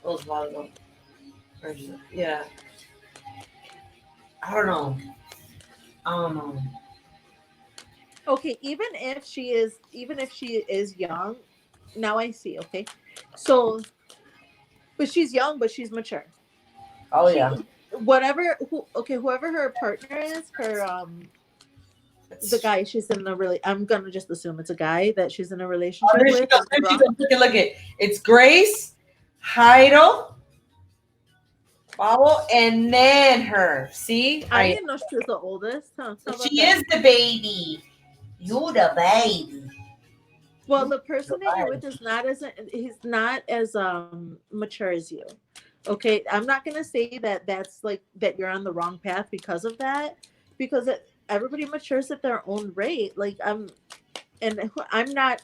Osvaldo. Yeah, I don't know. I don't know. Okay, even if she is young, now I see. Okay, so but she's young, but she's mature. Oh She yeah, whoever her partner is, her the it's, guy she's in a really, I'm gonna just assume it's a guy that she's in a relationship there she with goes. is There she wrong. goes. Look at. It's Grace, Jairo, Pablo, and then her. See, I didn't know she was the oldest. Huh? How about she that? is the baby. You the baby. Well, You the person the that you're baby. with is not as he's not as mature as you. Okay, I'm not gonna say that that's like that you're on the wrong path because of that, because everybody matures at their own rate. Like I'm not.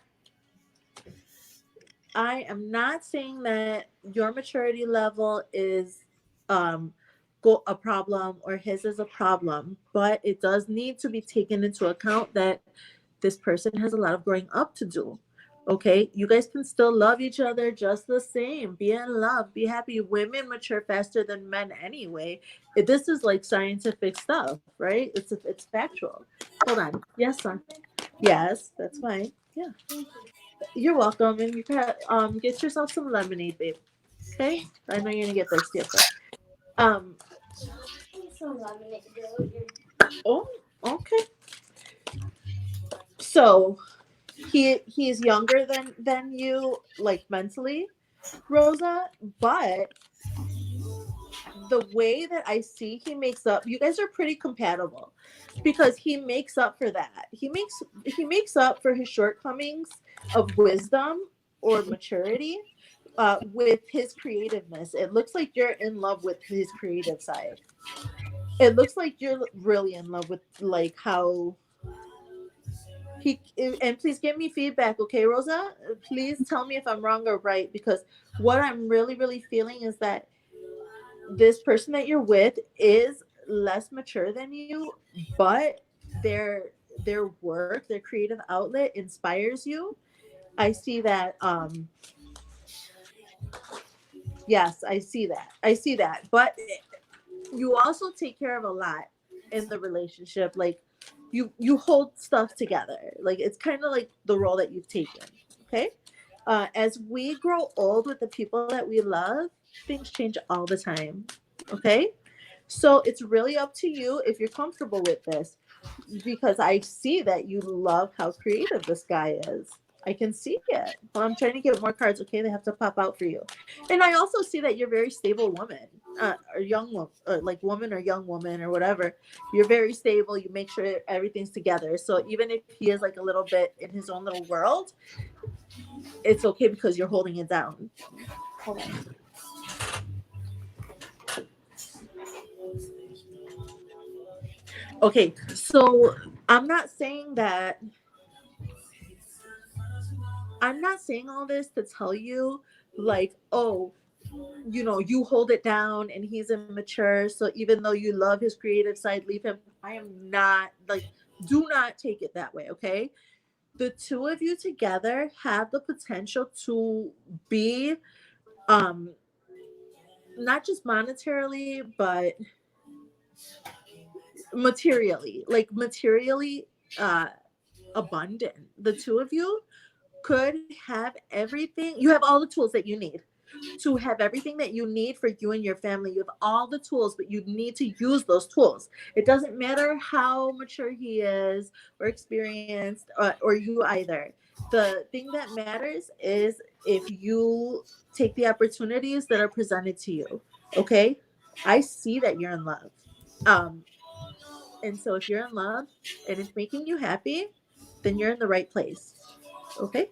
I am not saying that your maturity level is um a problem or his is a problem, but it does need to be taken into account that this person has a lot of growing up to do. Okay, you guys can still love each other just the same. Be in love, be happy. Women mature faster than men anyway. This is like scientific stuff, right? It's factual. Hold on. Yes, son. Yes, that's fine. Yeah. You're welcome, and you can get yourself some lemonade, babe. Okay, I know you're gonna get thirsty up there. Um. Oh, okay. So he's younger than you, like mentally, Rosa, but the way that I see he makes up, you guys are pretty compatible because he makes up for that. He makes up for his shortcomings of wisdom or maturity with his creativeness. It looks like you're in love with his creative side. It looks like you're really in love with like how he, and please give me feedback, okay, Rosa? Please tell me if I'm wrong or right, because what I'm really feeling is that this person that you're with is less mature than you, but their work, their creative outlet inspires you. I see that. Yes, I see that. I see that. But you also take care of a lot in the relationship. Like you hold stuff together. Like it's kind of like the role that you've taken. Okay. As we grow old with the people that we love, things change all the time. Okay. So it's really up to you if you're comfortable with this, because I see that you love how creative this guy is. I can see it. Well, I'm trying to get more cards. Okay, they have to pop out for you. And I also see that you're a very stable woman, or young woman, or like woman or young woman or whatever. You're very stable. You make sure everything's together. So even if he is like a little bit in his own little world, it's okay because you're holding it down. Hold on. Okay, so I'm not saying that I'm not saying all this to tell you, like, oh, you hold it down and he's immature. So even though you love his creative side, leave him. I am not like, do not take it that way. Okay. The two of you together have the potential to be, um, not just monetarily, but materially, uh, abundant. The two of you could have everything. You have all the tools that you need to have everything that you need for you and your family. You have all the tools, but you need to use those tools. It doesn't matter how mature he is or experienced, or you either. The thing that matters is if you take the opportunities that are presented to you. Okay. I see that you're in love. Um, and so if you're in love and it's making you happy, then you're in the right place. Okay.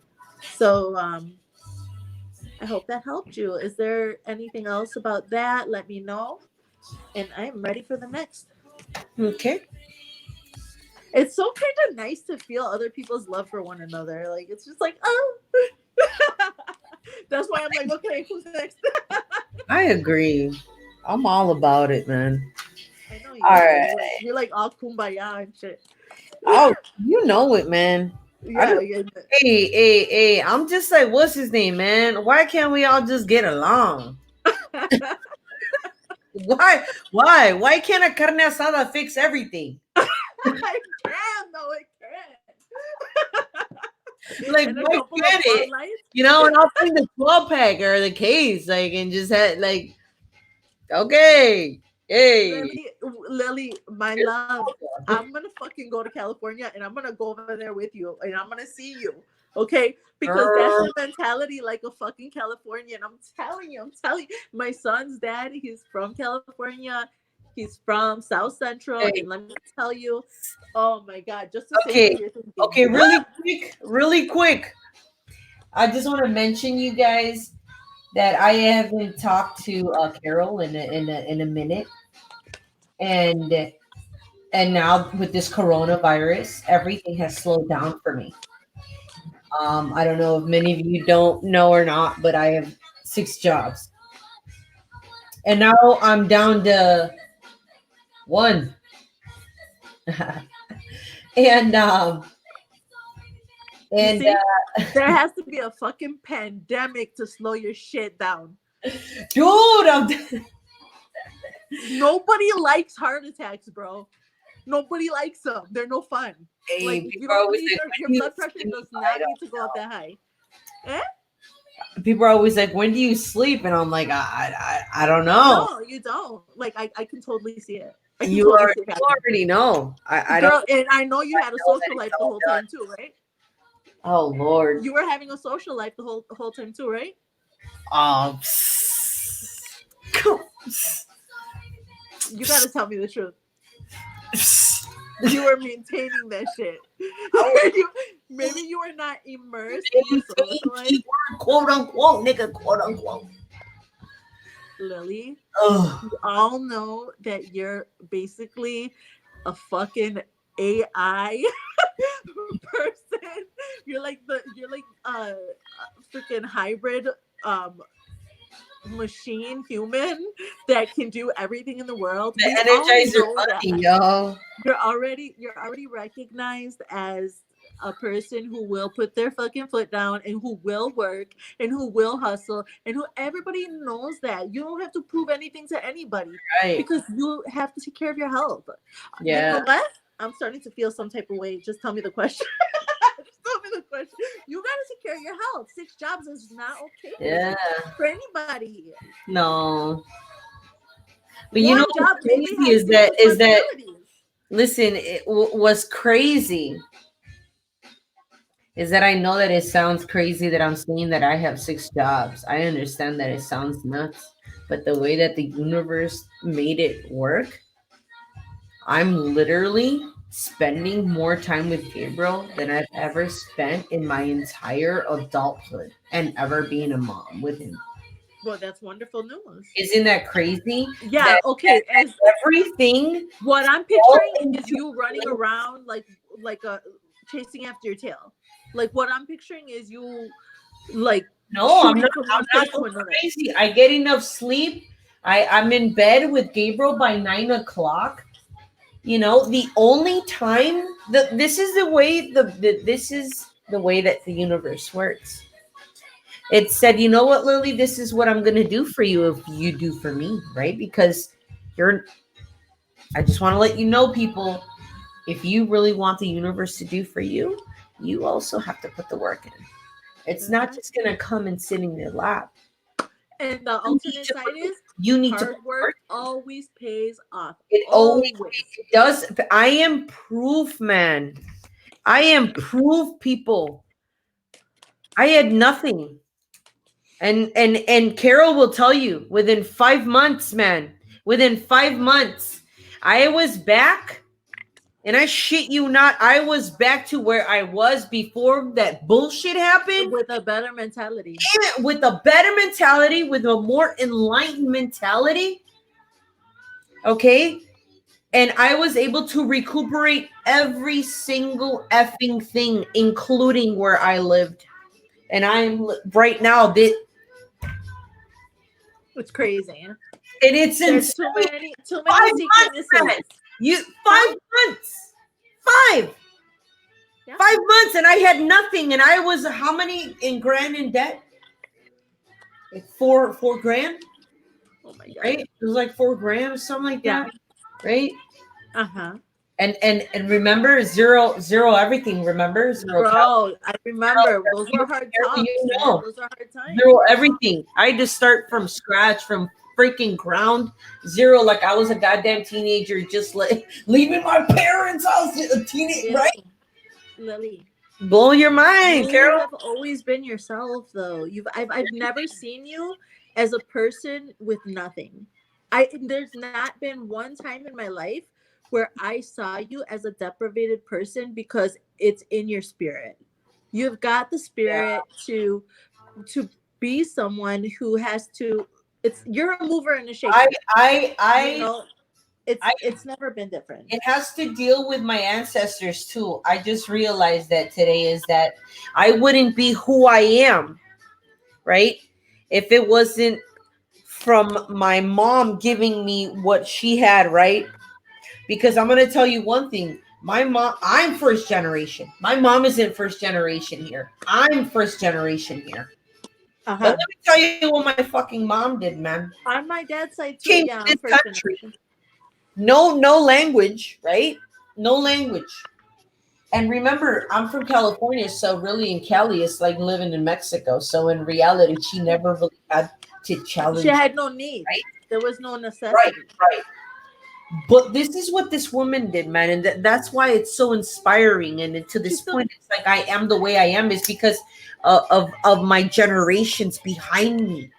So I hope that helped you. Is there anything else about that? Let me know. And I'm ready for the next. Okay. It's so kind of nice to feel other people's love for one another. Like it's just like, oh. That's why I'm like, okay, who's next? I agree. I'm all about it, man. I know you All are. right. You're like all kumbaya and shit. Oh, you know it, man. Yeah, yeah. Hey, I'm just like, what's his name, man? Why can't we all just get along? Why can't a carne asada fix everything? I can, though, it can. Like, And a why couple of can't Bud it? Lights. You know, and I'll bring the 12 pack or the case, like, and just had like, okay, hey. Lily, my love, I'm gonna fucking go to California and I'm gonna go over there with you and I'm gonna see you, okay? Because that's the mentality like a fucking Californian. I'm telling you, my son's dad, he's from California, he's from South Central, Hey. and let me tell you, oh my god, just to say Okay, what you're thinking. okay, really quick. I just want to mention you guys that I haven't talked to Carol in a minute, and now with this coronavirus, everything has slowed down for me. I don't know if many of you don't know or not, but I have 6 jobs, and now I'm down to 1. and You and see, there has to be a fucking pandemic to slow your shit down. dude, I'm Nobody likes heart attacks, bro. Nobody likes them. They're no fun. Hey, Like you people don't always need say, your "When do blood you pressure sleep?" does I not don't need to go up that high. Eh? People are always like, "When do you sleep?" And I'm like, I don't know. No, you don't. Like I can totally see it. I can You totally are see it you happening. already know. I don't Girl, and I know you had a know that social it's life the all whole done. time too, right? Oh Lord. You were having a social life the whole time too, right? Um. You gotta tell me the truth. You were maintaining that shit. Maybe you were not immersed in your social life. Quote unquote, nigga, quote unquote. Lily, Ugh. we all know that you're basically a fucking AI person. You're like freaking hybrid machine human that can do everything in the world. We The all Energizer know that. Bunny, yo. You're already recognized as a person who will put their fucking foot down and who will work and who will hustle and who everybody knows that. You don't have to prove anything to anybody Right. because you have to take care of your health. Yeah. You know what? I'm starting to feel some type of way. Just tell me the question. Just tell me the question. You gotta take care of your health. 6 jobs is not okay Yeah. for anybody. No. But One you know job what's maybe crazy has is that responsibilities. listen, what's crazy is that I know that it sounds crazy that I'm saying that I have 6 jobs. I understand that it sounds nuts, but the way that the universe made it work, I'm literally spending more time with Gabriel than I've ever spent in my entire adulthood and ever being a mom with him. Well, that's wonderful news. Isn't that crazy? Yeah, okay. As Everything. what I'm picturing is you running around like a chasing after your tail. Like what I'm picturing is you like No, I'm shooting not. from I'm one not place to going another. crazy. I get enough sleep. I'm in bed with Gabriel by 9 o'clock. You know, the only time this is the way this is the way that the universe works. It said, you know what, Lily, this is what I'm gonna do for you if you do for me, right? Because I just want to let you know, people, if you really want the universe to do for you, you also have to put the work in. It's not just gonna come and sit in your lap. And the alternate side is You need to hard work always pays off. It always does. I am proof, man. I am proof, people. I had nothing. And Carol will tell you within 5 months, man. Within 5 months, I was back, and I shit you not, I was back to where I was before that bullshit happened. with a better mentality. With a better mentality, with a more enlightened mentality. Okay? And I was able to recuperate every single effing thing, including where I lived. And I'm right now It's crazy. and it's There's insane. too 5 many secret months, man. misses. 5 months. 5. Yeah. 5 months, and I had nothing, and I was how many grand in debt? Like four grand, Oh my god. right? It was like 4 grand or something like Yeah. that, right? Uh-huh. And remember zero everything. Remember zero Bro, I remember those you, were hard times, you man. know, Those are hard times. zero everything. I had to start from scratch, from freaking ground zero. Like I was a goddamn teenager, just like leaving my parents' house. A teenage, right? Lily, Blow your mind, you Carol. have always been yourself, though. I've never seen you as a person with nothing. There's not been one time in my life where I saw you as a deprivated person because it's in your spirit. You've got the Yeah. spirit to be someone who has to. You're a mover and a shaker. You know, it's never been different. It has to deal with my ancestors too. I just realized that today is that I wouldn't be who I am, right? If it wasn't from my mom giving me what she had, right? Because I'm going to tell you one thing. My mom, I'm first generation. My mom isn't first generation here. I'm first generation here. But Uh-huh. let me tell you what my fucking mom did, man. On my dad's side too, Came yeah, to I'm this first country. generation. No language, right? No language. And remember, I'm from California, so really in Cali, it's like living in Mexico. So in reality, she never really had to challenge. She had no need. Right? There was no Right, necessity. right. But this is what this woman did, man, and that's why it's so inspiring. And to this point, it's like I am the way I am is because of my generations behind me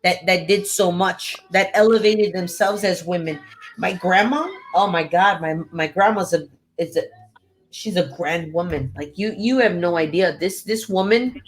that did so much, that elevated themselves as women. My grandma, oh my God, my grandma's she's a grand woman. Like you have no idea. This woman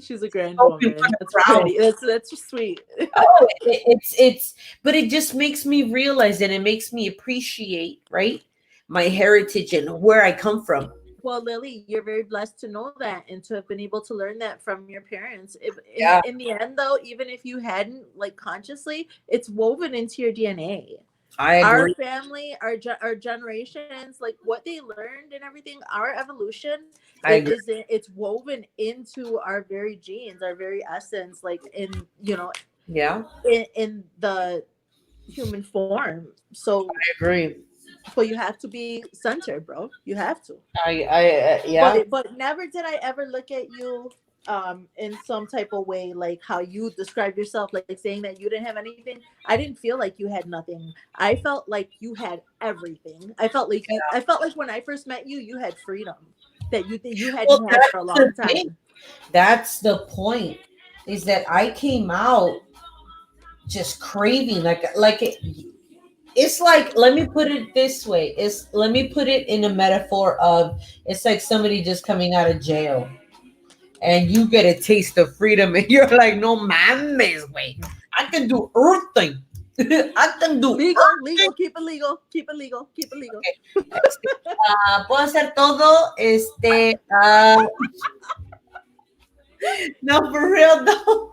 She's a grand spoken woman. from the That's ground. pretty. That's just sweet. Oh, it's but it just makes me realize and it makes me appreciate, right? My heritage and where I come from. Well, Lily, you're very blessed to know that and to have been able to learn that from your parents. Yeah, In the end, though, even if you hadn't like consciously, it's woven into your DNA. I Our agree. family, our generations, like what they learned and everything, our evolution, I agree. it's woven into our very genes, our very essence, like Yeah, in the human form. So I agree. you have to be centered, bro. You have to. Yeah. But never did I ever look at you in some type of way like how you described yourself, like saying that you didn't have anything. I didn't feel like you had nothing. I felt like you had everything. I felt like when I first met you, you had freedom that you Well, hadn't had that's for a the long thing. time. That's the point. Is that I came out just craving it's like, let me put it this way. Let me put it in a metaphor of it's like somebody just coming out of jail and you get a taste of freedom and you're like, no mames, way. I can do everything. I can do Legal, keep it legal, keep it legal, keep it legal. puedo hacer todo. No, for real though.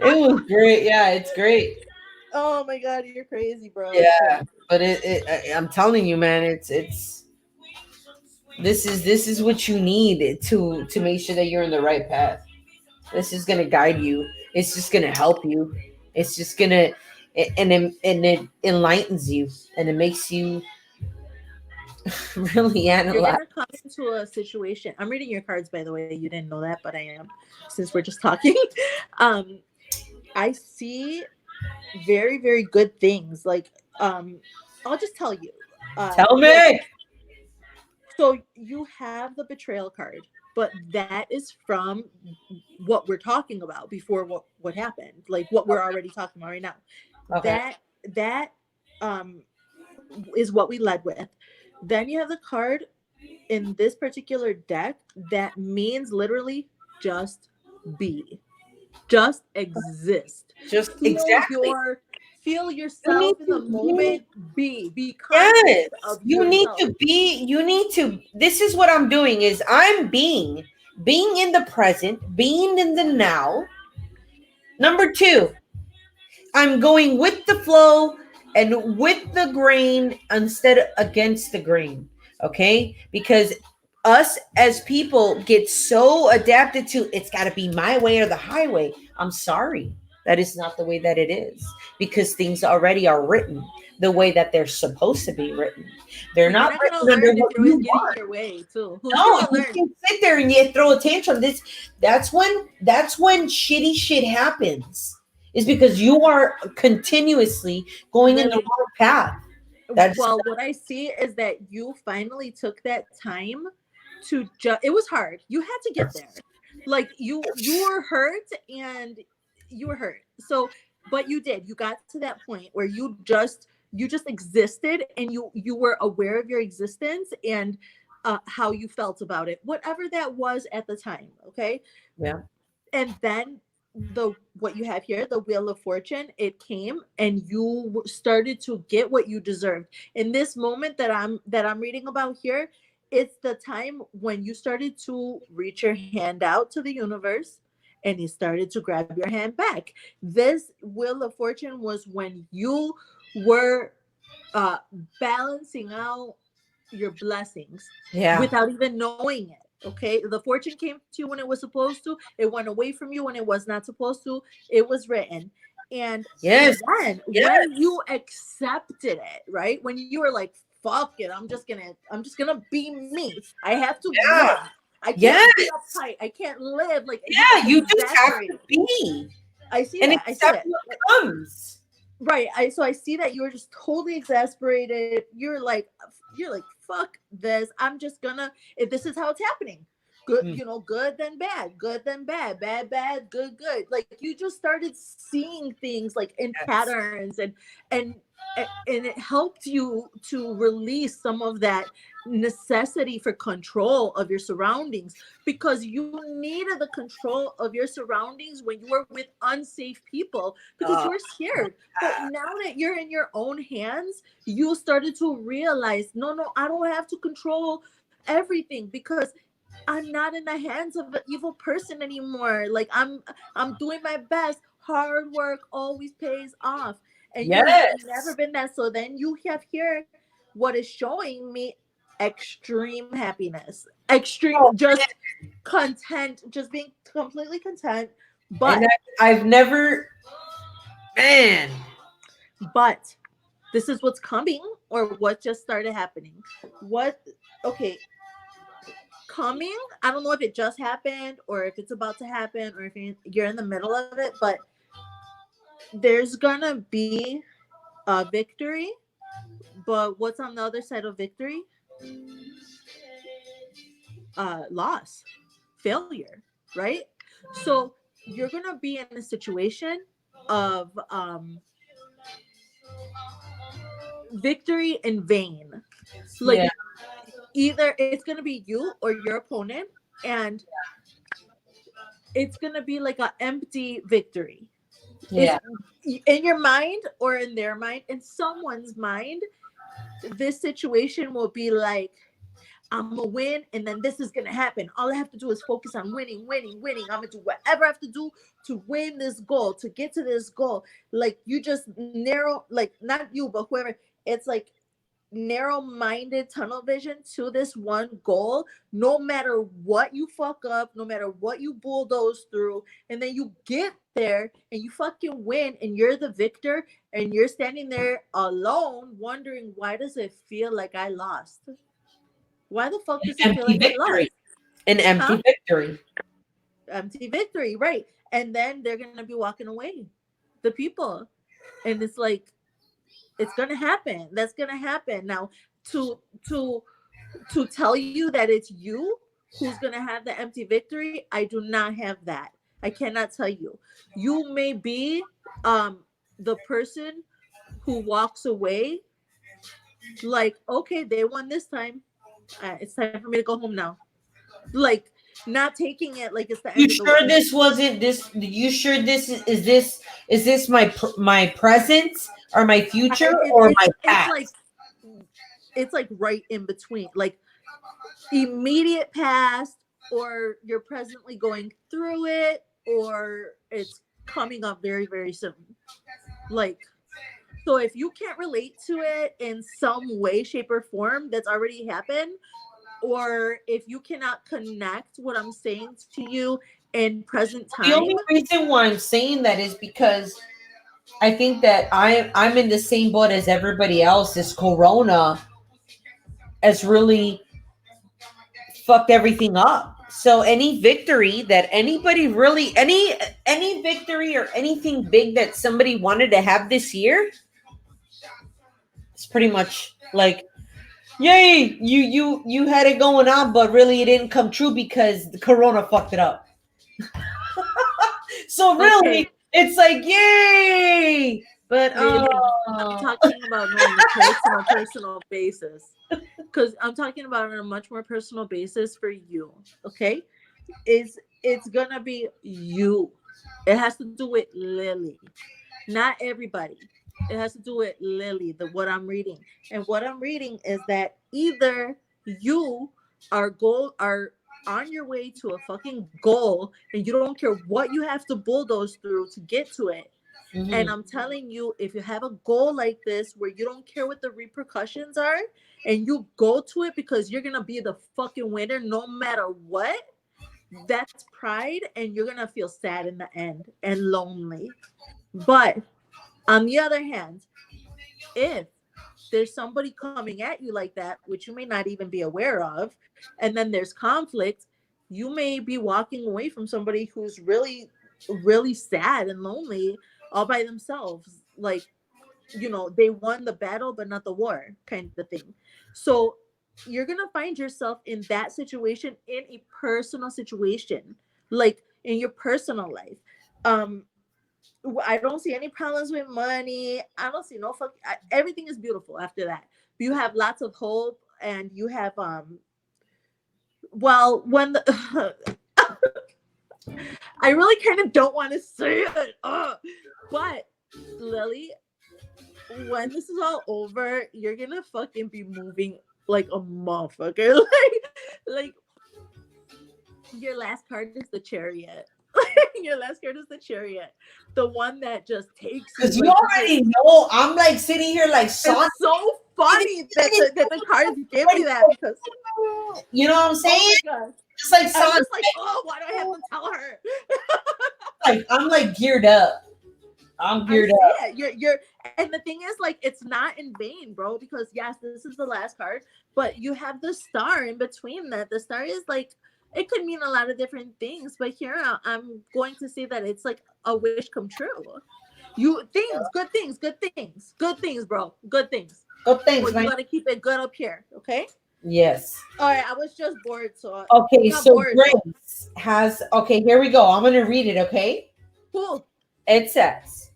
It was great. Yeah, it's great. Oh my god, you're crazy, bro. Yeah, but I'm telling you, man, it's this is what you need to make sure that you're in the right path. This is gonna guide you. It's just gonna help you. It's just gonna and it enlightens you and it makes you really You're analyze. gonna come into a situation. I'm reading your cards, by the way. You didn't know that, but I am, since we're just talking. um I see very, very good things. Like, I'll just tell you. Tell Like, me. so you have the betrayal card, but that is from what we're talking about before what happened, like what we're already talking about right now. Okay. That um is what we led with. Then you have the card in this particular deck that means literally just be. Just exist. Just Feel exactly. feel You need yourself in the to moment. Be conscious yes. of You need yourself. to be. You need to. This is what I'm doing. Is I'm being in the present, being in the now. Number two, I'm going with the flow and with the grain instead of against the grain. Okay, because us as people get so adapted to it's got to be my way or the highway. I'm sorry, that is not the way that it is, because things already are written the way that they're supposed to be written. They're But you're not not gonna written under learn if what you're always you getting want. your way too. Who's No, gonna you learn? can sit there and you throw a tantrum. That's when shitty shit happens. Is because you are continuously going in the Really? wrong path. That's Well, what I see is that you finally took that time to just. It was hard. You had to get there. Like you were hurt and you were hurt. So, but you did. You got to that point where you just existed and you were aware of your existence and how you felt about it, whatever that was at the time. Okay, yeah. and then the what you have here, the wheel of fortune, it came and you started to get what you deserved in this moment that I'm reading about here. It's the time when you started to reach your hand out to the universe and it started to grab your hand back. This wheel of fortune was when you were uh balancing out your blessings Yeah. without even knowing it. Okay. The fortune came to you when it was supposed to, it went away from you when it was not supposed to. It was written. And Yes. then when Yes. you accepted it, right? When you were like, fuck it, I'm just gonna be me. I have to Yeah. live. I Yes. can't be uptight. I can't live. Like you're Yeah. just You just have to exasperated. be I see and that. I see accept that. what comes. Right. I see that you were just totally exasperated. You're like fuck this. I'm just gonna, if this is how it's happening. Good, Hmm. good then bad, good then bad, bad bad, good good. Like you just started seeing things like in Yes. patterns and and it helped you to release some of that necessity for control of your surroundings, because you needed the control of your surroundings when you were with unsafe people because Uh, you were scared. But now that you're in your own hands, you started to realize, no, no, I don't have to control everything because I'm not in the hands of an evil person anymore. Like I'm doing my best. Hard work always pays off. And you have never yes. been that. So then you have here what is showing me extreme happiness. Extreme, Oh, just content, just being completely content. and But I've never, man. but this is what's coming or what just started happening. What okay, coming, I don't know if it just happened or if it's about to happen or if you're in the middle of it, but there's gonna be a victory. But what's on the other side of victory? Loss, failure, right? So you're gonna be in a situation of victory in vain. Yeah. Like either it's gonna be you or your opponent, and it's gonna be like an empty victory. It's Yeah. in your mind or in their mind, in someone's mind. This situation will be like, I'm gonna win, and then this is gonna happen. All I have to do is focus on winning, winning, winning. I'm gonna do whatever I have to do to win this goal, to get to this goal. Like you just narrow, like not you, but whoever. It's like narrow-minded tunnel vision to this one goal, no matter what you fuck up, no matter what you bulldoze through, and then you get there and you fucking win and you're the victor, and you're standing there alone wondering, why does it feel like I lost? Why the fuck does it feel Empty like I victory. lost? An Huh? empty victory. Empty victory, right? And then they're gonna be walking away, the people, and it's like, it's gonna happen. That's gonna happen now. To to to tell you that it's you who's going to have the empty victory, I do not have that. I cannot tell you. You may be the person who walks away like, okay, they won this time. It's time for me to go home now. Like, not taking it like it's the You end of the sure world. this wasn't this? You sure this is this my present or my future or my It's like past? right in between, like immediate past, or you're presently going through it, or it's coming up very very soon. Like So if you can't relate to it in some way, shape, or form that's already happened, or if you cannot connect what I'm saying to you in present The time, only reason why I'm saying that is because I think that I'm in the same boat as everybody else. This Corona has really fucked everything up. So any victory that anybody really any victory or anything big that somebody wanted to have this year, it's pretty much like, yay, you had it going on, but really it didn't come true because the Corona fucked it up. So really, okay, it's like, yay! But really, I'm talking about no, on a personal basis, because I'm talking about on a much more personal basis for you. Okay, it's gonna be you. It has to do with Lily, not everybody. It has to do with Lily, the what I'm reading. And what I'm reading is that either you are on your way to a fucking goal and you don't care what you have to bulldoze through to get to it. And mhm. I'm telling you, if you have a goal like this where you don't care what the repercussions are and you go to it because you're gonna be the fucking winner no matter what, that's pride, and you're gonna feel sad in the end and lonely. But on the other hand, if there's somebody coming at you like that, which you may not even be aware of, and then there's conflict, you may be walking away from somebody who's really, really sad and lonely all by themselves. Like, they won the battle, but not the war, kind of thing. So you're going to find yourself in that situation, in a personal situation, like in your personal life. Um, I don't see any problems with money. I don't see no everything is beautiful after that. You have lots of hope, and you have well, when the I really kind of don't want to say it. But Lily, when this is all over, you're gonna fucking be moving like a motherfucker. Like your last card is the Chariot. Your last card is the Chariot, the one that just takes you. Because you already know I'm like sitting here like Sonic. It's so funny that the cards give me that, because You know what I'm saying? oh my god, Just like I'm Sonic. just like, oh, why do I have to tell her? Like I'm like geared up. I'm I geared see up. it. You're, and the thing is, like, it's not in vain, bro. Because yes, this is the last card, but you have the star in between that. The star is like, it could mean a lot of different things, but here I'm going to say that it's like a wish come true. Good things, good things, good things, bro, good things. Good things, Well, you man. gotta keep it good up here, okay? Yes. All right, I was just bored, so Okay, not so bored. Grace has, okay, here we go. I'm going to read it, okay? Who? It says,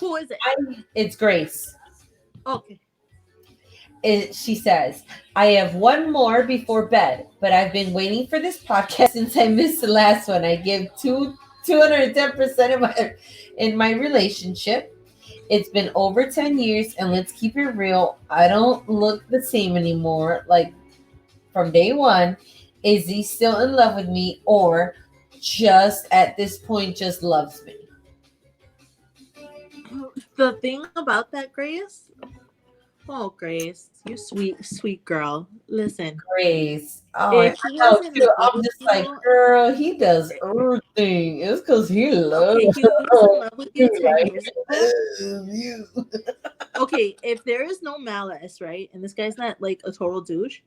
Who is it? it's Grace. Okay. She says, I have one more before bed, but I've been waiting for this podcast since I missed the last one. I give 210% of my in my relationship. It's been over 10 years, and let's keep it real. I don't look the same anymore. Like from day one, is he still in love with me, or just at this point just loves me? The thing about that, Grace. Oh, Grace, you sweet, sweet girl. Listen, Grace. Oh, I if he know was in too. love I'm with just like, you, girl, he does everything. It's because he loves okay, he was in love with you 10 like, years ago. you. Okay, if there is no malice, right, and this guy's not like a total douche,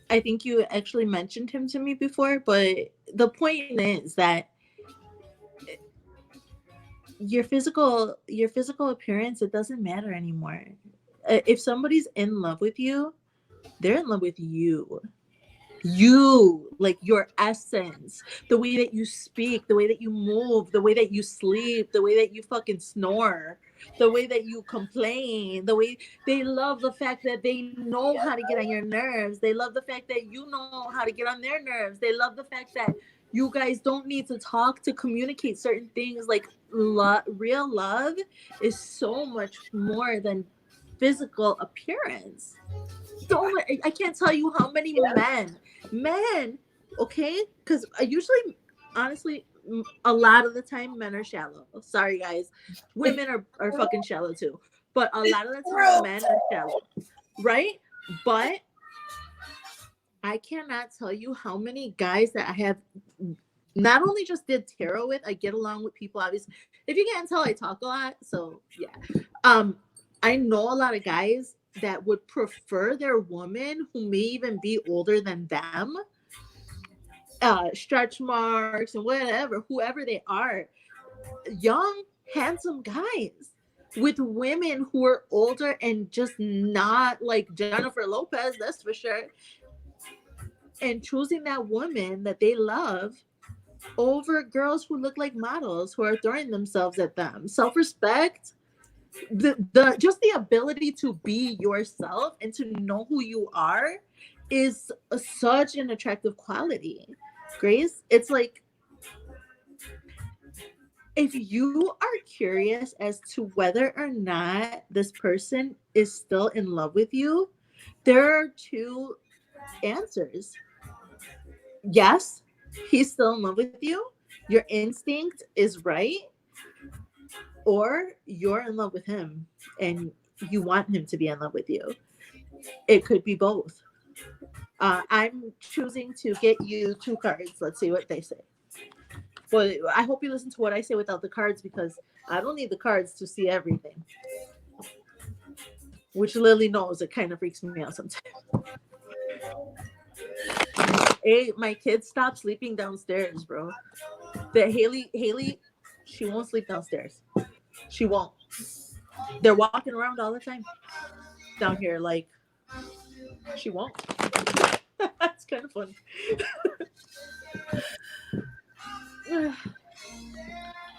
I think you actually mentioned him to me before, but the point is that your physical appearance, it doesn't matter anymore. If somebody's in love with you, they're in love with you, like your essence, the way that you speak, the way that you move, the way that you sleep, the way that you fucking snore, the way that you complain, the way they love the fact that they know how to get on your nerves. They love the fact that you know how to get on their nerves. They love the fact that you guys don't need to talk to communicate certain things. Like real love is so much more than physical appearance. So I can't tell you how many men, okay, because I usually, honestly, a lot of the time men are shallow. Sorry guys, women are fucking shallow too, but a lot of the time men are shallow, right? But I cannot tell you how many guys that I have not only just did tarot with, I get along with people. Obviously, if you can't tell, I talk a lot. So yeah, I know a lot of guys that would prefer their woman who may even be older than them, stretch marks and whatever, whoever they are, young, handsome guys with women who are older and just not like Jennifer Lopez, that's for sure. And choosing that woman that they love over girls who look like models who are throwing themselves at them. Self-respect, the just the ability to be yourself and to know who you are is such an attractive quality. Grace, it's like if you are curious as to whether or not this person is still in love with you, there are two answers. Yes, he's still in love with you. Your instinct is right, or you're in love with him and you want him to be in love with you. It could be both. I'm choosing to get you two cards. Let's see what they say. Well, I hope you listen to what I say without the cards because I don't need the cards to see everything. Which Lily knows it kind of freaks me out sometimes. Hey, my kids stopped sleeping downstairs, bro. The Haley, she won't sleep downstairs. She won't. They're walking around all the time down here, like she won't. That's kind of funny.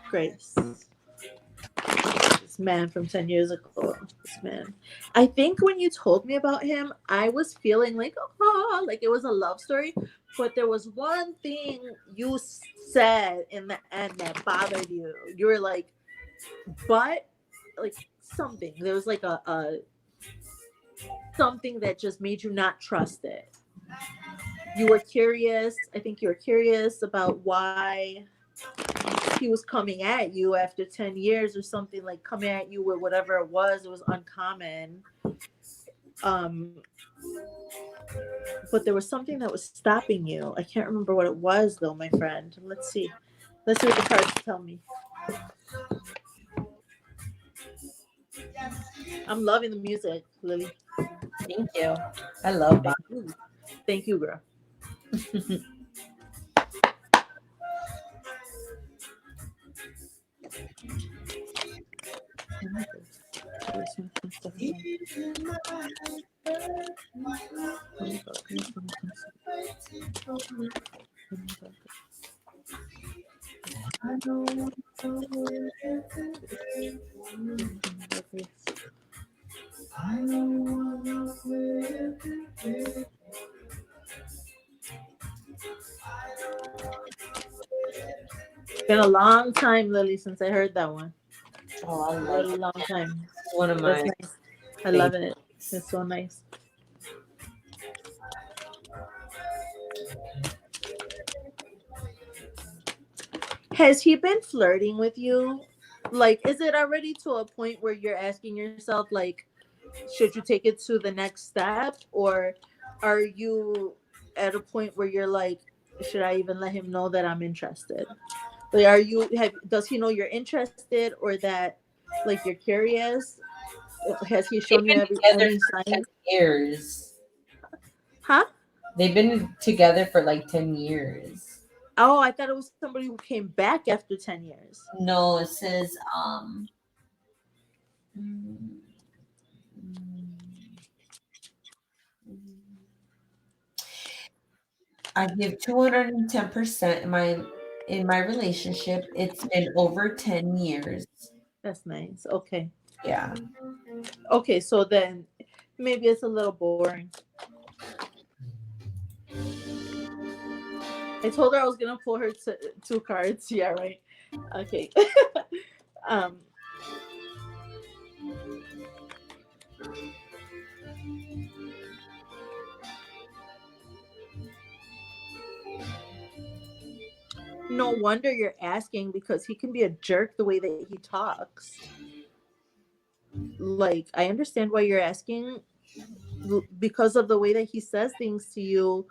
Grace. This man from 10 years ago. This man. I think when you told me about him, I was feeling like, oh, like it was a love story. But there was one thing you said in the end that bothered you. You were like, but like something. There was like a something that just made you not trust it. You were curious. I think you were curious about why he was coming at you after 10 years or something, like coming at you with whatever it was uncommon. But there was something that was stopping you. I can't remember what it was though, my friend. Let's see what the cards tell me. I'm loving the music, Lily. Thank you. I love that. Thank you, girl. It's been a long time, Lily, since I heard that one. Oh, I A love it. long time. It's one of my. That's nice. I love it. It's so nice. Has he been flirting with you? Like, is it already to a point where you're asking yourself, like, should you take it to the next step? Or are you at a point where you're like, should I even let him know that I'm interested? Like, does he know you're interested or that, like, you're curious? Has he shown you any sign? 10 years. Huh? They've been together for like 10 years. Oh, I thought it was somebody who came back after 10 years. No, it says I give 210% in my relationship. It's been over 10 years. That's nice. Okay. Yeah. Okay, so then maybe it's a little boring. I told her I was gonna pull her two cards. Yeah, right. Okay. No wonder you're asking because he can be a jerk the way that he talks. like I understand why you're asking, because of the way that he says things to you.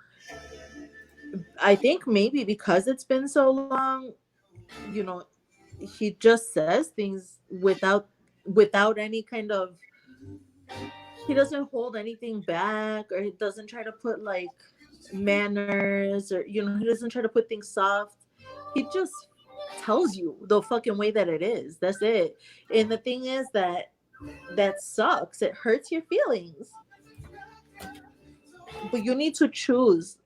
I think maybe because it's been so long, you know, he just says things without any kind of, he doesn't hold anything back, or he doesn't try to put like manners, or he doesn't try to put things soft. He just tells you the fucking way that it is. That's it. And the thing is that sucks. It hurts your feelings. But you need to choose.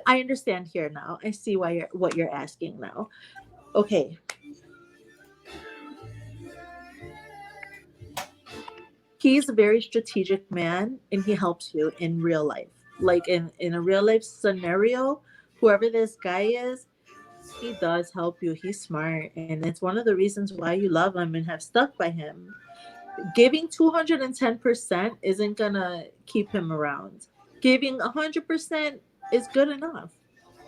I understand here now. I see what you're asking now. Okay. He's a very strategic man, and he helps you in real life. Like in a real life scenario, whoever this guy is, he does help you. He's smart, and it's one of the reasons why you love him and have stuck by him. Giving 210% isn't gonna keep him around. Giving 100% is good enough.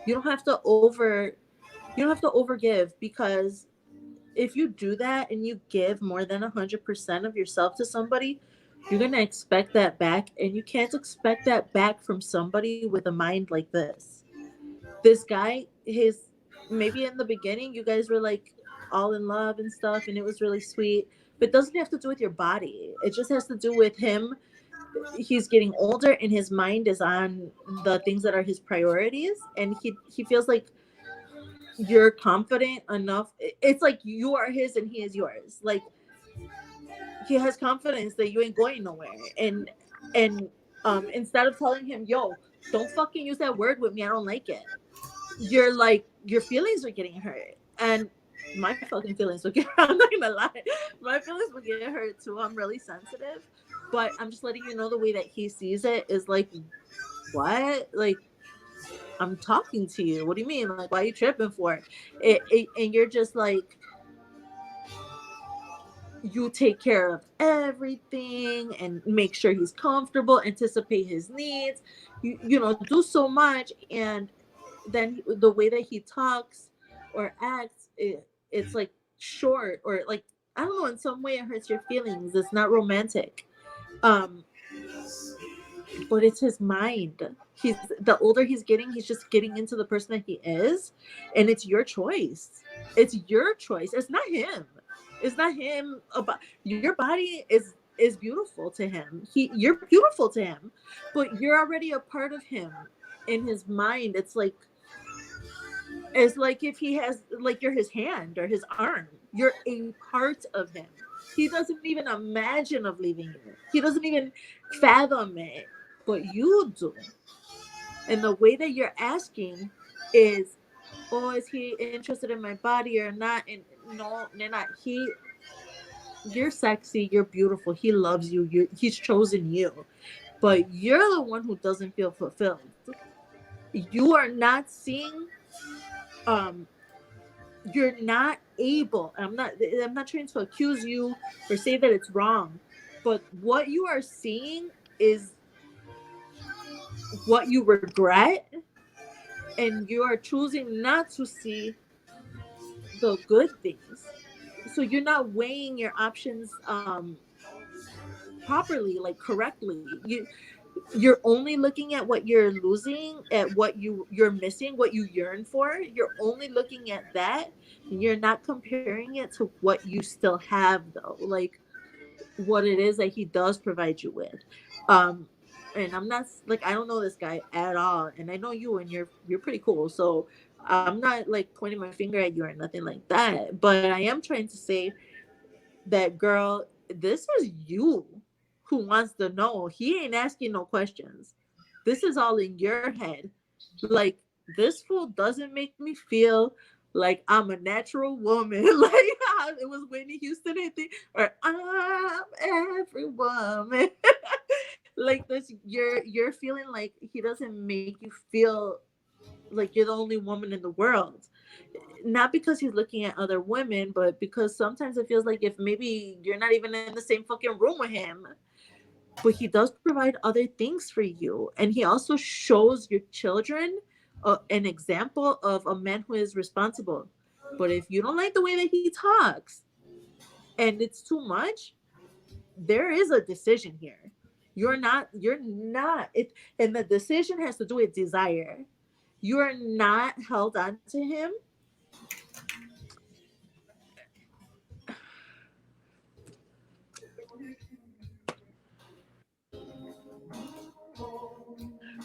You don't have to overgive, because if you do that and you give more than 100% of yourself to somebody, you're going to expect that back, and you can't expect that back from somebody with a mind like this. This guy, his maybe in the beginning you guys were like all in love and stuff, and it was really sweet, but it doesn't have to do with your body. It just has to do with him. He's getting older, and his mind is on the things that are his priorities, and he feels like you're confident enough. It's like you are his and he is yours. Like, he has confidence that you ain't going nowhere. And instead of telling him, yo, don't fucking use that word with me, I don't like it, you're like, your feelings are getting hurt. And my fucking feelings will get I'm not gonna lie, my feelings will get hurt too. I'm really sensitive, but I'm just letting you know the way that he sees it is like, what? Like, I'm talking to you. What do you mean? Like, why are you tripping for it? And you're just like, you take care of everything and make sure he's comfortable, anticipate his needs, do so much. And then the way that he talks or acts, it's like short, or like, I don't know, in some way it hurts your feelings. It's not romantic. But it's his mind. He's the older he's getting, he's just getting into the person that he is, and it's your choice. It's your choice. It's not him. It's not him. About your body is beautiful to him. You're beautiful to him, but you're already a part of him in his mind. It's like if he has, like, you're his hand or his arm. You're a part of him. He doesn't even imagine of leaving you. He doesn't even fathom it, but you do. And the way that you're asking is, oh, is he interested in my body or not? And no, they're not. You're sexy. You're beautiful. He loves you. He's chosen you, but you're the one who doesn't feel fulfilled. You are not seeing. You're not able. I'm not trying to accuse you or say that it's wrong, but what you are seeing is what you regret, and you are choosing not to see the good things. So you're not weighing your options properly, like correctly. You're only looking at what you're losing, at what you're missing, what you yearn for. You're only looking at that, and you're not comparing it to what you still have, though, like what it is that he does provide you with. And I'm not, like, I don't know this guy at all, and I know you, and you're pretty cool, so I'm not like pointing my finger at you or nothing like that, but I am trying to say that, girl, this is you who wants to know. He ain't asking no questions. This is all in your head. Like, this fool doesn't make me feel like I'm a natural woman. Like how it was Whitney Houston, I think, or I'm every woman. Like this, you're feeling like he doesn't make you feel like you're the only woman in the world. Not because he's looking at other women, but because sometimes it feels like if maybe you're not even in the same fucking room with him. But he does provide other things for you. And he also shows your children an example of a man who is responsible. But if you don't like the way that he talks, and it's too much, there is a decision here. You're not it, and the decision has to do with desire. You are not held on to him.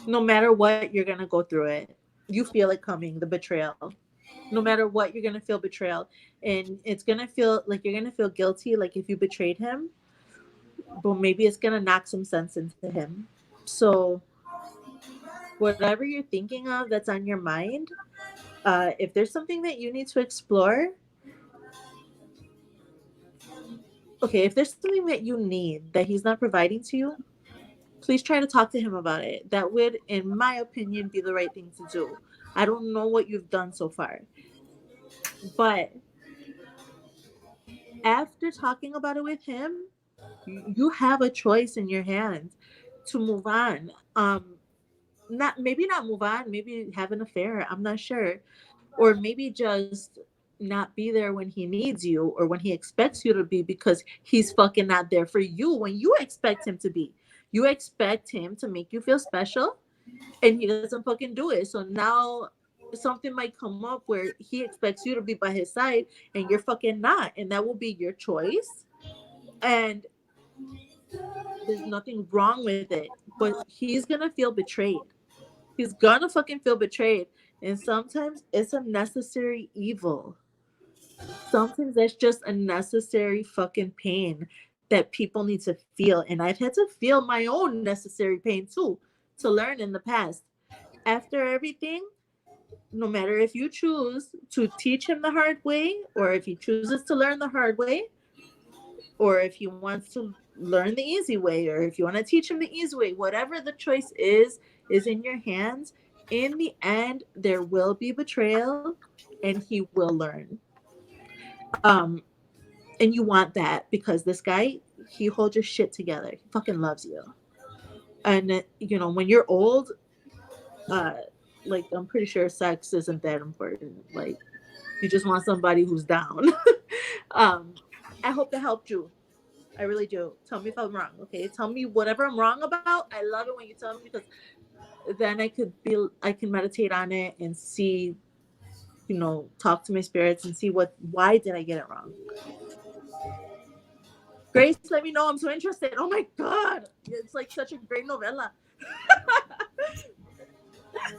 No matter what, you're gonna go through it. You feel it coming, the betrayal. No matter what, you're gonna feel betrayal, and it's gonna feel like you're gonna feel guilty, like if you betrayed him. But maybe it's gonna knock some sense into him. So whatever you're thinking of that's on your mind, if there's something that you need to explore, okay, if there's something that you need that he's not providing to you, please try to talk to him about it. That would, in my opinion, be the right thing to do. I don't know what you've done so far, but after talking about it with him, you have a choice in your hands to move on. Not move on, maybe have an affair. I'm not sure, or maybe just not be there when he needs you or when he expects you to be, because he's fucking not there for you when you expect him to be. You expect him to make you feel special, and he doesn't fucking do it. So now something might come up where he expects you to be by his side and you're fucking not, and that will be your choice. And there's nothing wrong with it, but he's gonna feel betrayed. He's gonna fucking feel betrayed. And sometimes it's a necessary evil. Sometimes that's just a necessary fucking pain that people need to feel. And I've had to feel my own necessary pain too, to learn in the past. After everything, no matter if you choose to teach him the hard way, or if he chooses to learn the hard way, or if he wants to learn the easy way, or if you want to teach him the easy way, whatever the choice is in your hands. In the end, there will be betrayal and he will learn. Um, and you want that, because this guy, he holds your shit together. He fucking loves you. And when you're old, uh, like, I'm pretty sure sex isn't that important. Like, you just want somebody who's down. I hope that helped you. I really do. Tell me if I'm wrong, okay? Tell me whatever I'm wrong about. I love it when you tell me, because then I can meditate on it and see, talk to my spirits and see why did I get it wrong. Grace, let me know. I'm so interested. Oh my God. It's like such a great novella.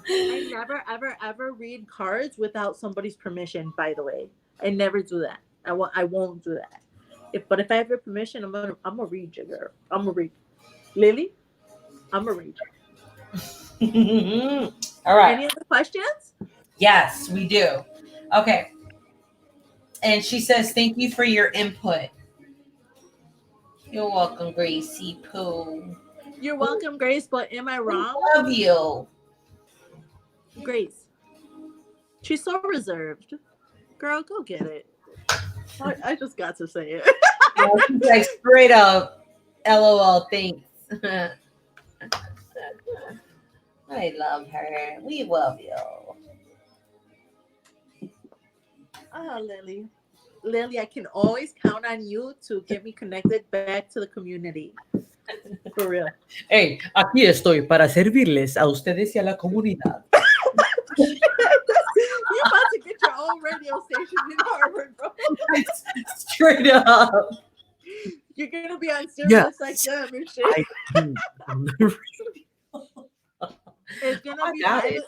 I never, ever, ever read cards without somebody's permission, by the way. I never do that. I won't do that. But if I have your permission, I'm gonna read you, girl. I'm gonna read. Lily, I'm gonna read you. All right. Any other questions? Yes, we do. Okay. And she says, thank you for your input. You're welcome, Gracie Pooh. You're welcome, Grace, but am I wrong? I love you. Grace. She's so reserved. Girl, go get it. I just got to say it. Like straight up, LOL, thanks. I love her. We love you. Lily. Lily, I can always count on you to get me connected back to the community. For real. Hey, aquí estoy para servirles a ustedes y a la comunidad. You're about to get your own radio station in Harvard, bro. Straight up. You're gonna be on Sirius like them and shit. It's gonna be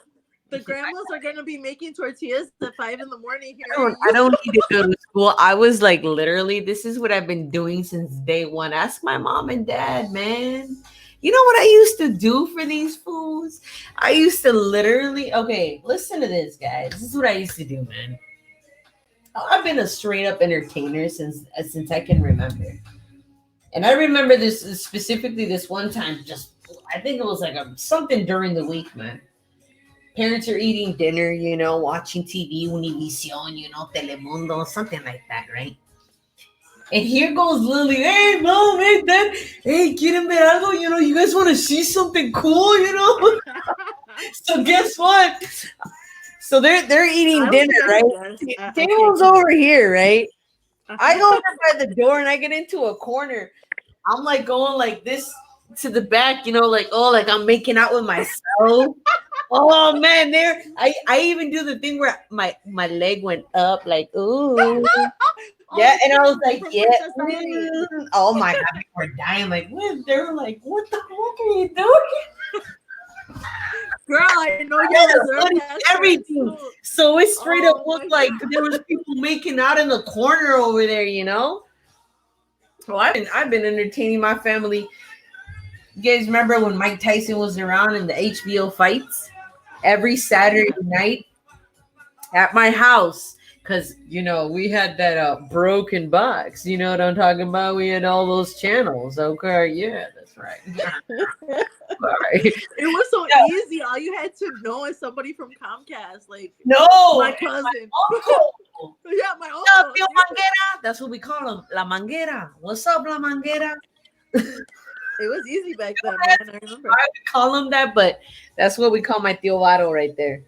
the grandmas are gonna be making tortillas at 5 a.m. here. I don't need to go to school. I was like, literally, this is what I've been doing since day one. Ask my mom and dad, man. You know what I used to do for these fools? I used to literally, okay, listen to this, guys. This is what I used to do, man. I've been a straight up entertainer since I can remember. And I remember this specifically this one time, I think it was like something during the week, man. Parents are eating dinner, watching TV, Univision, Telemundo, something like that, right? And here goes Lily. Hey, mom, hey, dad. Hey, quieren ver algo? You guys want to see something cool, So guess what? So they're eating dinner, right? Table's over here, right? I go over by the door and I get into a corner. I'm like going like this to the back, like like I'm making out with myself. Oh man, I even do the thing where my leg went up, like ooh. Yeah, and I was like, yeah. Oh my god, people were dying. Like, what? They were like, what the fuck are you doing? Girl, I know you everything. So it straight up looked like there was people making out in the corner over there, Well, I've been entertaining my family. You guys remember when Mike Tyson was around in the HBO fights? Every Saturday night at my house. Because, we had that broken box. You know what I'm talking about? We had all those channels. Okay, yeah, that's right. Sorry. It was so easy. All you had to know is somebody from Comcast. Like, no, my cousin. My uncle. Yeah, my uncle. What's up, yo, Manguera? That's what we call him. La Manguera. What's up, La Manguera? It was easy back then, man. I remember. I would call him that, but that's what we call my Tío Varo right there.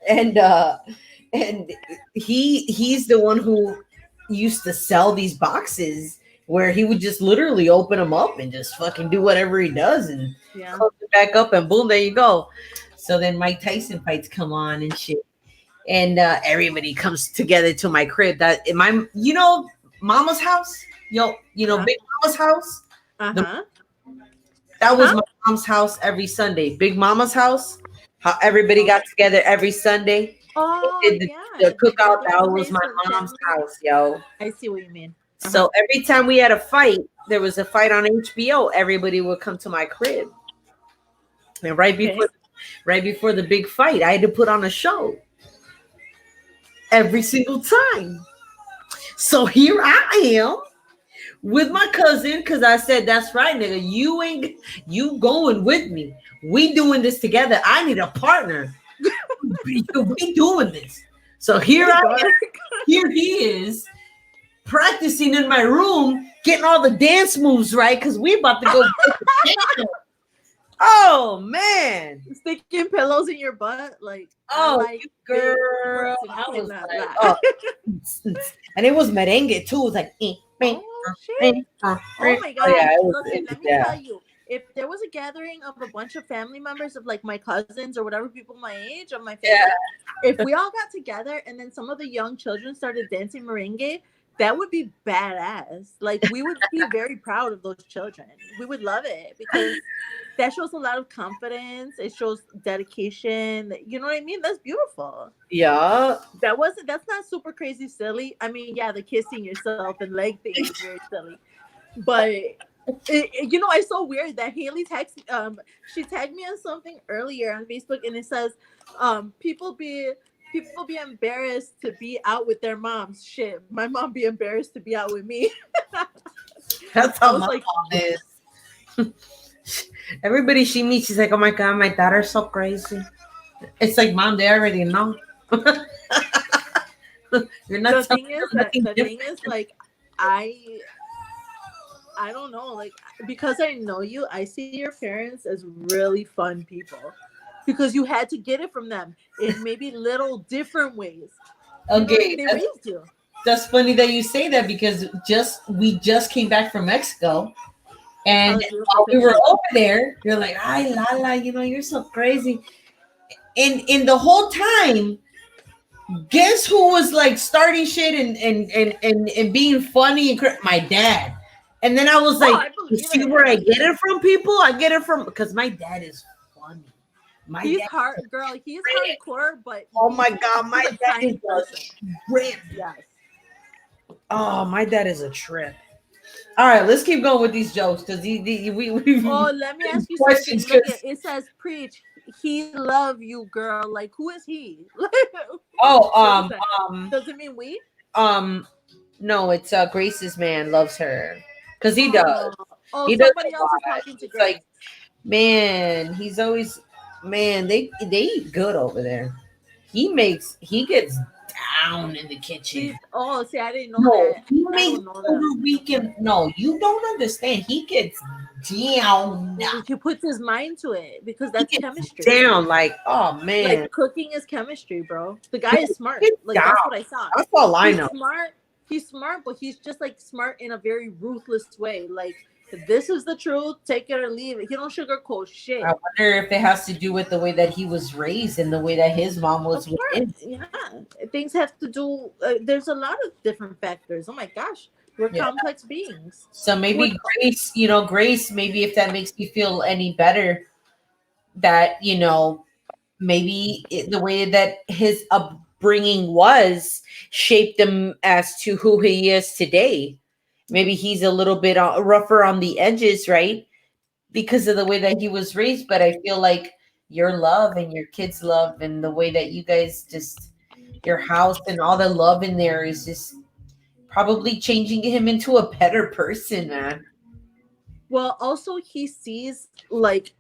And he's the one who used to sell these boxes where he would just literally open them up and just fucking do whatever he does and close it back up and boom, there you go. So then Mike Tyson fights come on and shit. And everybody comes together to my crib. That in my Mama's house? Big Mama's house? Uh-huh. That was my mom's house every Sunday. Big Mama's house. How everybody got together every Sunday. Oh, the cookout. That was my mom's house, yo. I see what you mean. Uh-huh. So every time we had a fight, there was a fight on HBO. Everybody would come to my crib, and right before the big fight, I had to put on a show every single time. So here I am with my cousin, because I said, that's right, nigga. You going with me. We doing this together. I need a partner. We doing this. So here he is practicing in my room, getting all the dance moves right, because we about to go. Oh man, sticking pillows in your butt, like girl. I was like, and it was merengue too. It was like, oh my god! Yeah, Listen, let me tell you. If there was a gathering of a bunch of family members of like my cousins or whatever, people my age of my family, if we all got together and then some of the young children started dancing merengue, that would be badass. Like, we would be very proud of those children. We would love it because that shows a lot of confidence. It shows dedication. You know what I mean? That's beautiful. Yeah. That's not super crazy silly. I mean, yeah, the kissing yourself and leg thing is very silly, but it's so weird that Haley she tagged me on something earlier on Facebook, and it says, people be embarrassed to be out with their moms. Shit, my mom be embarrassed to be out with me. That's how my mom is. Everybody she meets, she's like, oh my god, my daughter's so crazy. It's like, mom, they already know. You're not. The thing is, like, I don't know, like, because I know you, I see your parents as really fun people because you had to get it from them in maybe little different ways. Okay, they raised you. That's funny that you say that because we just came back from Mexico, and while we were over there, you're like, "Ay, Lala, you're so crazy," and in the whole time, guess who was like starting shit and being funny and my dad. And then I was like, you see where I get it from, people? I get it from, because my dad is funny. He's hardcore, but oh my god, my dad is a trip. Yes. Oh, my dad is a trip. All right, let's keep going with these jokes because we let me ask you something. Look, it says preach. He love you, girl. Like, who is he? Does it mean we? No, it's Grace's man loves her. Because he does. He somebody else is talking to Grace. Like, man, he's always, they eat good over there. He gets down in the kitchen. I didn't know that. He makes over weekend. No, you don't understand. He gets down. He puts his mind to it because that's chemistry. Down, like, oh man. Like, cooking is chemistry, bro. The guy is smart. Like, that's what I saw. That's all I know. Smart. he's smart, but he's just like smart in a very ruthless way. Like, this is the truth, take it or leave it. He don't sugarcoat shit. I wonder if it has to do with the way that he was raised and the way that his mom was Of with him. course, yeah. Things have to do. There's a lot of different factors. Oh my gosh, we're Yeah. complex beings. So maybe Grace, Grace, maybe if that makes you feel any better, that, maybe the way that his upbringing was shaped him as to who he is today. Maybe he's a little bit rougher on the edges, right? Because of the way that he was raised. But I feel like your love and your kids' love and the way that you guys just, your house and all the love in there is just probably changing him into a better person, man. Well, also he sees like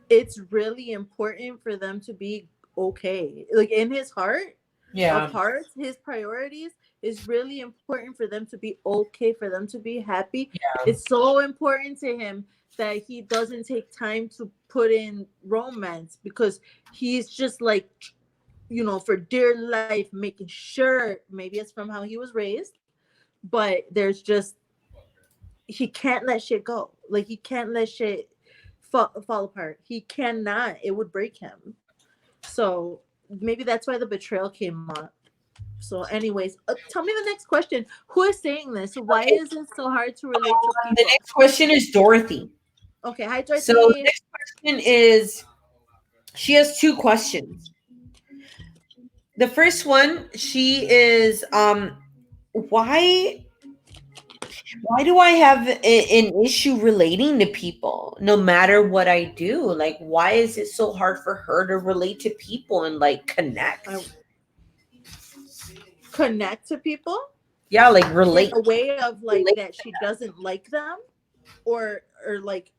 it's really important for them to be okay. Like in his heart Yeah. of hearts, his priorities is really important for them to be okay, for them to be happy. Yeah. It's so important to him that he doesn't take time to put in romance because he's just like, for dear life, making sure, maybe it's from how he was raised, but there's just, he can't let shit go. Like, he can't let shit fall apart. He cannot. It would break him. So maybe that's why the betrayal came up. So, anyways, tell me the next question. Who is saying this? Why is it so hard to relate to The people? next question is Dorothy. Okay, hi Dorothy. So the next question is, she has two questions. The first one, she is, why do I have an issue relating to people no matter what I do? Like, why is it so hard for her to relate to people and like connect? Connect to people? Yeah, like relate. In a way of like that she doesn't like them, or like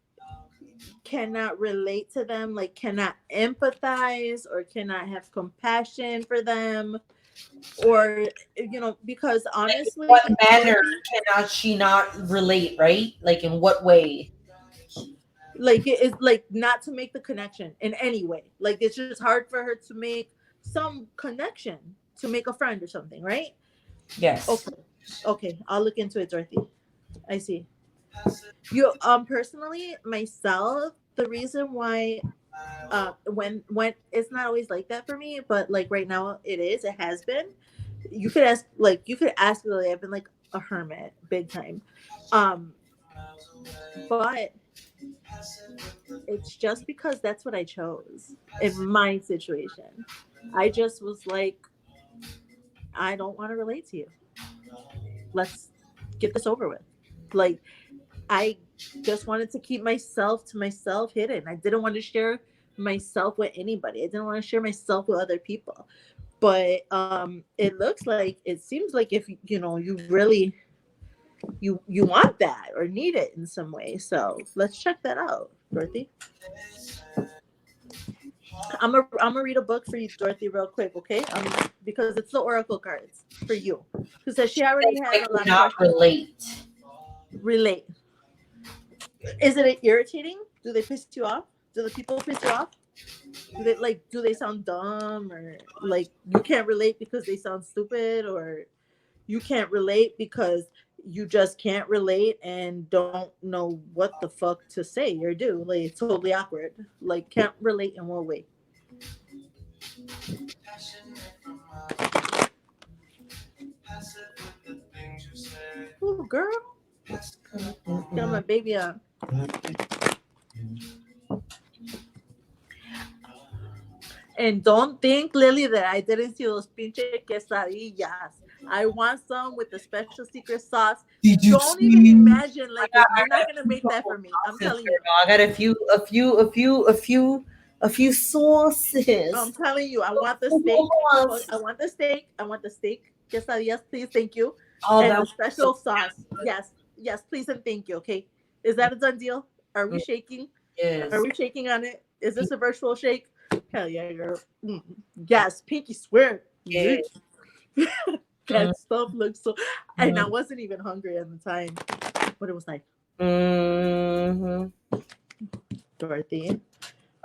cannot relate to them, like cannot empathize or cannot have compassion for them, or because honestly, Like, what manner cannot she not relate, right? Like, in what way? Like, it is like not to make the connection in any way. Like, it's just hard for her to make some connection, to make a friend or something, right? Yes. Okay, I'll look into it, Dorothy. I see. You personally, myself, the reason why when it's not always like that for me, but like right now it has been. You could ask Lily. I've been like a hermit big time. But it's just because that's what I chose in my situation. I just was like, I don't want to relate to you. Let's get this over with. Like, I just wanted to keep myself to myself hidden. I didn't want to share myself with anybody. I didn't want to share myself with other people. But it seems like if you really you want that or need it in some way. So let's check that out, Dorothy. I'm gonna read a book for you, Dorothy, real quick, okay? Because it's the oracle cards for you. Because she already has a lot of questions. Relate. Is it irritating? Do they piss you off? Do the people piss you off? Do they sound dumb, or like you can't relate because they sound stupid, or you can't relate because you just can't relate and don't know what the fuck to say or do? Like, it's totally awkward. Like, can't relate in what way? Ooh, girl. Got my baby on. And don't think, Lily, that I didn't see those pinche quesadillas. I want some with the special secret sauce. Don't even imagine, like, you're not gonna make that for me. I'm telling you. I got a few sauces. I'm telling you, I want the steak. I want the steak. I want the steak quesadillas, please, thank you. And the special sauce. Yes, please and thank you. Okay, is that a done deal? Are we shaking? Yes. Are we shaking on it? Is this a virtual shake? Hell yeah, girl. Yes, pinky swear. Yes. That stuff looks so. And I wasn't even hungry at the time, but it was like, Dorothy.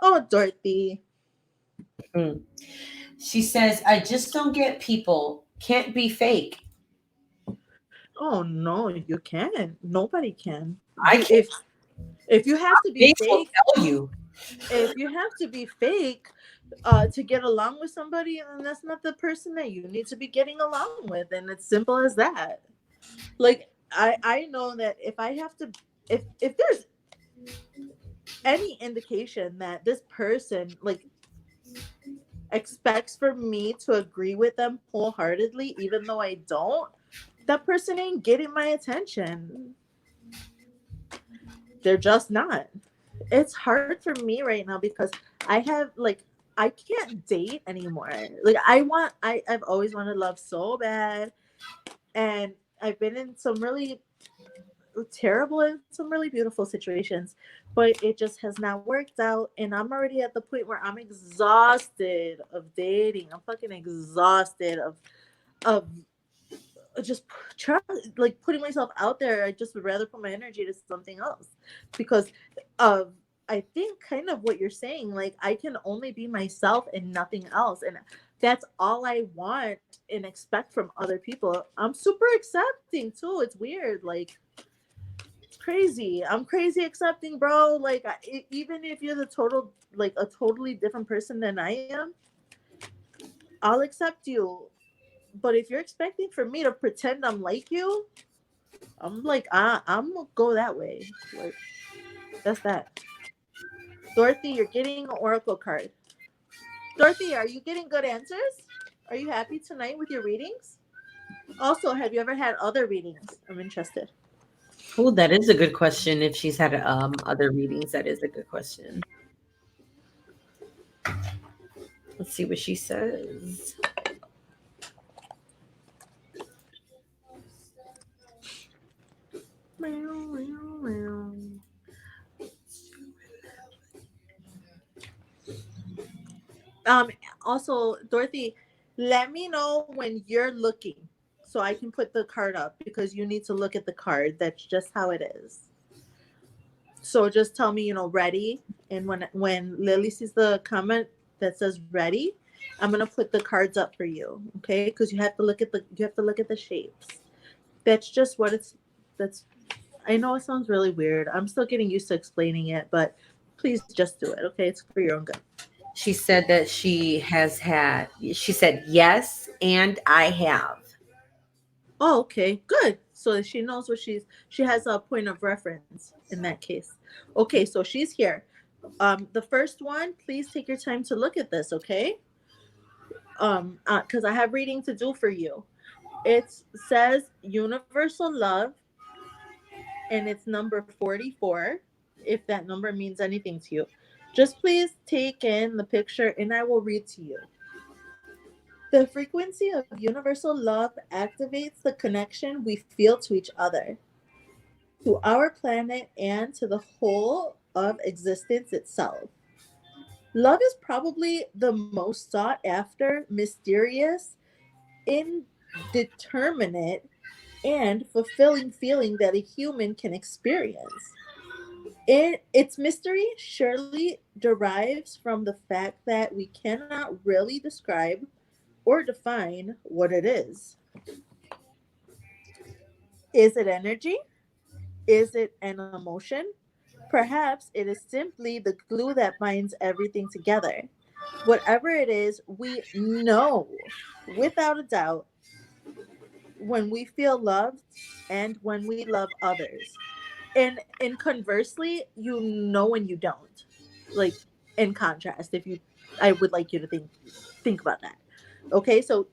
Oh, Dorothy. She says, I just don't get people. Can't be fake. Oh no, you can't. Nobody can. I can't. If you have to be Face will fake, tell you. if you have to be fake to get along with somebody, then that's not the person that you need to be getting along with, and it's simple as that. Like I know that if I have to, if there's any indication that this person like expects for me to agree with them wholeheartedly, even though I don't, that person ain't getting my attention. They're just not. It's hard for me right now because I have like I can't date anymore. Like I've always wanted love so bad, and I've been in some really terrible and some really beautiful situations, but it just has not worked out, and I'm already at the point where I'm exhausted of dating. I'm fucking exhausted of just try like putting myself out there. I just would rather put my energy to something else because of I think kind of what you're saying. Like I can only be myself and nothing else, and that's all I want and expect from other people. I'm super accepting too. It's weird. Like it's crazy. I'm crazy accepting, bro. Like even if you're the total like a totally different person than I am, I'll accept you. But if you're expecting for me to pretend I'm like you, I'm like, I'm gonna go that way. Like, that's that. Dorothy, you're getting an oracle card. Dorothy, are you getting good answers? Are you happy tonight with your readings? Also, have you ever had other readings? I'm interested. Oh, that is a good question. If she's had other readings, that is a good question. Let's see what she says. Um, Also, Dorothy, let me know when you're looking so I can put the card up because you need to look at the card. That's just how it is. So just tell me, ready. And when Lily sees the comment that says ready, I'm gonna put the cards up for you, okay? Because you have to look at the shapes. That's just what it's. That's. I know it sounds really weird. I'm still getting used to explaining it, but please just do it, okay? It's for your own good. She said that she said yes, and I have. Oh, okay, good. So she knows she has a point of reference in that case. Okay, so she's here. The first one, please take your time to look at this, okay? Because I have reading to do for you. It says universal love, and it's number 44. If that number means anything to you, just please take in the picture, and I will read to you. The frequency of universal love activates the connection we feel to each other, to our planet, and to the whole of existence itself. Love is probably the most sought after, mysterious, indeterminate, and fulfilling feeling that a human can experience. Its mystery surely derives from the fact that we cannot really describe or define what it is. Is it energy? Is it an emotion? Perhaps it is simply the glue that binds everything together. Whatever it is, we know without a doubt when we feel loved and when we love others. And conversely, you know when you don't. Like in contrast, if you I would like you to think about that. Okay? So,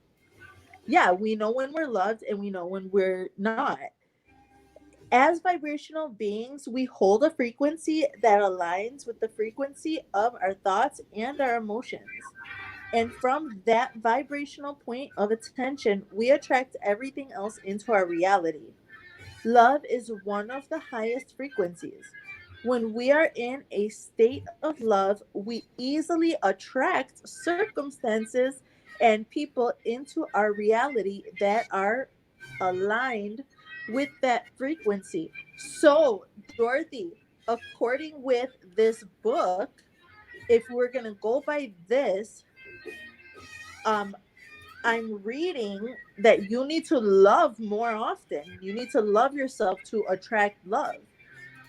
yeah, we know when we're loved and we know when we're not. As vibrational beings, we hold a frequency that aligns with the frequency of our thoughts and our emotions. And from that vibrational point of attention, we attract everything else into our reality. Love is one of the highest frequencies. When we are in a state of love, we easily attract circumstances and people into our reality that are aligned with that frequency. So, Dorothy, according with this book, if we're going to go by this, um I'm reading that you need to love more often. You need to love yourself to attract love.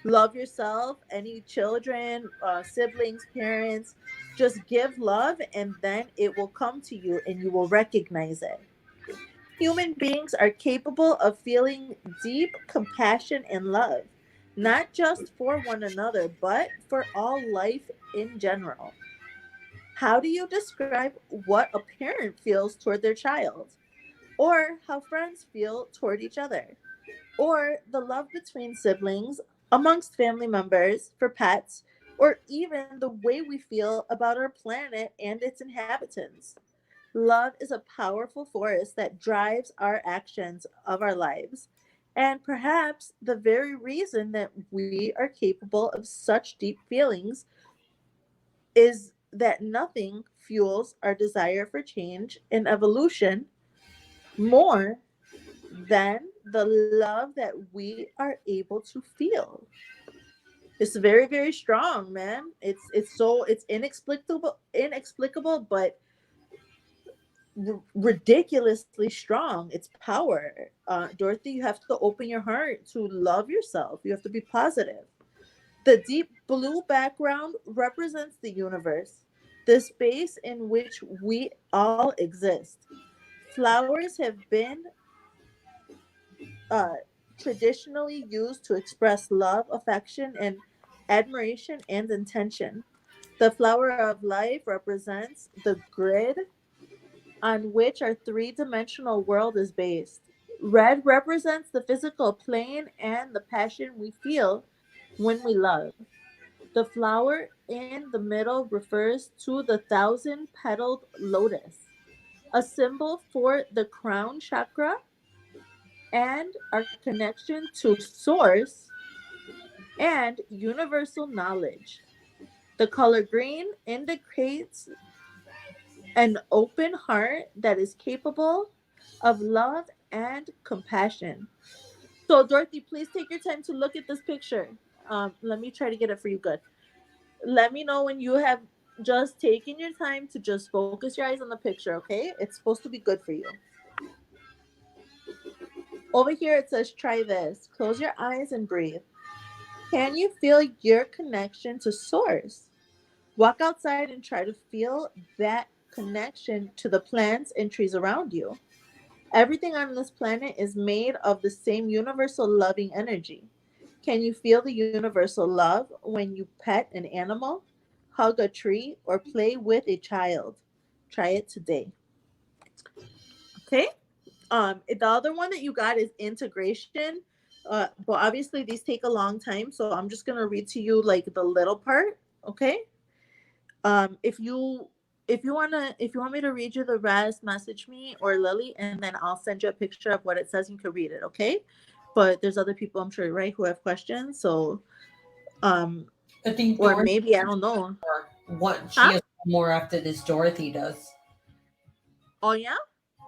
Love yourself, any children, siblings, parents. Just give love, and then it will come to you and you will recognize it. Human beings are capable of feeling deep compassion and love, not just for one another, but for all life in general. How do you describe what a parent feels toward their child? Or how friends feel toward each other? Or the love between siblings, amongst family members, for pets, or even the way we feel about our planet and its inhabitants? Love is a powerful force that drives our actions of our lives. And perhaps the very reason that we are capable of such deep feelings is that nothing fuels our desire for change and evolution more than the love that we are able to feel. It's very, very strong, man. It's inexplicable, but ridiculously strong. It's power. Dorothy, you have to open your heart to love yourself. You have to be positive. The deep blue background represents the universe, the space in which we all exist. Flowers have been uh, traditionally used to express love, affection, and admiration and intention. The flower of life represents the grid on which our three-dimensional world is based. Red represents the physical plane and the passion we feel when we love. The flower in the middle refers to the thousand petaled lotus, a symbol for the crown chakra and our connection to source and universal knowledge. The color green indicates an open heart that is capable of love and compassion. So, Dorothy, please take your time to look at this picture. Let me try to get it for you good. Let me know when you have just taken your time to just focus your eyes on the picture, okay? It's supposed to be good for you. Over here, it says try this. Close your eyes and breathe. Can you feel your connection to source? Walk outside and try to feel that connection to the plants and trees around you. Everything on this planet is made of the same universal loving energy. Can you feel the universal love when you pet an animal, hug a tree, or play with a child? Try it today. Okay? The other one that you got is integration. But obviously these take a long time, so I'm just gonna read to you like the little part. Okay? If you want me to read you the rest, message me or Lily, and then I'll send you a picture of what it says. You can read it, okay? But there's other people, I'm sure, right, who have questions. So, um, I think or Dorothy maybe I don't know, what she huh? has more after this. Dorothy does. Oh yeah.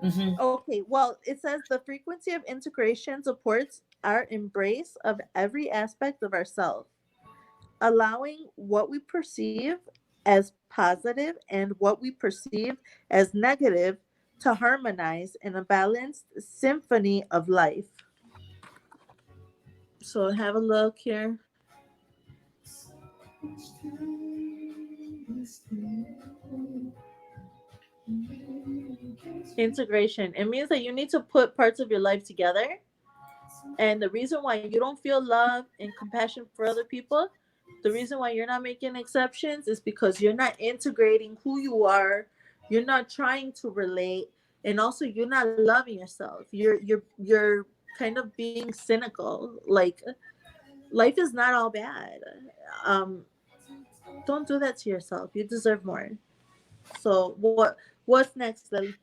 Hmm. Okay. Well, it says the frequency of integration supports our embrace of every aspect of ourselves, allowing what we perceive as positive and what we perceive as negative to harmonize in a balanced symphony of life. So have a look here. Integration. It means that you need to put parts of your life together. And the reason why you don't feel love and compassion for other people, the reason why you're not making exceptions is because you're not integrating who you are. You're not trying to relate, and also you're not loving yourself. You're kind of being cynical. Like life is not all bad. Um, don't do that to yourself. You deserve more. So what's next, Lily?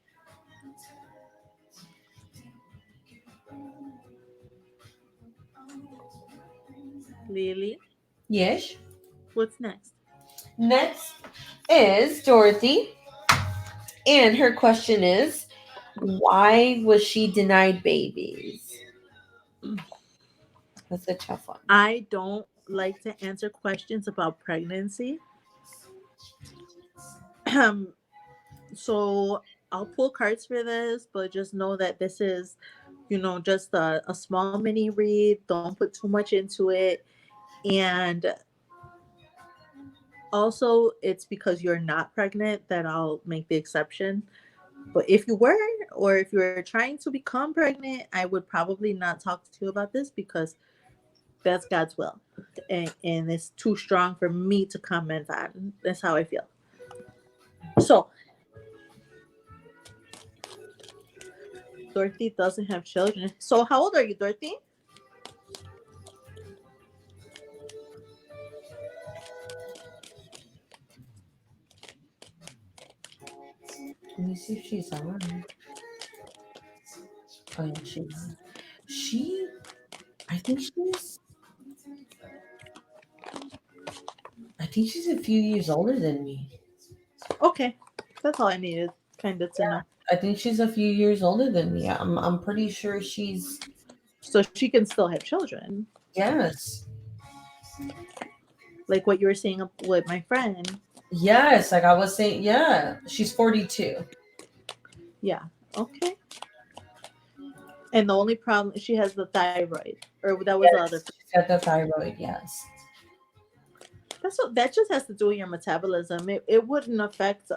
Lily, Yes. what's next? Next is Dorothy, and her question is, why was she denied babies? That's a tough one. I don't like to answer questions about pregnancy. So I'll pull cards for this, but just know that this is, just a small mini read. Don't put too much into it. And also, it's because you're not pregnant that I'll make the exception. But if you were, or if you're trying to become pregnant, I would probably not talk to you about this because that's God's will. And it's too strong for me to comment on. That's how I feel. So, Dorothy doesn't have children. So, how old are you, Dorothy? Let me see if she's on. Oh, yeah, she's on. She, I think she's, I think she's a few years older than me. Okay. That's all I needed kind of to know. I think she's a few years older than me. I'm pretty sure she's, So she can still have children. yes. Like what you were saying with my friend. Yes, like I was saying, yeah. She's 42. Yeah. Okay. And the only problem, she has the thyroid. Or that was the other. Yes, she's got the thyroid, yes. That just has to do with your metabolism. It wouldn't affect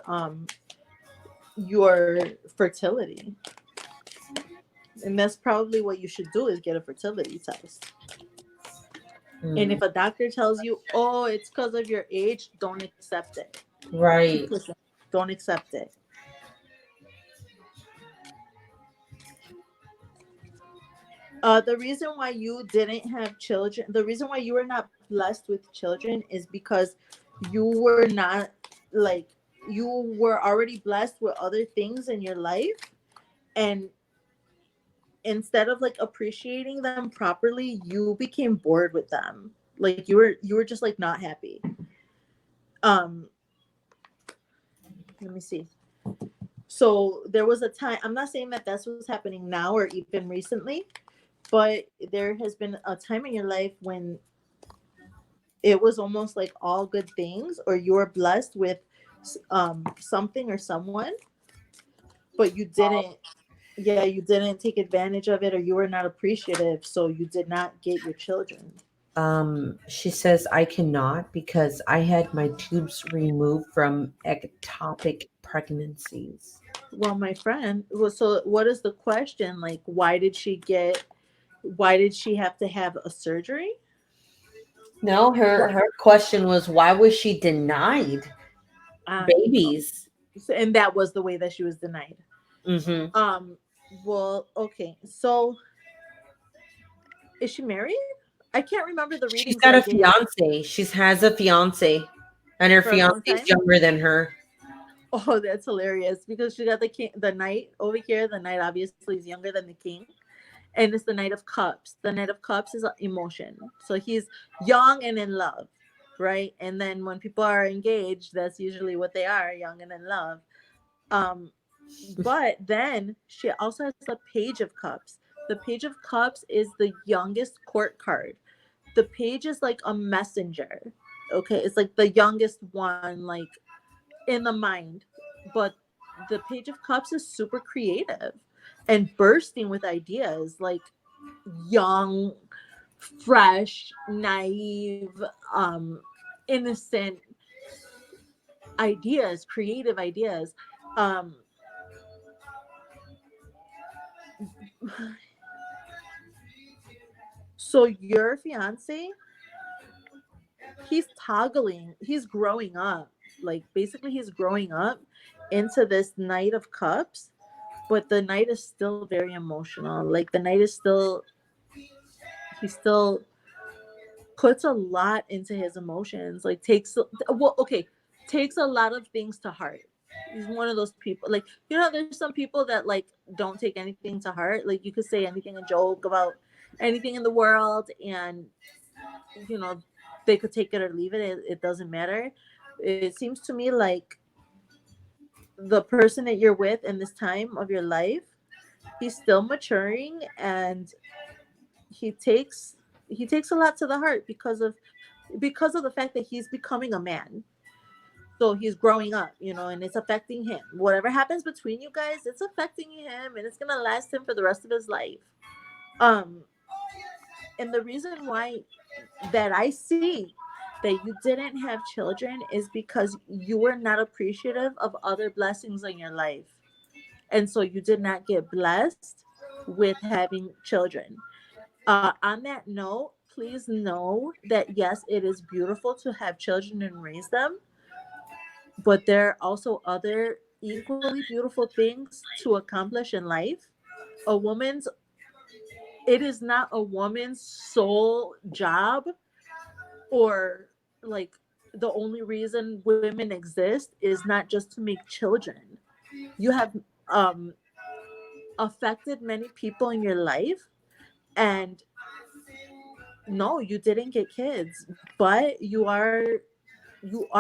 your fertility. And that's probably what you should do is get a fertility test. And if a doctor tells you, oh, it's because of your age, don't accept it. Right. Don't accept it. The reason why you didn't have children, the reason why you were not blessed with children is because you were not, like, you were already blessed with other things in your life. And instead of like appreciating them properly, you became bored with them. Like you were just like not happy. Let me see. So there was a time, I'm not saying that that's what's happening now or even recently, but there has been a time in your life when it was almost like all good things, or you were blessed with something or someone, but you didn't take advantage of it, or you were not appreciative, so you did not get your children. She says I cannot because I had my tubes removed from ectopic pregnancies. Well, my friend, so what is the question? Like, why did she have to have a surgery? No, her question was why was she denied babies? And that was the way that she was denied. Mm-hmm. Well, okay, so is she married? I can't remember the She's readings got that I a gave fiance. She has a fiance, and her for a long fiance is time. younger than her. Oh, that's hilarious because she got the king, the knight over here. The knight obviously is younger than the king, and it's the Knight of Cups. The Knight of Cups is emotion, so he's young and in love, right? And then when people are engaged, that's usually what they are, young and in love. Um, but then she also has the Page of Cups. The Page of Cups is the youngest court card. The page is like a messenger. Okay, it's like the youngest one, like in the mind. But the Page of Cups is super creative and bursting with ideas, like young, fresh, naive, innocent ideas, creative ideas. Um, so your fiance, he's growing up. Like basically he's growing up into this Knight of Cups, but the Knight is still very emotional. Like the Knight is still, he still puts a lot into his emotions. Like takes a lot of things to heart. He's one of those people, like, there's some people that like don't take anything to heart. Like you could say anything, a joke about anything in the world, and you know they could take it or leave it. It doesn't matter. It seems to me like the person that you're with in this time of your life, he's still maturing, and he takes a lot to the heart because of the fact that he's becoming a man. So he's growing up, and it's affecting him. Whatever happens between you guys, it's affecting him, and it's gonna last him for the rest of his life. Um, and the reason why that I see that you didn't have children is because you were not appreciative of other blessings in your life. And so you did not get blessed with having children. On that note, please know that yes, it is beautiful to have children and raise them, but there are also other equally beautiful things to accomplish in life. A woman's it is not a woman's sole job, or like the only reason women exist is not just to make children. You have um affected many people in your life, and no, you didn't get kids, but you are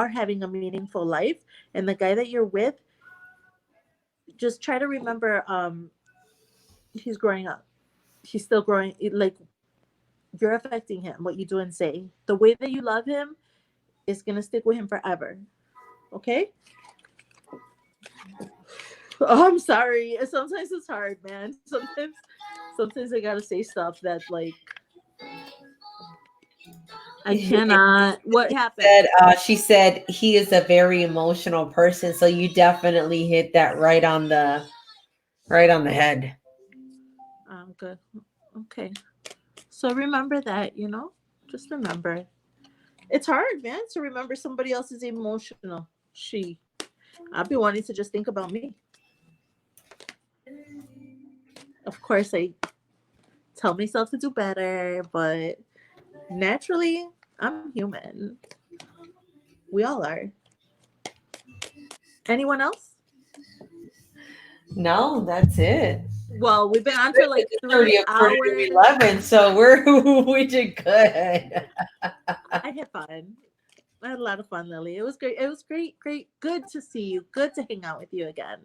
having a meaningful life. And the guy that you're with, just try to remember, he's growing up. He's still growing. Like, you're affecting him, what you do and say. The way that you love him is gonna stick with him forever. Okay. Oh, I'm sorry. Sometimes it's hard, man. Sometimes I gotta say stuff that, like, I cannot. What happened? She said he is a very emotional person, so you definitely hit that right on the head. Good. Okay. So remember that, just remember. It's hard, man, to remember somebody else's emotional. I've been wanting to just think about me. Of course, I tell myself to do better, but naturally, I'm human. We all are. Anyone else? No, that's it. Well, we've been on for like 3 hours. 11, so we did good. I had fun. I had a lot of fun, Lily. It was great. It was great. Good to see you. Good to hang out with you again,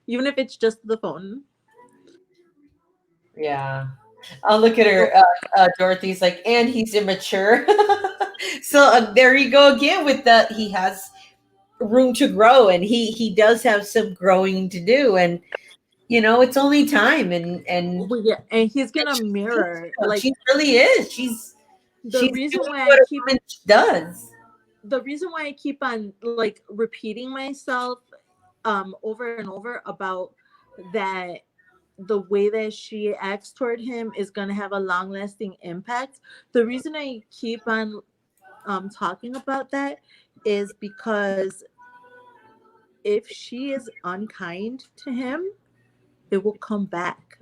even if it's just the phone. Yeah. I'll look at her. Dorothy's like, and he's immature. So there you go again with he has room to grow, and he does have some growing to do, and it's only time, and yeah, and he's gonna mirror, like, she really is. She's the reason doing why what I a keep woman does. the reason why I keep on, like, repeating myself over and over about that, the way that she acts toward him is going to have a long lasting impact. The reason I keep on talking about that is because if she is unkind to him, it will come back.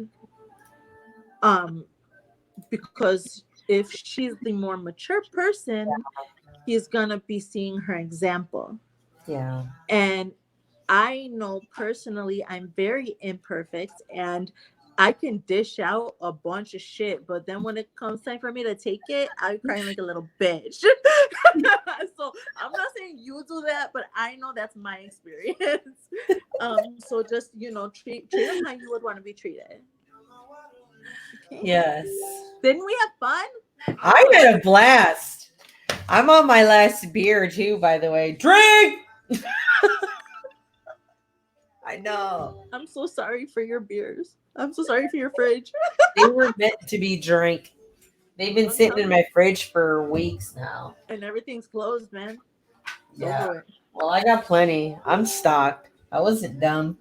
Because if she's the more mature person, he's gonna be seeing her example. Yeah. And I know personally I'm very imperfect, and I can dish out a bunch of shit, but then when it comes time for me to take it, I'm crying like a little bitch. So I'm not saying you do that, but I know that's my experience. So just, treat them how you would want to be treated. Okay. Yes. Didn't we have fun? I had a blast. I'm on my last beer too, by the way. Drink. I know. I'm so sorry for your beers. I'm so sorry for your fridge. They were meant to be drank. They've been sitting in my fridge for weeks now. And everything's closed, man. Yeah. Well, I got plenty. I'm stocked. I wasn't dumb.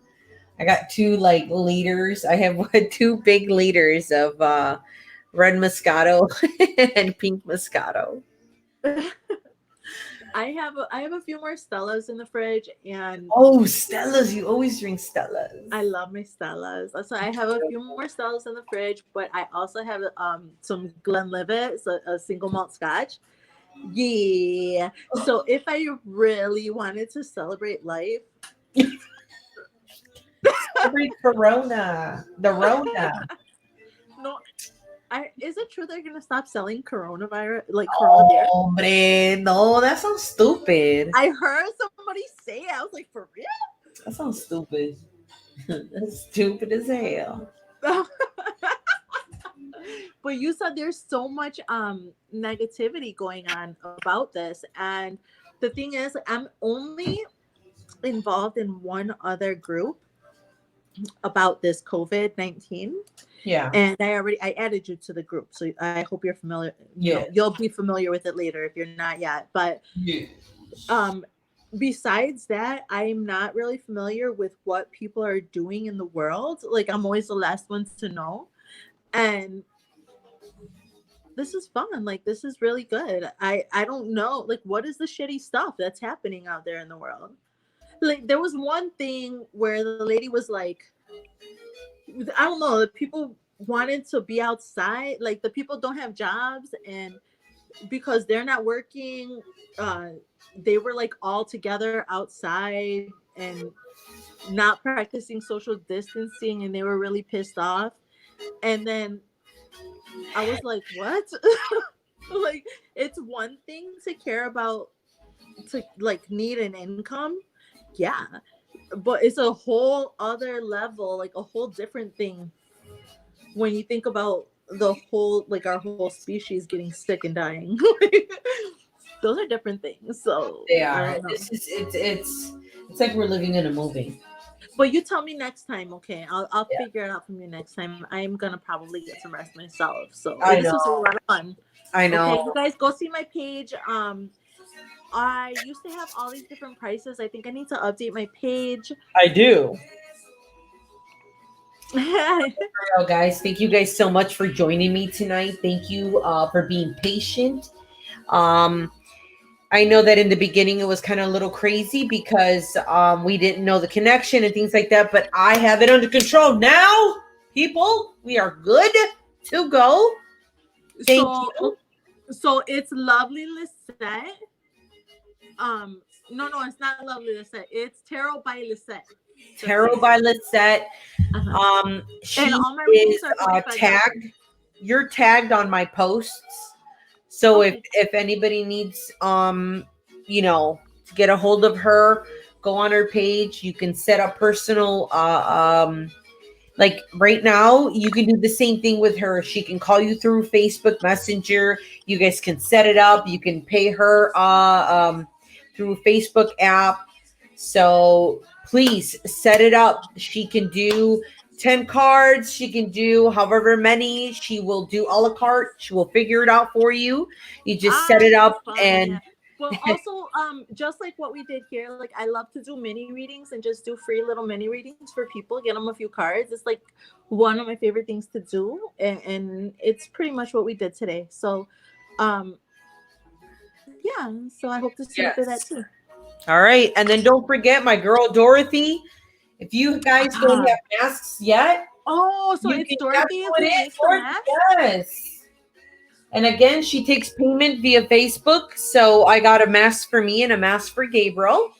I got 2 liters. I have 2 big liters of red Moscato and pink Moscato. I have a few more Stellas in the fridge, and Stellas! You always drink Stellas. I love my Stellas. So I have a few more Stellas in the fridge, but I also have some Glenlivet, so a single malt Scotch. Yeah. So if I really wanted to celebrate life, celebrate Corona, the Rona. No. Is it true they're gonna stop selling Corona beer? Hombre, no, that sounds stupid. I heard somebody say it. I was like, for real? That sounds stupid. That's stupid as hell. But you said there's so much negativity going on about this, and the thing is, I'm only involved in one other group about this COVID-19. Yeah. And I added you to the group, so I hope you're familiar. Yeah. You'll be familiar with it later if you're not yet. But besides that, I'm not really familiar with what people are doing in the world. Like, I'm always the last one to know. And this is fun. Like, this is really good. I don't know. Like, what is the shitty stuff that's happening out there in the world? Like, there was one thing where the lady was like, I don't know, the people wanted to be outside. Like, the people don't have jobs, and because they're not working, they were like all together outside and not practicing social distancing, and they were really pissed off. And then I was like, what? Like, it's one thing to care about, to like need an income, yeah, but it's a whole other level, like a whole different thing when you think about the whole, like, our whole species getting sick and dying. Those are different things. So They I are. don't know. It's like we're living in a movie. But you tell me next time, okay? I'll Yeah. figure it out from you next time. I'm gonna probably get some rest myself. So I this was a know. lot of fun. I know. Okay, you guys go see my page. I used to have all these different prices. I think I need to update my page. I do. Well, guys, thank you guys so much for joining me tonight. Thank you for being patient. I know that in the beginning it was kind of a little crazy because we didn't know the connection and things like that, but I have it under control now. People, we are good to go. Thank you. So it's Lovely Lissette. No, it's not Lovely Lissette. It's Tarot by Lissette. Tarot by Lissette. She and all my readings is are tagged. You're tagged on my posts. So Okay. if anybody needs you know, to get a hold of her, go on her page. You can set up personal like right now, you can do the same thing with her. She can call you through Facebook Messenger. You guys can set it up. You can pay her through Facebook app. So please set it up. She can do 10 cards. She can do however many. She will do a la carte. She will figure it out for you. You just set it up and... Yeah. Well, also, just like what we did here, like, I love to do mini readings and just do free little mini readings for people, get them a few cards. It's like one of my favorite things to do, and it's pretty much what we did today. So, yeah. So I hope to see you for that too. All right, and then don't forget my girl Dorothy. If you guys don't have masks yet, so it's Dorothy who makes the mask? Yes. And again, she takes payment via Facebook. So I got a mask for me and a mask for Gabriel.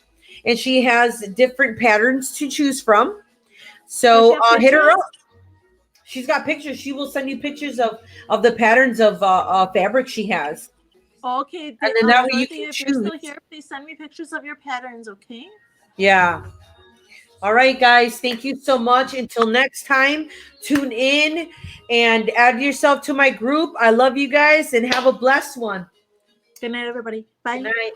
And she has different patterns to choose from. So hit her up. She's got pictures. She will send you pictures of the patterns of fabric she has. Okay. And then that way you Dorothy, can if choose. you're still here, please send me pictures of your patterns, okay? Yeah. All right, guys. Thank you so much. Until next time, tune in and add yourself to my group. I love you guys and have a blessed one. Good night, everybody. Bye. Good night.